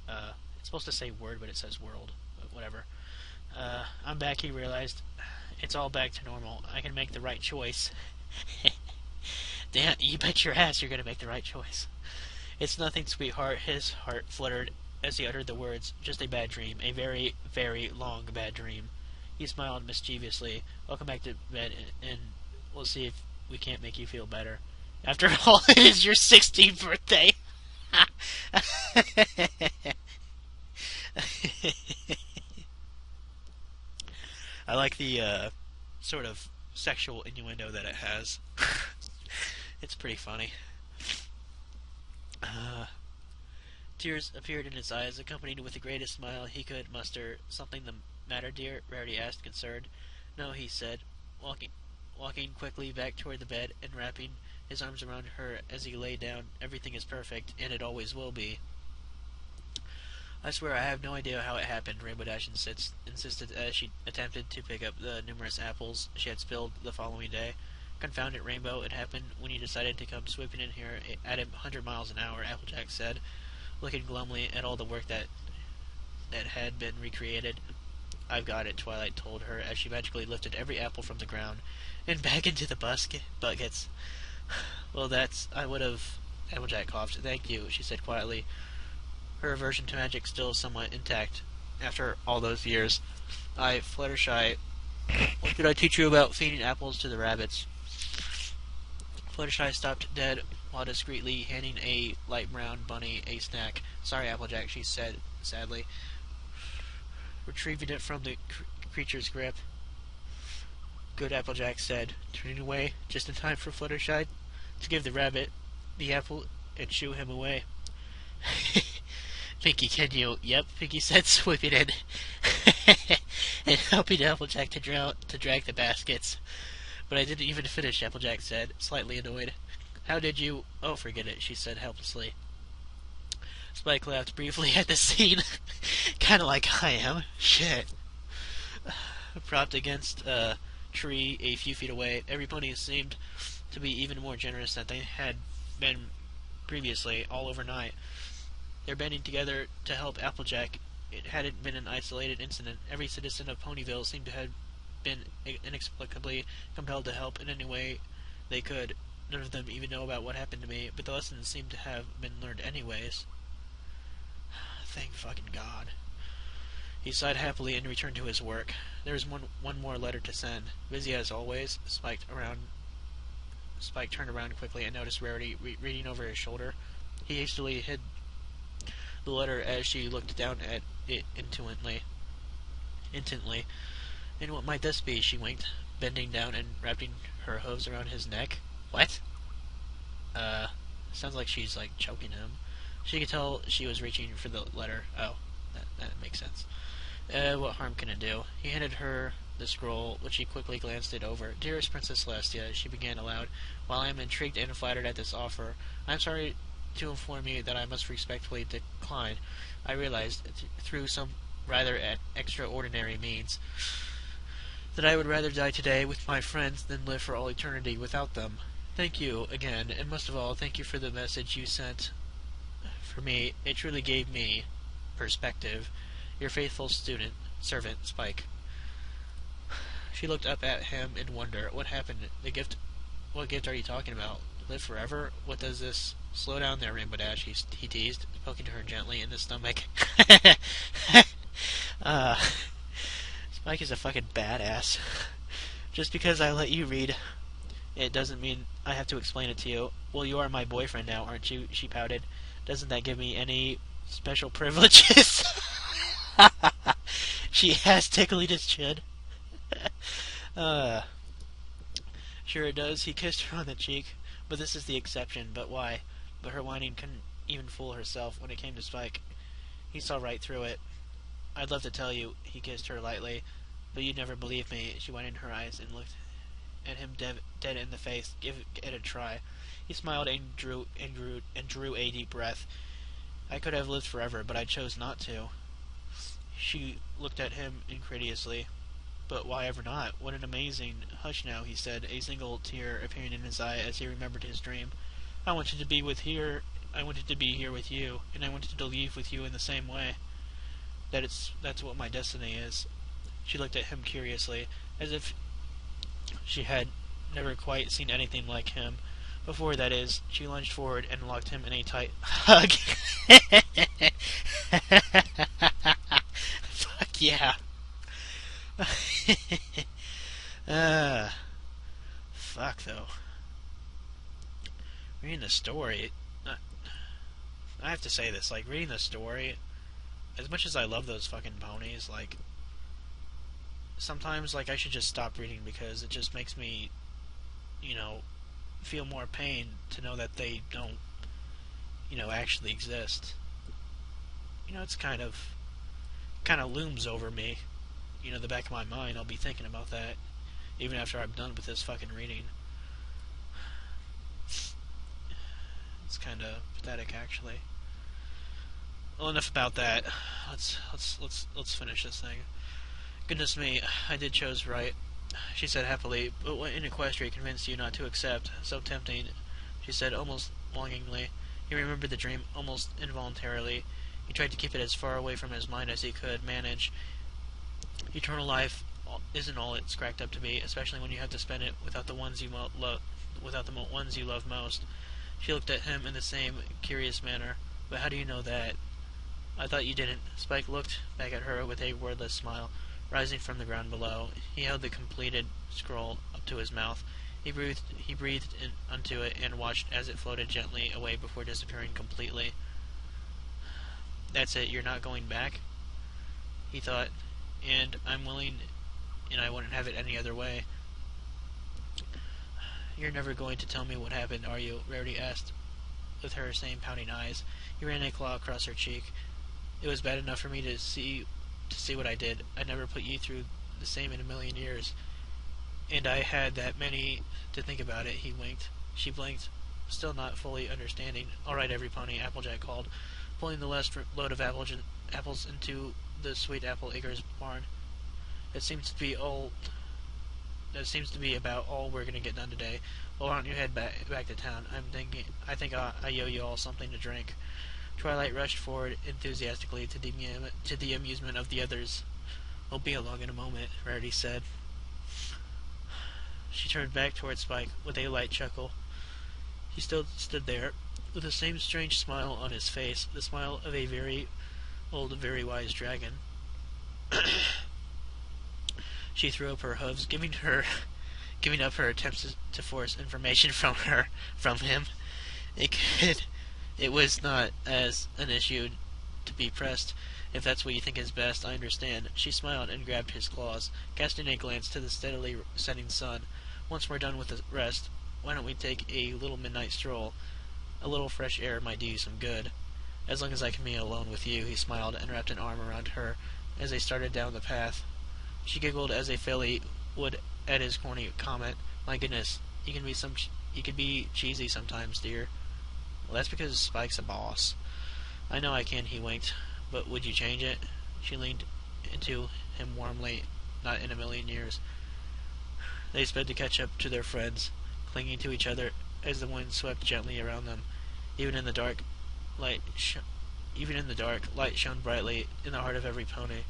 It's supposed to say word, but it says world. But whatever. I'm back, he realized. It's all back to normal. I can make the right choice. Damn, you bet your ass you're going to make the right choice. "It's nothing, sweetheart." His heart fluttered as he uttered the words. "Just a bad dream. A very, very long bad dream." He smiled mischievously. "Welcome back to bed, and we'll see if we can't make you feel better. After all, it is your 16th birthday." I like the sort of sexual innuendo that it has. It's pretty funny. Tears appeared in his eyes, accompanied with the greatest smile he could muster. "Something the matter, dear?" Rarity asked, concerned. "No," he said, walking quickly back toward the bed and wrapping his arms around her as he lay down. "Everything is perfect, and it always will be." I swear I have no idea how it happened, Rainbow Dash insisted as she attempted to pick up the numerous apples she had spilled the following day. Confound it, Rainbow, it happened when you decided to come swooping in here at 100 miles an hour, Applejack said, looking glumly at all the work that had been recreated. I've got it, Twilight told her as she magically lifted every apple from the ground and back into the buckets. Well, I would have... Applejack coughed. Thank you, she said quietly, her aversion to magic still somewhat intact after all those years. Fluttershy, what did I teach you about feeding apples to the rabbits? Fluttershy stopped dead while discreetly handing a light brown bunny a snack. Sorry, Applejack, she said sadly, retrieving it from the creature's grip. Good, Applejack said, turning away just in time for Fluttershy to give the rabbit the apple and shoo him away. Pinky, can you? Yep, Pinky said, swooping in and helping Applejack to drag the baskets. But I didn't even finish, Applejack said, slightly annoyed. How did you... Oh, forget it, she said helplessly. Spike laughed briefly at the scene. Kinda like I am. Shit. Propped against a tree a few feet away, every pony seemed to be even more generous than they had been previously, all overnight. They're banding together to help Applejack. It hadn't been an isolated incident. Every citizen of Ponyville seemed to have been inexplicably compelled to help in any way they could. None of them even know about what happened to me, but the lessons seemed to have been learned anyways. Thank fucking God. He sighed happily and returned to his work. There was one more letter to send. Busy as always, Spike turned around quickly and noticed Rarity reading over his shoulder. He hastily hid the letter as she looked down at it intently. And what might this be? She winked, bending down and wrapping her hooves around his neck. What? Sounds like she's, like, choking him. She could tell she was reaching for the letter. Oh, that makes sense. What harm can it do? He handed her the scroll, which she quickly glanced it over. Dearest Princess Celestia, she began aloud, while I am intrigued and flattered at this offer, I am sorry to inform you that I must respectfully decline. I realized, through some rather extraordinary means, that I would rather die today with my friends than live for all eternity without them. Thank you again, and most of all, thank you for the message you sent for me. It truly gave me perspective. Your faithful servant, Spike. She looked up at him in wonder. What happened? What gift are you talking about? Live forever? What does this... Slow down there, Rainbow Dash, he teased, poking her gently in the stomach. Spike is a fucking badass. Just because I let you read, it doesn't mean I have to explain it to you. Well, you are my boyfriend now, aren't you? She pouted. Doesn't that give me any special privileges? She has tickled his chin. Sure it does. He kissed her on the cheek. But this is the exception. But why? But her whining couldn't even fool herself when it came to Spike. He saw right through it. I'd love to tell you, he kissed her lightly, but you'd never believe me. She widened her eyes and looked at him dead in the face. Give it a try. He smiled and drew a deep breath. I could have lived forever, but I chose not to. She looked at him incredulously. But why ever not? What an amazing... Hush now, he said, a single tear appearing in his eye as he remembered his dream. I wanted to be here with you, and I wanted to leave with you in the same way. That's what my destiny is. She looked at him curiously, as if she had never quite seen anything like him. Before, that is, she lunged forward and locked him in a tight hug. Fuck yeah. Fuck though. Reading the story, I have to say this, like, reading the story, as much as I love those fucking ponies, like, sometimes, like, I should just stop reading because it just makes me, you know, feel more pain to know that they don't, you know, actually exist. You know, it's kind of looms over me. You know, the back of my mind, I'll be thinking about that even after I'm done with this fucking reading. It's kind of pathetic, actually. Well, enough about that. Let's finish this thing. Goodness me, I did chose right, she said happily, but what in Equestria convinced you not to accept? So tempting, she said almost longingly. He remembered the dream almost involuntarily. He tried to keep it as far away from his mind as he could manage. Eternal life isn't all it's cracked up to be, especially when you have to spend it without the ones you love most. She looked at him in the same curious manner. But how do you know that? I thought you didn't. Spike looked back at her with a wordless smile, rising from the ground below. He held the completed scroll up to his mouth. He breathed onto it and watched as it floated gently away before disappearing completely. That's it, you're not going back? He thought, and I'm willing, and I wouldn't have it any other way. You're never going to tell me what happened, are you? Rarity asked, with her same pouting eyes. He ran a claw across her cheek. It was bad enough for me to see what I did. I never put you through the same in a million years. And I had that many to think about it, he winked. She blinked, still not fully understanding. All right, every pony, Applejack called, pulling the last load of apples into the Sweet Apple Acres barn. That seems to be about all we're gonna get done today. Well, why don't you head back to town? I think I owe you all something to drink. Twilight rushed forward enthusiastically to the amusement of the others. We'll be along in a moment, Rarity said. She turned back toward Spike with a light chuckle. He still stood there, with the same strange smile on his face, the smile of a very old, very wise dragon. She threw up her hooves, giving up her attempts to force information from him. It was not as an issue to be pressed. If that's what you think is best, I understand. She smiled and grabbed his claws, casting a glance to the steadily setting sun. Once we're done with the rest, why don't we take a little midnight stroll? A little fresh air might do you some good. As long as I can be alone with you, he smiled and wrapped an arm around her as they started down the path. She giggled as a filly would at his corny comment. My goodness, you can be cheesy sometimes, dear. Well, that's because Spike's a boss. I know I can, he winked. But would you change it? She leaned into him warmly. Not in a million years. They sped to catch up to their friends, clinging to each other as the wind swept gently around them. Even in the dark, light shone brightly in the heart of every pony.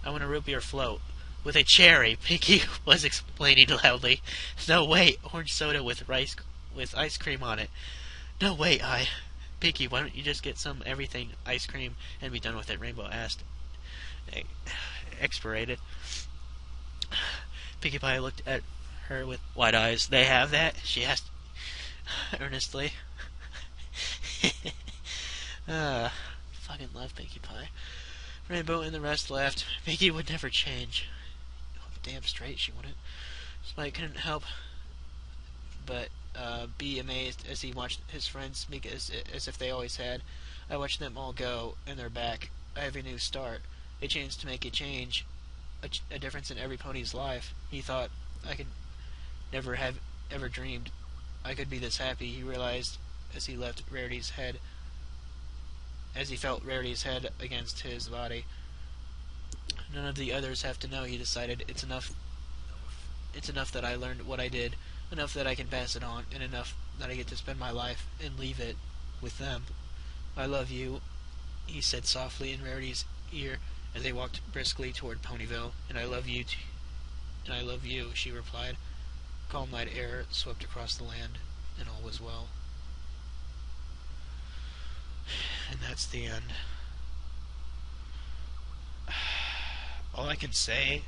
I want a root beer float. With a cherry, Pinky was explaining loudly. No, wait, orange soda with ice cream on it. No, wait, Pinky, why don't you just get some everything ice cream and be done with it? Rainbow asked, expirated. Pinkie Pie looked at her with wide eyes. They have that? She asked earnestly. Fucking love Pinkie Pie. Rainbow and the rest laughed. Pinkie would never change. Oh, damn straight she wouldn't. Spike couldn't help but be amazed as he watched his friends speak as if they always had. I watched them all go, and they're back. I have a new start. A chance to make a change. A difference in every pony's life. He thought, I could never have ever dreamed I could be this happy, he realized as he felt Rarity's head against his body. None of the others have to know, he decided. It's enough that I learned what I did, enough that I can pass it on, and enough that I get to spend my life and leave it with them. I love you, he said softly in Rarity's ear as they walked briskly toward Ponyville. And I love you, she replied. Calm night air swept across the land, and all was well. And that's the end. All I can say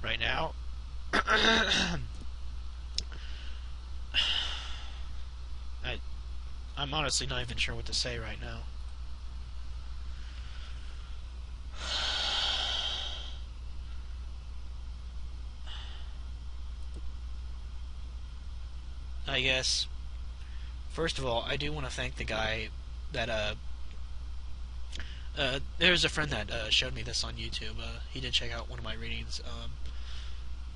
right now I'm honestly not even sure what to say right now. I guess, first of all, I do want to thank the guy that, there's a friend that, showed me this on YouTube. He did check out one of my readings.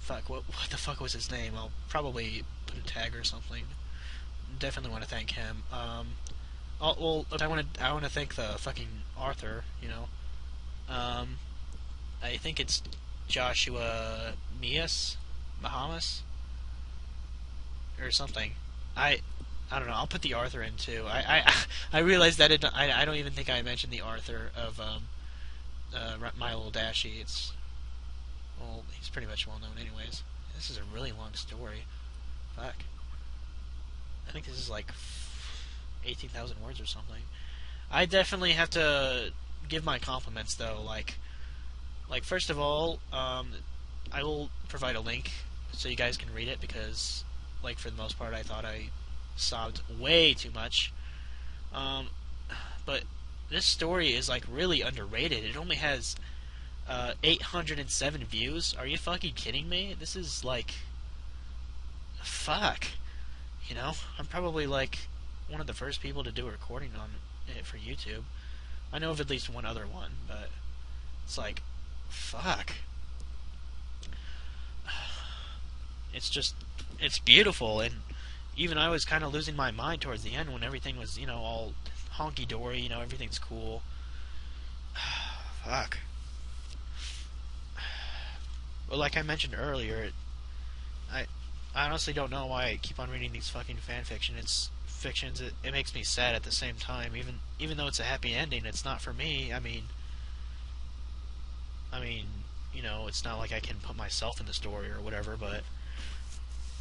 What the fuck was his name? I'll probably put a tag or something. Definitely want to thank him. well, I want to thank the fucking Arthur. You know, I think it's Joshua Mahamas, or something. I I don't know. I'll put the Arthur in too. I realized that I don't even think I mentioned the Arthur of My Little Dashie. It's well, he's pretty much well known anyways. This is a really long story. Fuck. I think this is like 18,000 words or something. I definitely have to give my compliments though. Like first of all, I will provide a link so you guys can read it because, like, for the most part, I thought I sobbed way too much. But this story is like really underrated. It only has 807 views. Are you fucking kidding me? This is like, fuck. You know, I'm probably like one of the first people to do a recording on it for YouTube. I know of at least one other one, but it's like, fuck. It's beautiful, and even I was kind of losing my mind towards the end when everything was, you know, all honky-dory, you know, everything's cool. Fuck. Well, like I mentioned earlier, I honestly don't know why I keep on reading these fucking fanfiction. It's fictions. It makes me sad at the same time. Even though it's a happy ending, it's not for me. I mean, you know, it's not like I can put myself in the story or whatever, but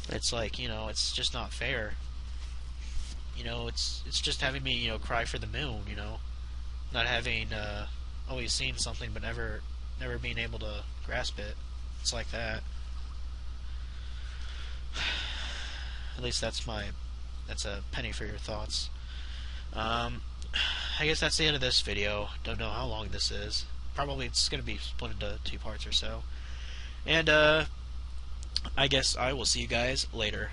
it's like, you know, it's just not fair. You know, it's just having me, you know, cry for the moon. You know, not having always seen something but never being able to grasp it. It's like that. At least that's a penny for your thoughts. I guess that's the end of this video. Don't know how long this is. Probably it's going to be split into 2 parts or so. And I guess I will see you guys later.